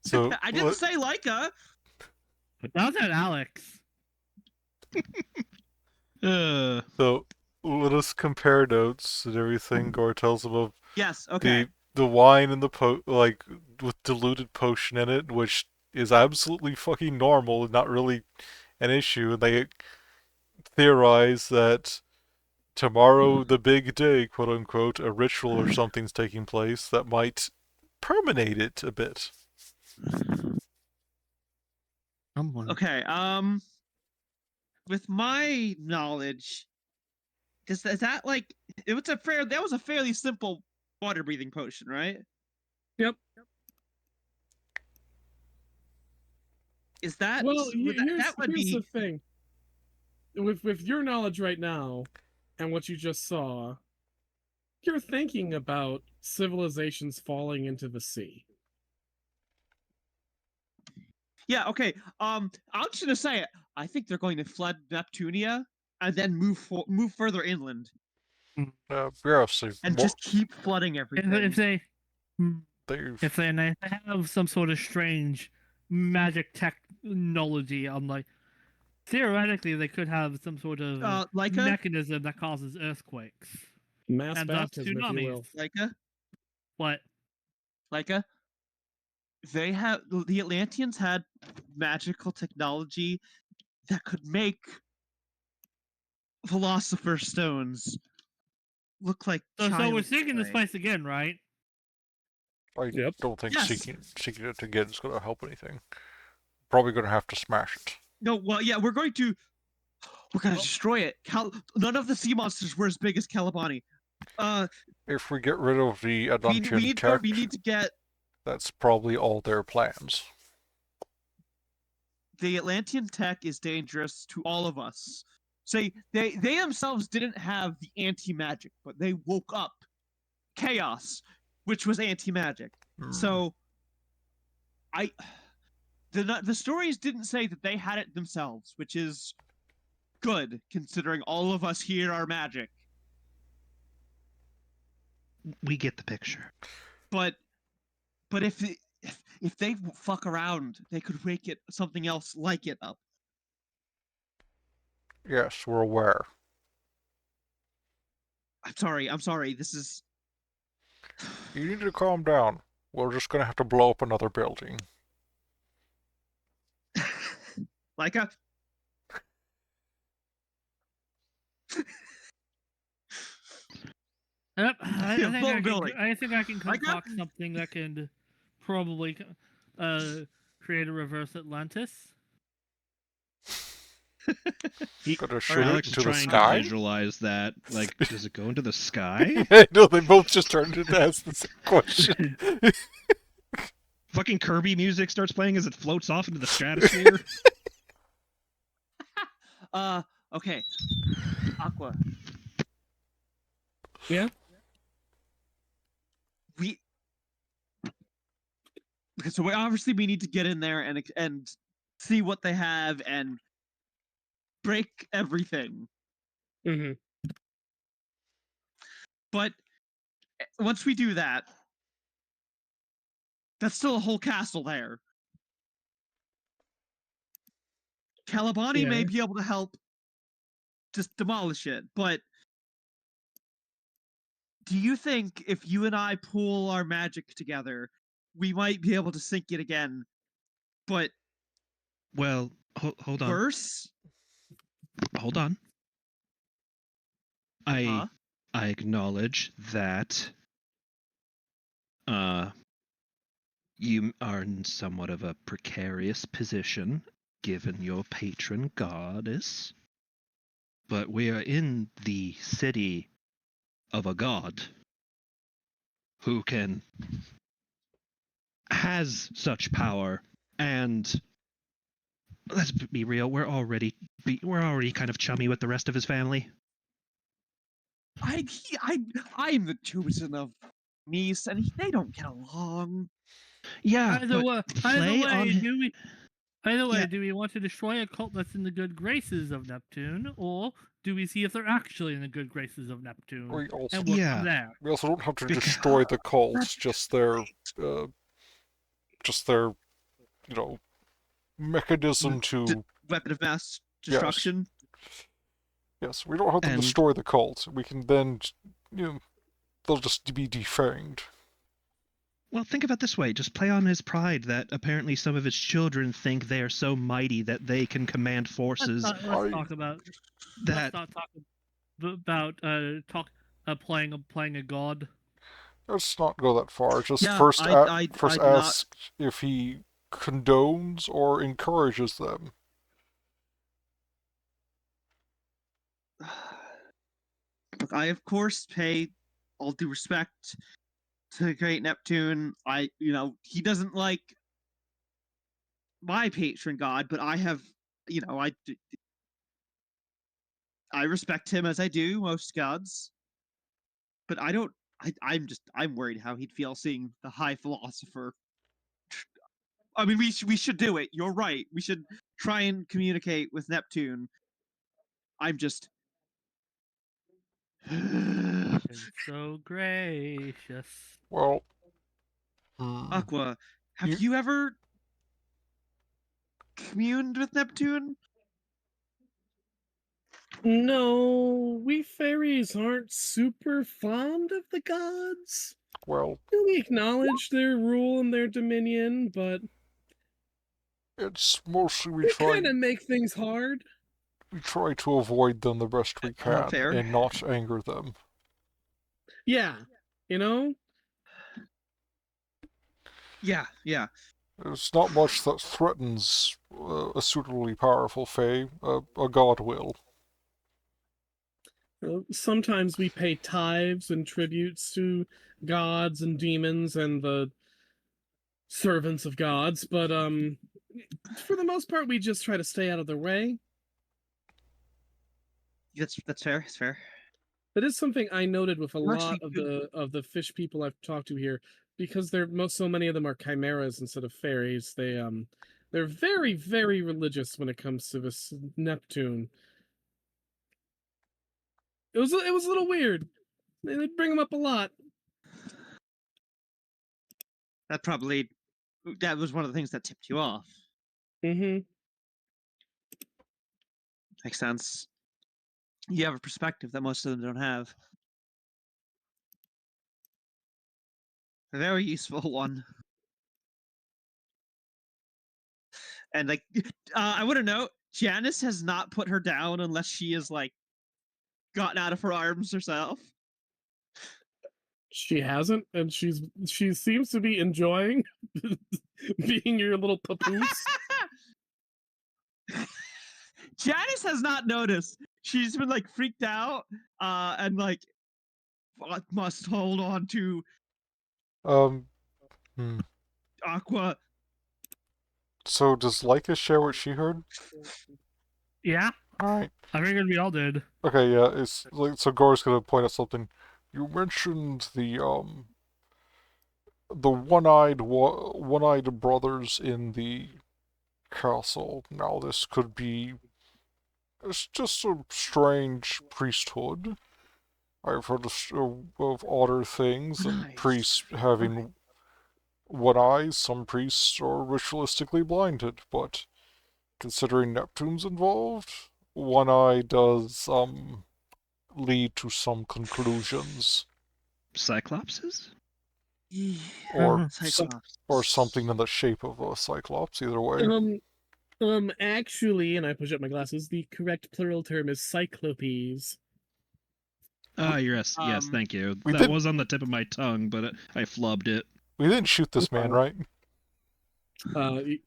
So I didn't say Leica. But that was at Alex. So let us compare notes and everything. Gore tells him of Yes. Okay. the wine and the like with diluted potion in it, which is absolutely fucking normal and not really an issue. And they theorize that tomorrow, the big day, quote unquote, a ritual or something's taking place that might permanate it a bit. Okay. With my knowledge, is that like that was a fairly simple water breathing potion, right? Yep. Is that Well, that would here's be the thing. With your knowledge right now, and what you just saw, you're thinking about civilizations falling into the sea. Yeah, okay. I'm just gonna say it. I think they're going to flood Neptunia and then move further inland Yes, and just keep flooding everything. If they they've if they have some sort of strange magic technology, I'm like, theoretically they could have some sort of Leica? mechanism that causes earthquakes Mass and thus baptism, if you tsunamis. will. Leica? What? Leica? The Atlanteans had magical technology that could make philosopher's stones look like So we're child's seeking this play. place again, right? I Yep. don't think Yes. seeking it again is going to help anything. Probably going to have to smash it. No, well, yeah, we're going to destroy it. None of the sea monsters were as big as Calabani. If we get rid of the We Aduntian need tech, to get that's probably all their plans. the Atlantean tech is dangerous to all of us. Say they themselves didn't have the anti-magic, but they woke up chaos, which was anti-magic. So the stories didn't say that they had it themselves, which is good considering all of us here are magic. We get the picture. But if they fuck around, they could wake it something else like it up. Yes, we're aware. I'm sorry. This is. You need to calm down. We're just going to have to blow up another building. Like a. Yep, Vulnerability. I think I can Like that? concoct something that can probably create a reverse Atlantis. Gonna shoot it Alex is into the trying sky? to visualize that. Like, does it go into the sky? I know, they both just turned into ask the same question. Fucking Kirby music starts playing as it floats off into the stratosphere. Okay. Aqua. Yeah. So we need to get in there and see what they have and break everything. Mm-hmm. But once we do that, that's still a whole castle there. Calabani may be able to help just demolish it, but do you think if you and I pool our magic together, we might be able to sink it again? But Well, hold on. worse? Hold on. I acknowledge that you are in somewhat of a precarious position given your patron goddess. But we are in the city of a god who has such power, and let's be real, we're already kind of chummy with the rest of his family. I'm the chosen of niece, and they don't get along. Yeah, Either way, Yeah. do we want to destroy a cult that's in the good graces of Neptune, or do we see if they're actually in the good graces of Neptune We also, and work from there? we also don't have to destroy the cults, just their, you know, mechanism to weapon of mass destruction. Yes, we don't have to And- destroy the cult. We can then, they'll just be defanged. Well, think of it this way. Just play on his pride that apparently some of his children think they are so mighty that they can command forces. Let's talk about that Let's not talk about playing a god. Let's not go that far. Just Yeah, first I do not- ask if he condones or encourages them. Look, I of course pay all due respect to Great Neptune. He doesn't like my patron god, but I have, I respect him as I do most gods. But I don't. I'm worried how he'd feel seeing the high philosopher. I mean, we should do it. You're right. We should try and communicate with Neptune. I'm just. Been so gracious. Well, Aqua, have You- you ever communed with Neptune? No, we fairies aren't super fond of the gods. well, We acknowledge their rule and their dominion, but it's mostly we they try kind of make things hard. to avoid them the best we can fair. and not anger them. Yeah, you know? Yeah. There's not much that threatens a suitably powerful fae. A god will. Sometimes we pay tithes and tributes to gods and demons and the servants of gods, but for the most part we just try to stay out of their way. That's fair. It's fair. That is something I noted with a We're lot actually of the fish people I've talked to here, because so many of them are chimeras instead of fairies. They're very, very religious when it comes to this Neptune. It was a little weird. They bring them up a lot. That was one of the things that tipped you off. Mm-hmm. Makes sense. You have a perspective that most of them don't have. A very useful one. And I want to note, Janice has not put her down unless she is gotten out of her arms herself. She hasn't, and she seems to be enjoying being your little papoose. Janice has not noticed. She's been freaked out, and must hold on to Aqua. So does Leica share what she heard? Yeah, Alright. I figured we all did. Okay, yeah, it's so Gore's gonna point out something. You mentioned the one-eyed brothers in the castle. Now this could be it's just a strange priesthood. I've heard of odder things and Nice. priests having one eye. Some priests are ritualistically blinded, but considering Neptune's involved, one eye does lead to some conclusions. Cyclopses? Or Cyclops. or something in the shape of a cyclops, either way. Actually, and I push up my glasses, the correct plural term is cyclopes. Yes, thank you. We That did- was on the tip of my tongue, but I flubbed it. We didn't shoot this man, right?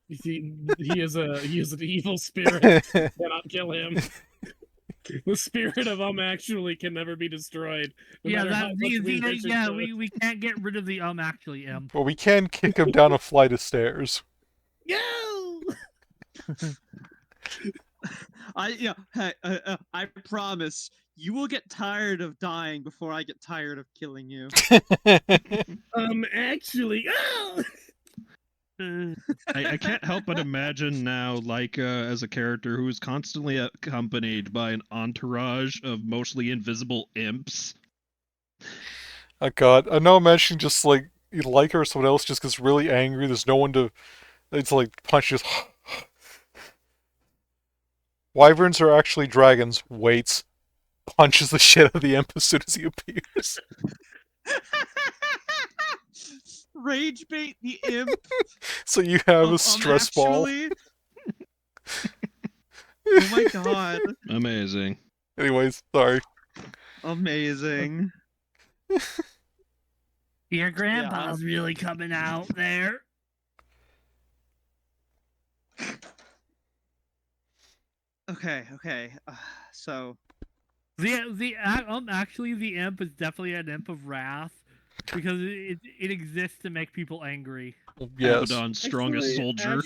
He is an evil spirit. Cannot kill him. The spirit of actually can never be destroyed. No Yeah, matter how much we wish it could. we can't get rid of the actually Well, we can kick him down a flight of stairs. Yo! I promise you will get tired of dying before I get tired of killing you. Actually, oh! I can't help but imagine now Leica as a character who is constantly accompanied by an entourage of mostly invisible imps. Oh god, I know imagining just Leica or someone else just gets really angry, there's no one to punch, just Wyverns are actually dragons. Wait. punches the shit out of the imp as soon as he appears. Rage bait the imp. So you have a of, stress ball. actually. Oh my god. Amazing. Anyways, sorry. Amazing. Your grandpa's really coming out there. Okay. So Actually, the imp is definitely an imp of wrath because it exists to make people angry. Yes. Abaddon's strongest soldier.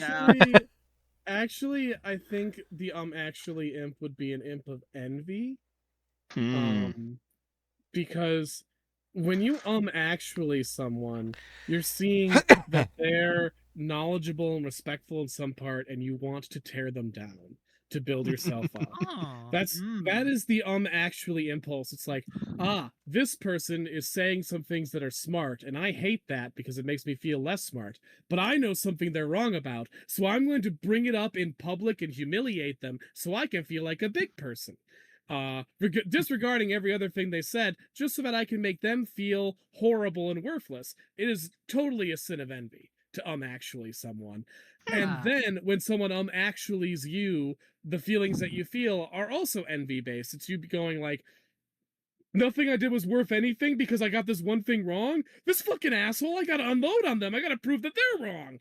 Actually, I think the actually imp would be an imp of envy. Because when you actually someone, you're seeing that they're knowledgeable and respectful in some part, and you want to tear them down to build yourself up. That is the actually impulse. It's like, this person is saying some things that are smart, and I hate that because it makes me feel less smart. But I know something they're wrong about, so I'm going to bring it up in public and humiliate them so I can feel like a big person. Disregarding every other thing they said, just so that I can make them feel horrible and worthless. It is totally a sin of envy to actually someone. And then when someone actuallys you, the feelings that you feel are also envy based. It's you going like, nothing I did was worth anything because I got this one thing wrong. This fucking asshole, I gotta unload on them. I gotta prove that they're wrong.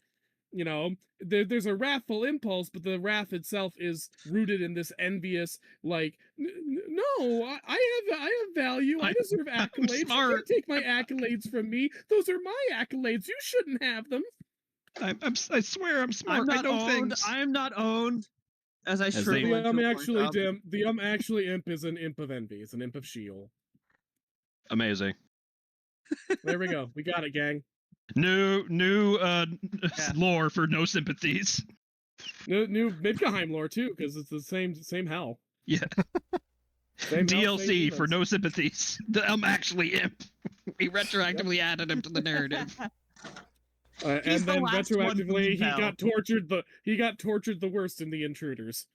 You know, there's a wrathful impulse, but the wrath itself is rooted in this envious, like, no, I have value. I deserve accolades. You can't take my accolades from me. Those are my accolades. You shouldn't have them. I swear I'm smart. I'm not I know owned. things. I am not owned. As I shrivel The into a actually imp is an imp of envy. It's an imp of Sheol. Amazing. There we go. We got it, gang. New lore for no sympathies. New Midgahim lore too, because it's the same hell. Yeah. Same DLC for no sympathies. I'm actually imp. We retroactively added him to the narrative. And then retroactively he got tortured the worst in the Intruders.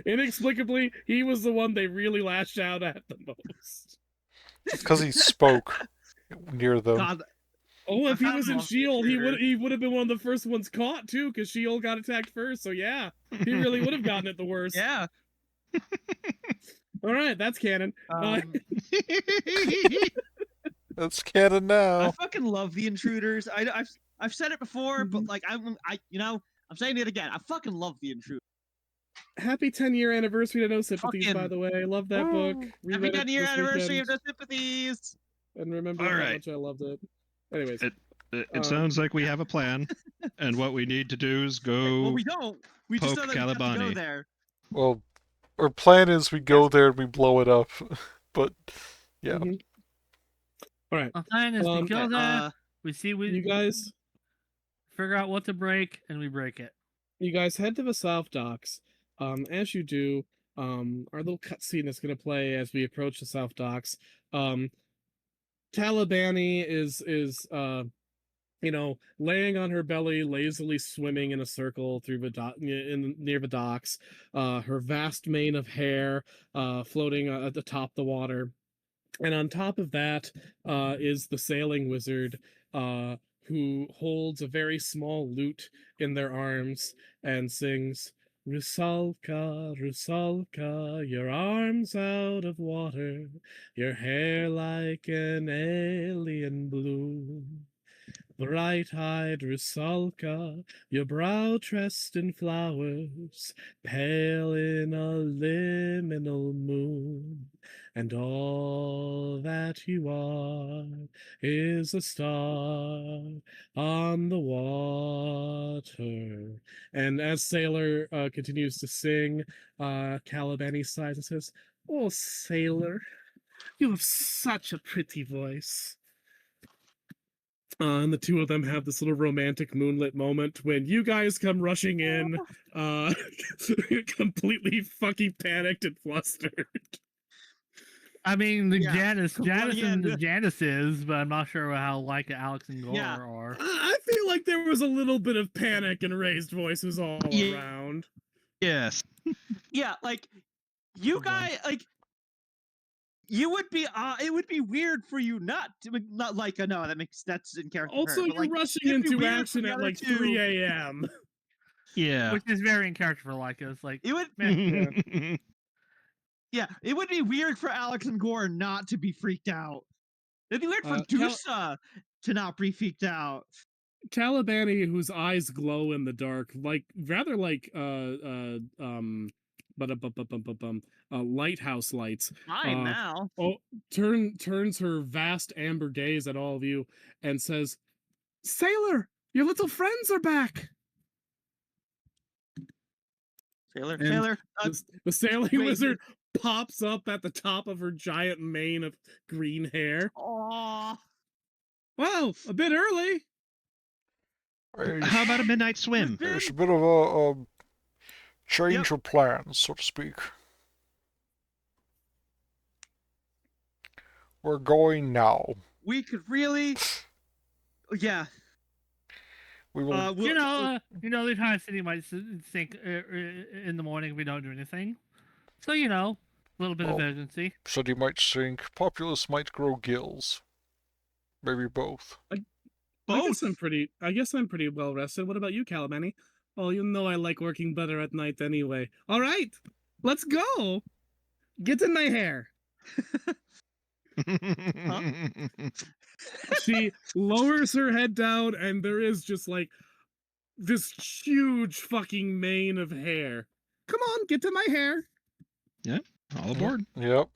Inexplicably, he was the one they really lashed out at the most. Because he spoke near them. God. Oh, if he was in Sheol, he would have been one of the first ones caught too, because Sheol got attacked first. So yeah, he really would have gotten it the worst. Yeah. All right, that's canon. That's canon now. I fucking love the Intruders. I've said it before, but like I'm saying it again. I fucking love the Intruders. Happy 10-year anniversary to No Sympathies, by the way. I love that book. Happy 10-year anniversary of No Sympathies. And remember how much I loved it. Anyways. It sounds like we have a plan, and what we need to do is go. Well, we don't. We just know that we have to go there. Well, our plan is we go there and we blow it up. But, yeah. All right. Our plan is we go there, we see you guys figure out what to break, and we break it. You guys head to the South Docks. As you do, our little cutscene is going to play as we approach the South Docks. Talibani is laying on her belly, lazily swimming in a circle through the near the docks. Her vast mane of hair floating atop the water, and on top of that is the sailing wizard, who holds a very small lute in their arms and sings, "Rusalka, Rusalka, your arms out of water, your hair like an alien blue. Bright-eyed Rusalka, your brow tressed in flowers, pale in a liminal moon, and all that you are is a star on the water." And as Sailor continues to sing, Caliban sighs and says, "Oh, Sailor, you have such a pretty voice." And the two of them have this little romantic moonlit moment when you guys come rushing in, completely fucking panicked and flustered. I mean, Janice is, but I'm not sure how like Alex and Gore are. I feel like there was a little bit of panic and raised voices all around. Yes. Yeah, like you Good one. guys, like you would be. It would be weird for you not like. No, that's in character. Also, but, you're like, rushing it'd be into weird for action the at other like two. 3 a.m. Yeah. Which is very in character for Lycos. Like, It would. Yeah. Yeah, it would be weird for Alex and Gore not to be freaked out. It'd be weird for Dusa to not be freaked out. Calibani, whose eyes glow in the dark, like rather like lighthouse lights. Fine now. Turns her vast amber gaze at all of you and says, "Sailor, your little friends are back." Sailor, And Sailor. The sailing wait, wizard pops up at the top of her giant mane of green hair. Aw. Wow, a bit early. How about a midnight swim? It's a bit of a change of plans, so to speak. We're going now. We could really. Yeah. We will. the kind of city might sink in the morning if we don't do anything. So, a little bit of urgency. City might sink. Populace might grow gills. Maybe both. I guess I'm pretty well rested. What about you, Calamani? Oh, you know I like working better at night anyway. All right, let's go. Get in my hair. She lowers her head down, and there is just like this huge fucking mane of hair. Come on, get to my hair. Yeah, all aboard. Yep.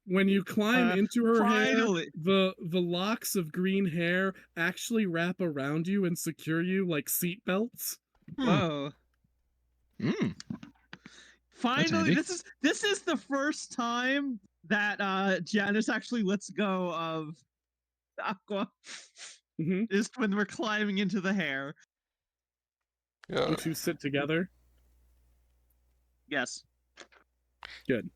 When you climb into her finally. hair, the locks of green hair actually wrap around you and secure you like seat belts. Whoa. Mm. Finally, this is the first time that Janice actually lets go of Aqua. Is when we're climbing into the hair. Yeah. Which you sit together. Yes. Good.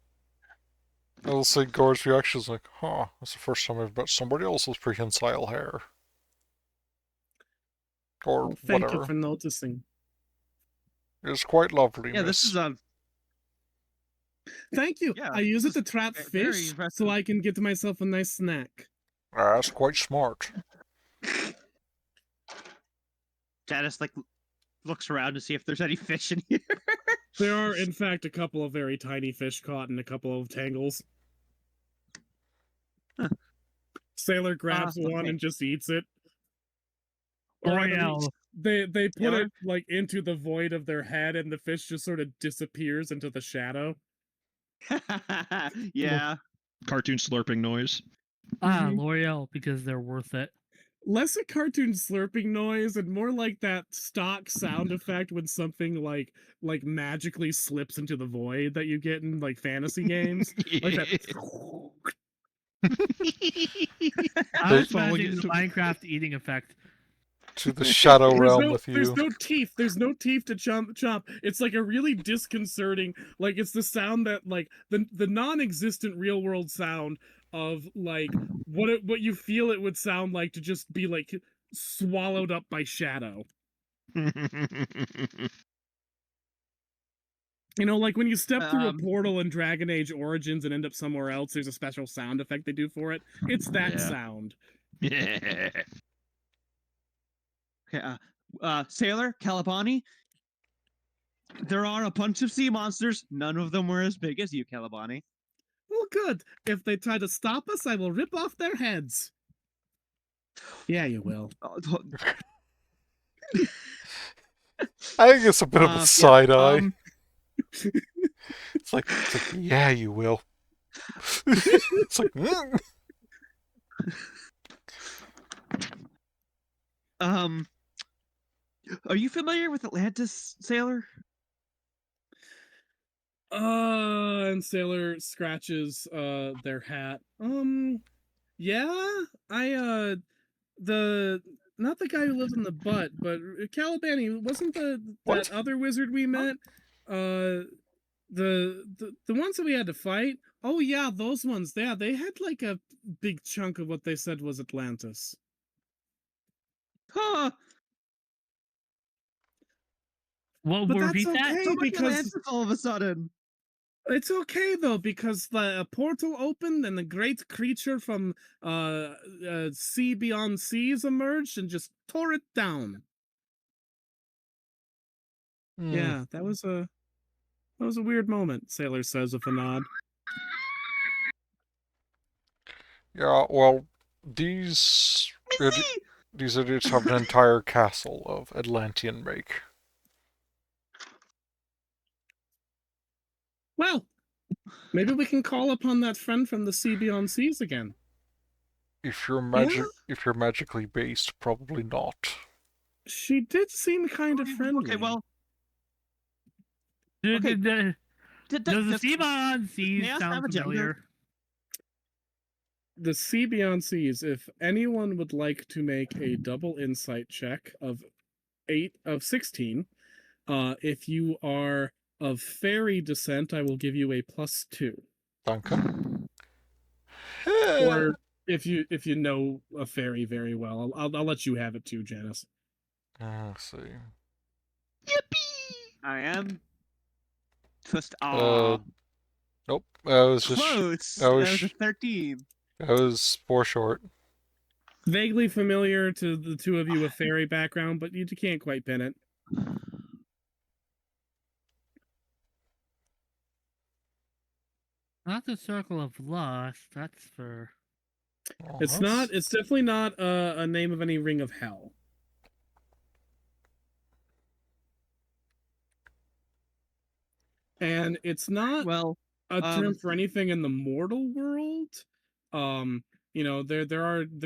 I'll say Gore's reaction is like, huh, that's the first time I've met somebody else's prehensile hair. Or Thank whatever. you for noticing. It's quite lovely, Yeah, miss. this is Thank you. Yeah, I use it to this is trap very fish impressive. so I can get myself a nice snack. That's quite smart. Janice looks around to see if there's any fish in here. There are, in fact, a couple of very tiny fish caught in a couple of tangles. Huh. Sailor grabs one okay. and just eats it. Or L'Oreal. they put Yeah. it like into the void of their head, and the fish just sort of disappears into the shadow. Yeah. Cartoon slurping noise. L'Oreal, because they're worth it. Less a cartoon slurping noise and more like that stock sound effect when something like magically slips into the void that you get in like fantasy games. Like that. I was imagining the Minecraft eating effect. To the shadow realm with you. There's no teeth. There's no teeth to chomp. It's like a really disconcerting, like it's the sound that like the non-existent real world sound of like what you feel it would sound like to just be like swallowed up by shadow. You know, like when you step through a portal in Dragon Age Origins and end up somewhere else, there's a special sound effect they do for it. It's that sound. Yeah. Okay, Sailor, Calibani, there are a bunch of sea monsters. None of them were as big as you, Calibani. Well, good. If they try to stop us, I will rip off their heads. Yeah, you will. I think it's a bit of a side eye. It's like, yeah, you will. It's like, Are you familiar with Atlantis, Sailor? And Sailor scratches their hat. Yeah, I not the guy who lives in the butt, but Calibani wasn't that other wizard we met. The ones that we had to fight. Oh yeah, those ones. Yeah, they had like a big chunk of what they said was Atlantis. Huh. What But will that's repeat that? okay So much because Atlantis all of a sudden. it's okay though because the portal opened and the great creature from sea beyond seas emerged and just tore it down. Yeah, that was a weird moment. Sailor says with a nod. Yeah, well, these these idiots have an entire castle of Atlantean make. Well, maybe we can call upon that friend from the sea beyond seas again. If you're magically based, probably not. She did seem kind of friendly. Okay, well, Does okay. the sea beyond seas Chaos sound have a gender? familiar? The sea beyond seas, if anyone would like to make a double insight check of 16, if you are of fairy descent, I will give you a +2. Danke. Or if you know a fairy very well, I'll let you have it too, Janice. Let's see. Yippee! I am. Just Nope. I was just. close. That was a 13. I was 4 short. Vaguely familiar to the two of you with fairy background, but you can't quite pin it. Not the Circle of Lust. That's for. Oh, It's not. It's definitely not a name of any ring of hell. And it's not a term for anything in the mortal world. There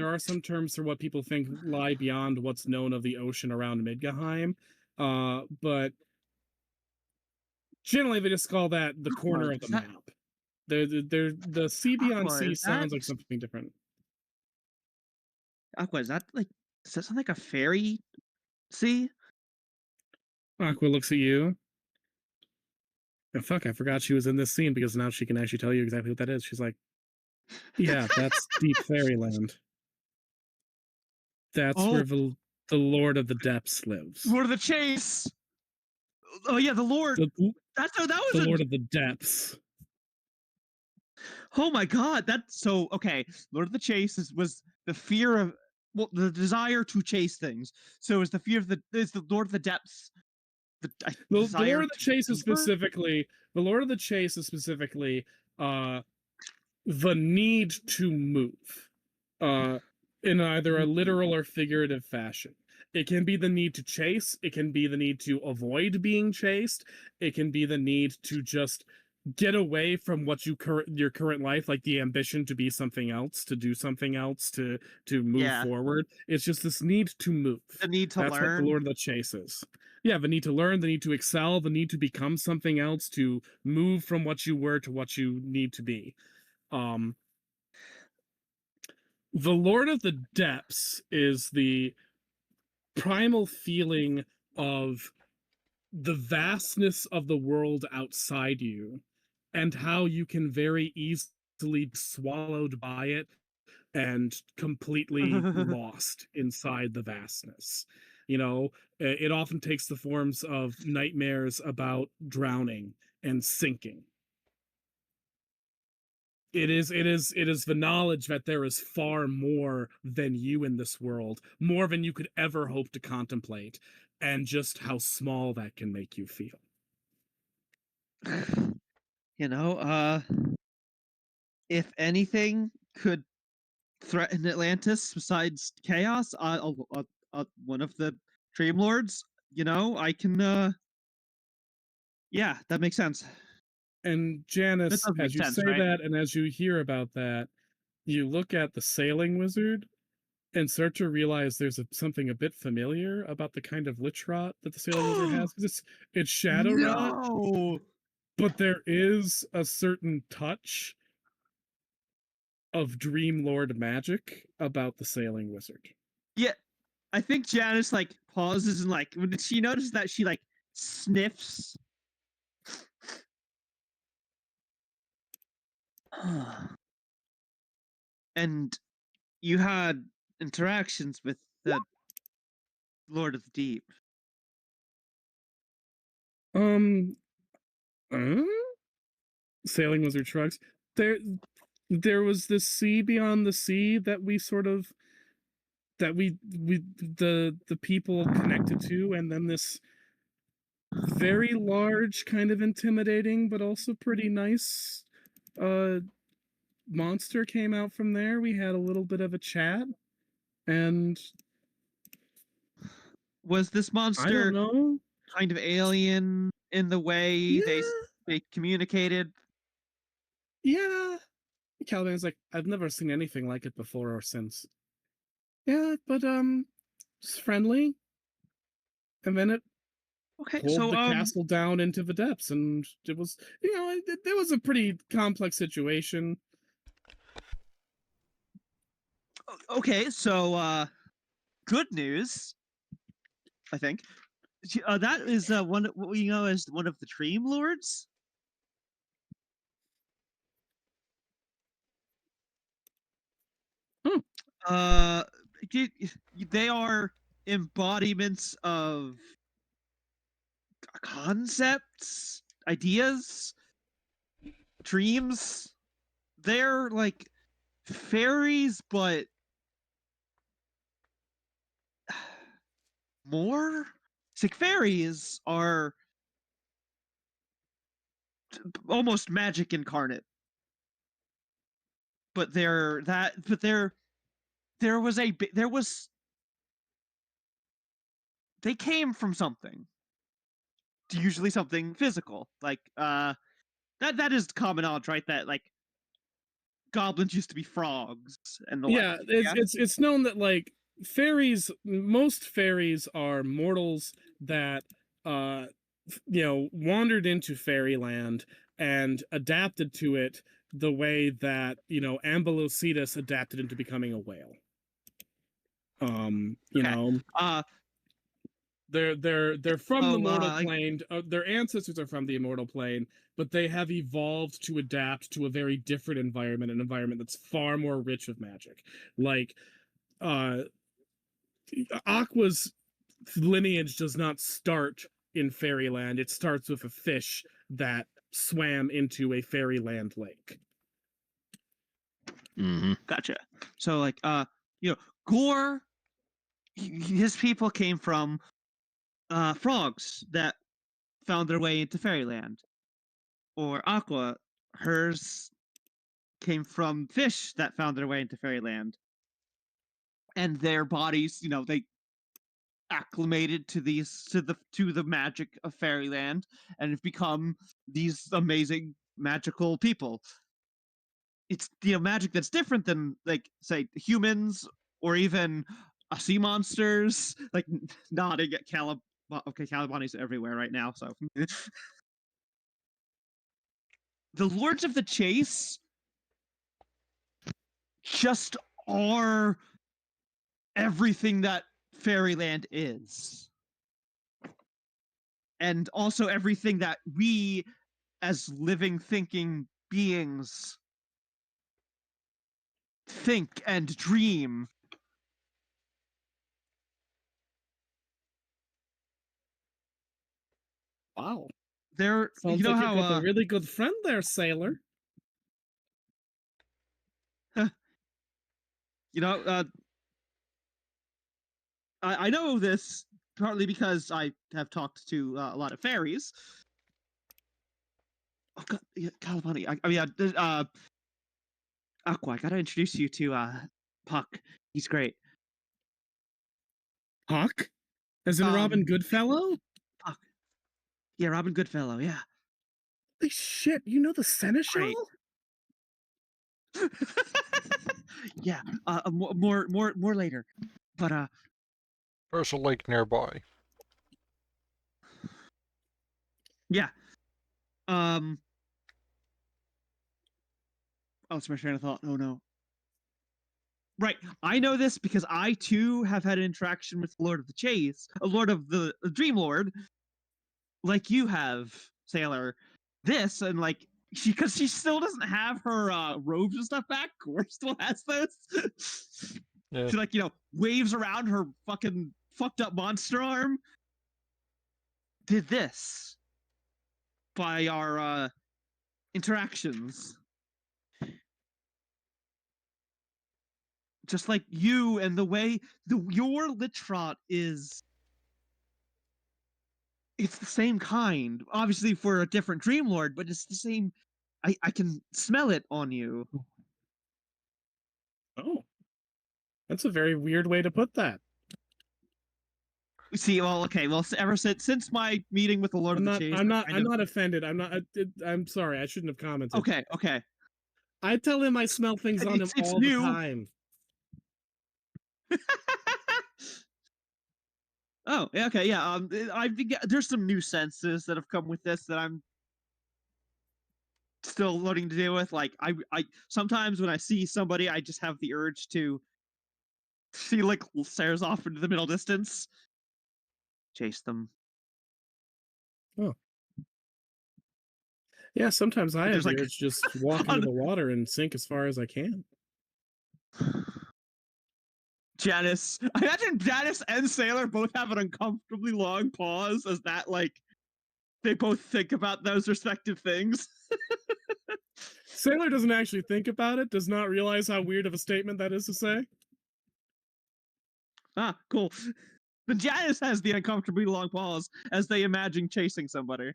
are some terms for what people think lie beyond what's known of the ocean around Midgahheim. But generally they just call that the corner of the map. The sea beyond sea sounds like something different. Aqua, is that does that sound like a fairy sea? Aqua looks at you. Oh, fuck, I forgot she was in this scene because now she can actually tell you exactly what that is. She's like, yeah, that's deep fairyland. That's where the Lord of the Depths lives. Lord of the Chase. Oh yeah, the Lord. That was the Lord of the Depths. Oh my God, that's so okay. Lord of the Chase was the fear of the desire to chase things. So is the fear of the Lord of the Depths. The Lord of the Chase is specifically the need to move. In either a literal or figurative fashion. It can be the need to chase, it can be the need to avoid being chased, it can be the need to just get away from what your current life, like the ambition to be something else, to do something else, to move forward. It's just this need to move. The need to learn. That's what the Lord of the Chase is. Yeah, the need to learn, the need to excel, the need to become something else, to move from what you were to what you need to be. The Lord of the Depths is the primal feeling of the vastness of the world outside you and how you can very easily be swallowed by it and completely lost inside the vastness. It often takes the forms of nightmares about drowning and sinking. It is the knowledge that there is far more than you in this world, more than you could ever hope to contemplate, and just how small that can make you feel. If anything could threaten Atlantis besides chaos, one of the Dream Lords, I can yeah, that makes sense. And Janice, as you say that and as you hear about that, you look at the sailing wizard and start to realize there's something a bit familiar about the kind of lich rot that the sailing wizard has. It's shadow rot, but there is a certain touch of Dream Lord magic about the sailing wizard. Yeah, I think Janice pauses and when she notices that she sniffs. And you had interactions with the Lord of the Deep. Um, uh? Sailing Wizard shrugs. There was this sea beyond the sea that we sort of that we the people connected to, and then this very large, kind of intimidating, but also pretty nice monster came out from there. We had a little bit of a chat, and Was this I don't monster know. kind of alien in the way Yeah, they communicated? yeah. Caliban's like, I've never seen anything like it before or since. Yeah, but it's friendly. And then it Okay, pulled so the castle down into the depths, and it was, it was a pretty complex situation. okay, so good news, I think. That is one what we know as one of the Dream Lords. Hmm. They are embodiments of concepts, ideas, dreams. They're like fairies, but more. It's like fairies are almost magic incarnate, but they're that. But there was a there was they came from something, usually something physical, like that is common knowledge, right? That like goblins used to be frogs and the like. Yeah, Yeah. it's known that like most fairies are mortals that wandered into fairyland and adapted to it the way that Ambulocetus adapted into becoming a whale. You Okay. know, they're from the mortal plane. Their ancestors are from the immortal plane, but they have evolved to adapt to a very different environment, an environment that's far more rich with magic. Like Aqua's lineage does not start in fairyland. It starts with a fish that swam into a fairyland lake. Gotcha. So like Gore, his people came from frogs that found their way into fairyland. Or Aqua, hers came from fish that found their way into fairyland. And their bodies, they acclimated to the magic of fairyland and have become these amazing magical people. It's magic that's different than like say humans or even sea monsters, like nodding at Calib. Okay, Calibani's everywhere right now, so the Lords of the Chase just are everything that fairyland is, and also everything that we as living thinking beings think and dream. Wow. There, Sounds like you got a really good friend there, sailor. I know this partly because I have talked to a lot of fairies. Oh God, Calipani. Aqua. I gotta introduce you to Puck. He's great. Puck? As in Robin Goodfellow? Puck. Yeah, Robin Goodfellow. Yeah. Holy shit! You know the seneschal? Yeah. More later. But there's a lake nearby. Yeah. Oh, it's my train of thought. Oh no. Right. I know this because I too have had an interaction with Lord of the Chase, a Lord of the Dream Lord, like you have, Sailor. This and like because she still doesn't have her robes and stuff back. Core still has those. Yeah. She like waves around her fucking fucked up monster arm. Did this. by our interactions. Just like you and the way your Litrot is. It's the same kind. Obviously for a different Dream Lord, but it's the same. I can smell it on you. Oh. That's a very weird way to put that. See, well, okay, well, ever since my meeting with the Lord of the Chase, I'm not offended. I'm sorry. I shouldn't have commented. Okay. I tell him I smell things on him It's all new. the time. Oh, okay, yeah. There's some new senses that have come with this that I'm still learning to deal with. Like, I sometimes when I see somebody, I just have the urge to see like stares off into the middle distance, chase them. Oh. Yeah, sometimes I have There's the like urge to just walk into the water and sink as far as I can. Janice. I imagine Janice and Sailor both have an uncomfortably long pause as that, like, they both think about those respective things. Sailor doesn't actually think about it, does not realize how weird of a statement that is to say. Ah, cool. But Janice has the uncomfortably long pause as they imagine chasing somebody.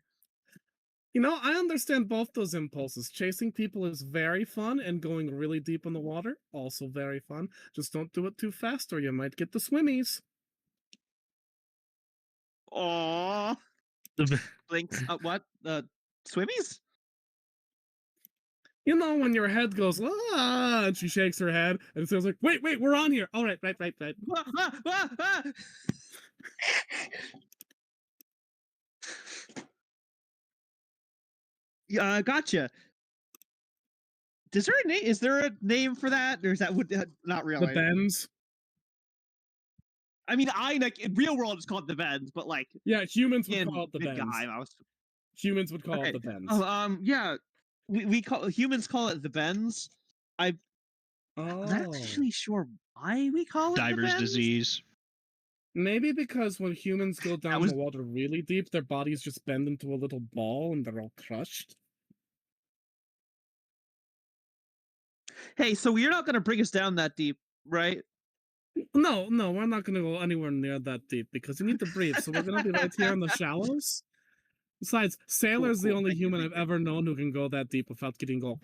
You know, I understand both those impulses. Chasing people is very fun, and going really deep in the water, also very fun. Just don't do it too fast or you might get the swimmies. Aww. Blinks. What? Swimmies? You know, when your head goes, ah, and she shakes her head, and it says like, wait, we're on here. All right, right. Yeah, gotcha. Is there a name for that, or is that not really? The bends. I mean, like in real world, it's called the bends, but like, yeah, humans would call it the bends. Guy, Humans would call it the bends. Oh, yeah, humans call it the bends. I'm not actually sure why we call it diver's the bends. disease. Maybe because when humans go down the water really deep, their bodies just bend into a little ball and they're all crushed. Hey, so you're not going to bring us down that deep, right? No, we're not going to go anywhere near that deep because you need to breathe. So we're going to be right here in the shallows. Besides, Sailor's the only human I've ever known who can go that deep without getting all.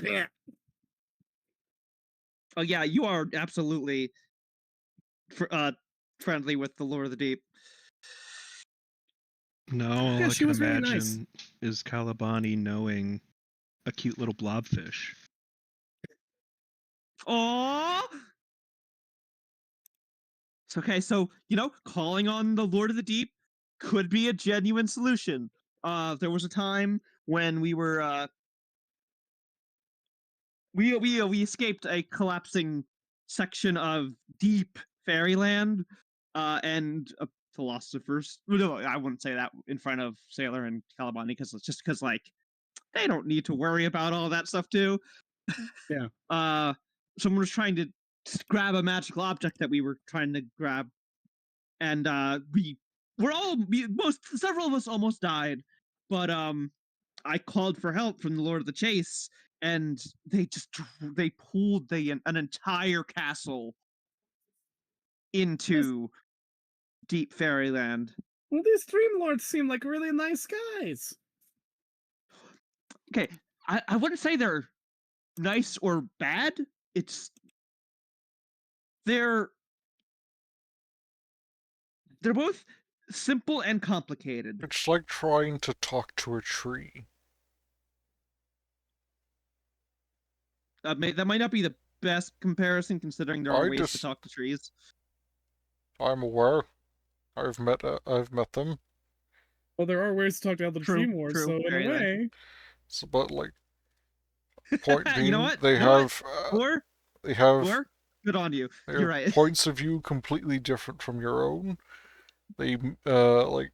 Oh yeah, you are absolutely friendly with the Lord of the Deep. No, all Yeah, I she can was really imagine nice. is Calabani knowing a cute little blobfish. Aww. Okay, so calling on the Lord of the Deep could be a genuine solution. There was a time when we were we escaped a collapsing section of deep fairyland, and philosophers. No, I wouldn't say that in front of Sailor and Calabani because like they don't need to worry about all that stuff too. Yeah. Someone was trying to grab a magical object that we were trying to grab, and several of us almost died, but I called for help from the Lord of the Chase, and they pulled an entire castle into deep fairyland. Well, these Dream Lords seem like really nice guys. Okay, I wouldn't say they're nice or bad. They're both simple and complicated. It's like trying to talk to a tree. That might not be the best comparison, considering there are ways to talk to trees. I'm aware. I've met them. Well, there are ways to talk to other Dream Lords, so in a way. So, but like, point being, you know what? They have good on you. You're right. Points of view completely different from your own. They like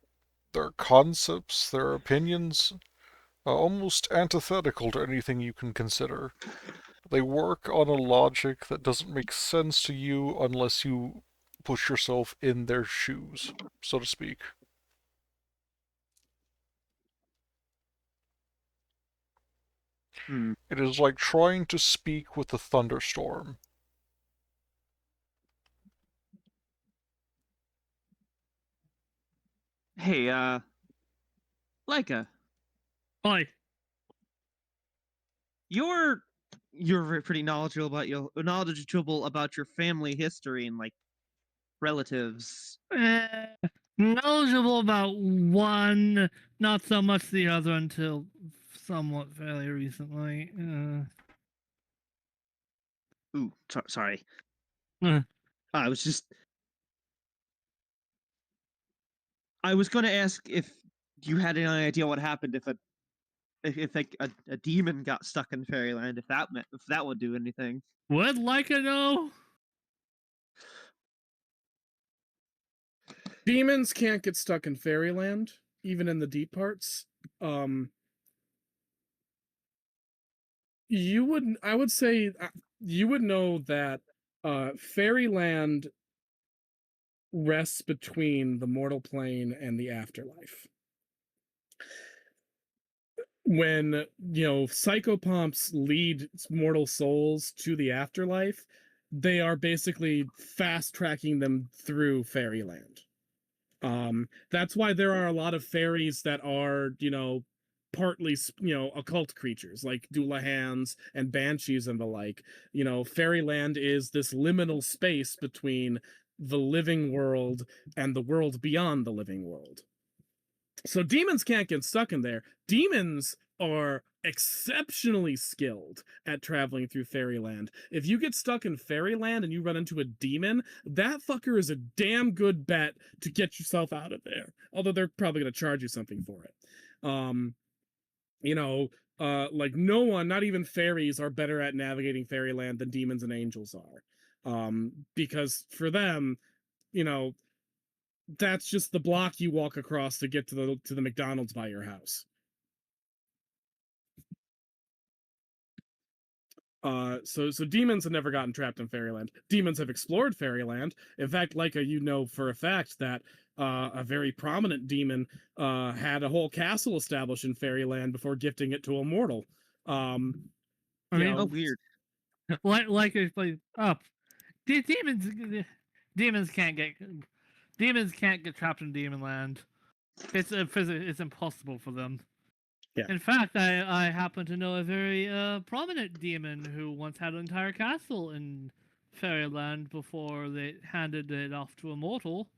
their concepts, their opinions, almost antithetical to anything you can consider. They work on a logic that doesn't make sense to you unless you put yourself in their shoes, so to speak. Hmm. It is like trying to speak with a thunderstorm. Hey, Leica, Oi. you're pretty knowledgeable about your family history and like relatives. Knowledgeable about one, not so much the other until somewhat fairly recently. Ooh, sorry. Uh, I was just. I was going to ask if you had any idea what happened if like a demon got stuck in fairyland. If that would do anything. would Leica know? Demons can't get stuck in fairyland, even in the deep parts. You would, I would say, you would know that fairyland rests between the mortal plane and the afterlife. When, psychopomps lead mortal souls to the afterlife, they are basically fast tracking them through fairyland. That's why there are a lot of fairies that are, partly, occult creatures like Doulahans and banshees and the like. Fairyland is this liminal space between the living world and the world beyond the living world. So demons can't get stuck in there. Demons are exceptionally skilled at traveling through fairyland. If you get stuck in fairyland and you run into a demon, that fucker is a damn good bet to get yourself out of there. Although they're probably going to charge you something for it. Like no one, not even fairies, are better at navigating fairyland than demons and angels are. Because for them, that's just the block you walk across to get to the McDonald's by your house. So demons have never gotten trapped in fairyland. Demons have explored fairyland. In fact, Leica, for a fact that a very prominent demon had a whole castle established in fairyland before gifting it to a mortal. I mean, Oh, weird. Like up. Demons can't get trapped in demon land. It's impossible for them. Yeah. In fact, I happen to know a very prominent demon who once had an entire castle in fairyland before they handed it off to a mortal.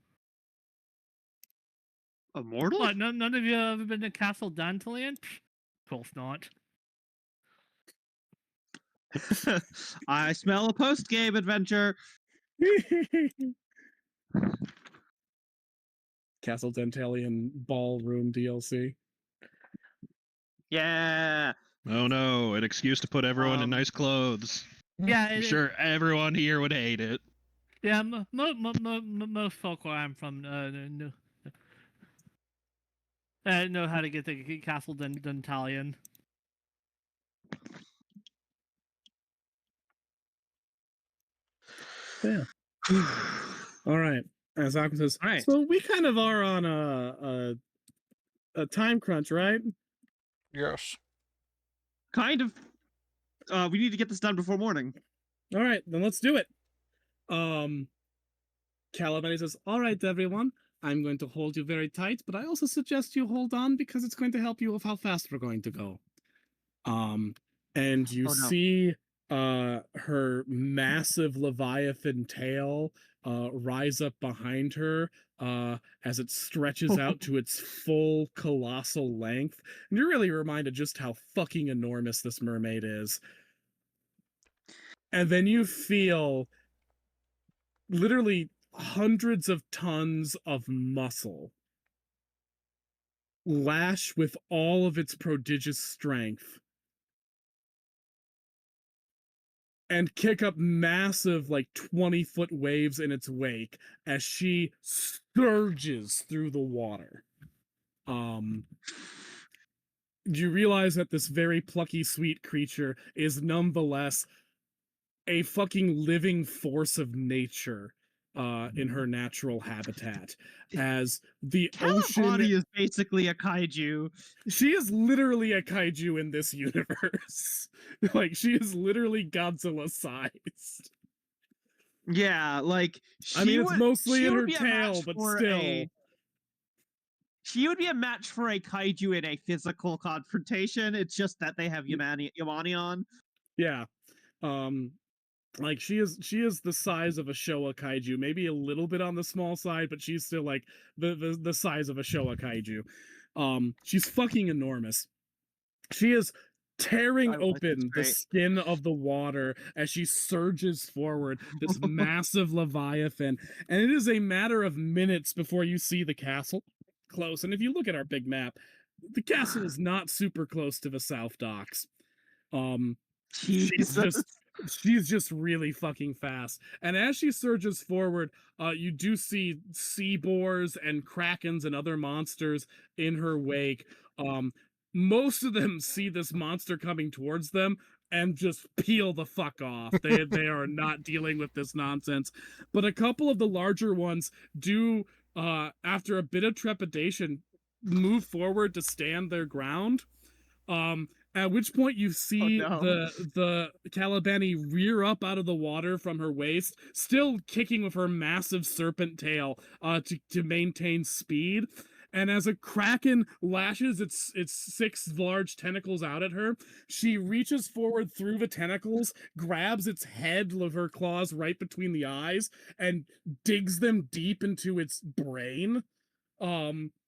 A mortal? What? None of you have ever been to Castle Dantalion? Of course not. I smell a post-game adventure. Castle Dantalion Ballroom DLC. Yeah. Oh no, an excuse to put everyone in nice clothes. Yeah, I'm sure everyone here would hate it. Yeah, most folk where I'm from know how to get to Castle Dantalion. Yeah. All right. As Aqua says, All right. so we kind of are on a time crunch, right? Yes. Kind of. We need to get this done before morning. All right, then let's do it. Calamity says, all right, everyone, I'm going to hold you very tight, but I also suggest you hold on because it's going to help you with how fast we're going to go. And you see her massive Leviathan tail rise up behind her as it stretches out to its full colossal length. And you're really reminded just how fucking enormous this mermaid is. And then you feel literally hundreds of tons of muscle lash with all of its prodigious strength and kick up massive, like 20-foot waves in its wake as she surges through the water. You realize that this very plucky, sweet creature is nonetheless a fucking living force of nature in her natural habitat. As the Kalabani ocean, is basically a kaiju. she is literally a kaiju in this universe. Like, she is literally Godzilla sized. Yeah, like I mean, it's mostly she in would her be a tail, match but for still. She would be a match for a kaiju in a physical confrontation. It's just that they have Yamani on. Yeah. Like, she is the size of a Showa kaiju, maybe a little bit on the small side, but she's still like the size of a Showa kaiju. She's fucking enormous. She is tearing That's open the great. skin of the water as she surges forward, this massive leviathan, and it is a matter of minutes before you see the castle close. And if you look at our big map, the castle is not super close to the South Docks. Jesus. She's just really fucking fast. And as she surges forward, you do see sea boars and krakens and other monsters in her wake. Most of them see this monster coming towards them and just peel the fuck off. They are not dealing with this nonsense. But a couple of the larger ones do, after a bit of trepidation, move forward to stand their ground. At which point you see the Calibani rear up out of the water from her waist, still kicking with her massive serpent tail to maintain speed. And as a kraken lashes its 6 large tentacles out at her, she reaches forward through the tentacles, grabs its head with her claws right between the eyes, and digs them deep into its brain.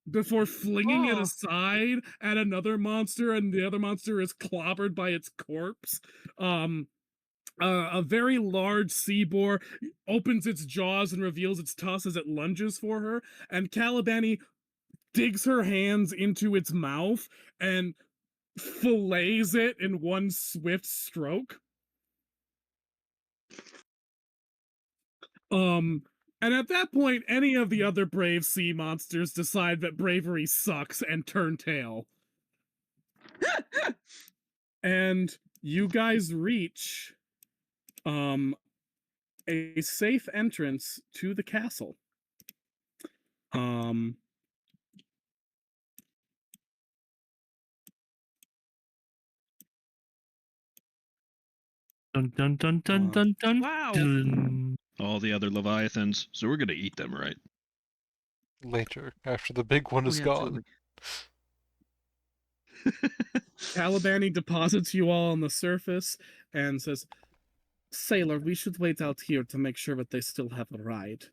Before flinging it aside at another monster, and the other monster is clobbered by its corpse. A very large sea boar opens its jaws and reveals its tusks as it lunges for her, and Calibani digs her hands into its mouth and fillets it in one swift stroke. And at that point, any of the other brave sea monsters decide that bravery sucks and turn tail. And you guys reach a safe entrance to the castle. Dun dun dun dun dun dun. Wow. Dun. All the other leviathans, so we're gonna eat them, right? Later, after the big one is gone. Calibani deposits you all on the surface and says, "Sailor, we should wait out here to make sure that they still have a ride."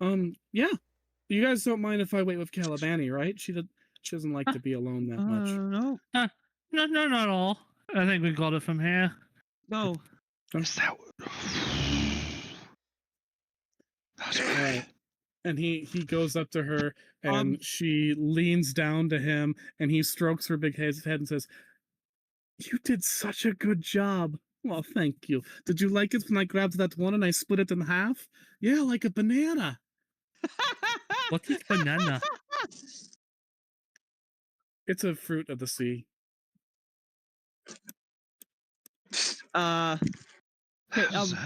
Yeah. You guys don't mind if I wait with Calibani, right? She doesn't like to be alone that much. No. No, not all. I think we got it from here. No. Is that That's great. Right. And he goes up to her and she leans down to him and he strokes her big head and says, "You did such a good job." "Well, thank you. Did you like it when I grabbed that one and I split it in half?" "Yeah, like a banana." What is banana? It's a fruit of the sea. Okay,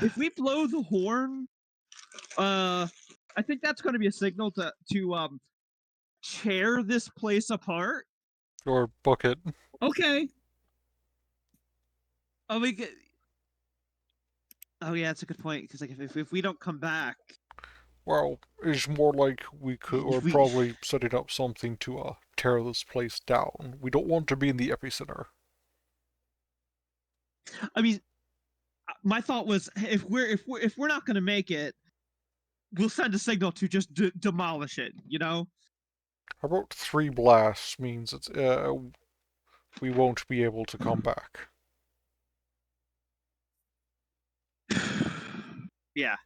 if we blow the horn, I think that's going to be a signal to tear this place apart. Or book it. Okay. Oh, oh yeah, that's a good point. Because like if we don't come back, Well, it's more like we could, or probably setting up something to tear this place down. We don't want to be in the epicenter. I mean, my thought was if we're not going to make it, we'll send a signal to just demolish it. You know. How about 3 blasts means it's we won't be able to come back. Yeah.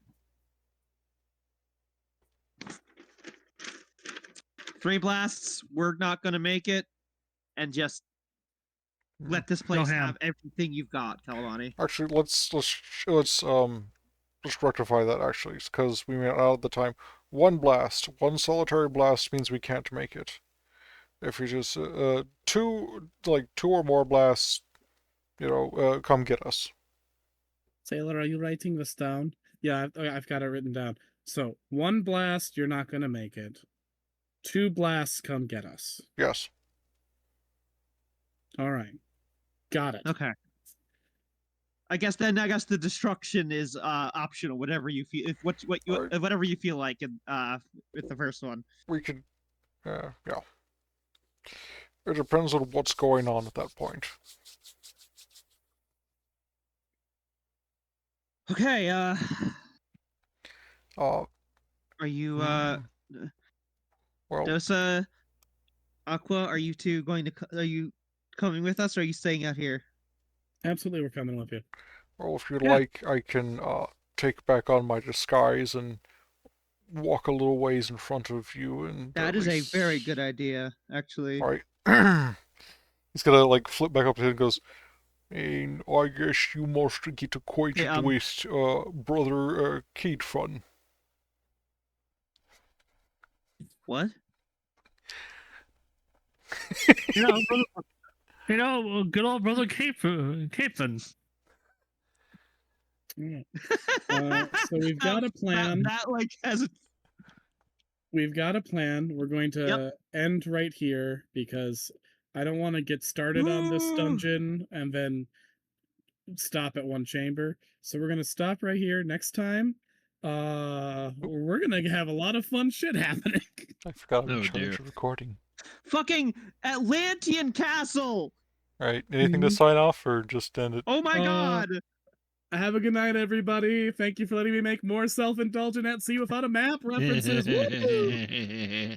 3 blasts, we're not going to make it, and just let this place have everything you've got, Kalabani. Actually, let's rectify that actually, because we ran out of the time. 1 blast, 1 solitary blast means we can't make it. If we just 2 or more blasts, come get us. Sailor, are you writing this down? Yeah, I've got it written down. So 1 blast, you're not gonna make it. 2 blasts, come get us. Yes. All right, got it. Okay. I guess the destruction is optional. Whatever you feel, if whatever you feel like, with the first one. We could, yeah. It depends on what's going on at that point. Okay. Uh. Are you Well. Dosa, Aqua? Are you two going to? Are you coming with us, or are you staying out here? Absolutely, we're coming with you. Well, if you'd Yeah. like, I can take back on my disguise and walk a little ways in front of you, and That at is least... a very good idea, actually. All right. He's gonna like flip back up to him and goes, and I guess you must get acquainted Hey, with brother Kate Fun. What? Good old brother Capon. Yeah. So we've got a plan. That like has. We've got a plan. We're going to end right here because I don't want to get started on this dungeon and then stop at one chamber. So we're gonna stop right here. Next time, we're gonna have a lot of fun shit happening. I forgot I'm in Oh, charge dear. of recording. Fucking Atlantean Castle! All right, anything to sign off or just end it? Oh my god! Have a good night, everybody. Thank you for letting me make more self-indulgent at sea without a map references. Woo!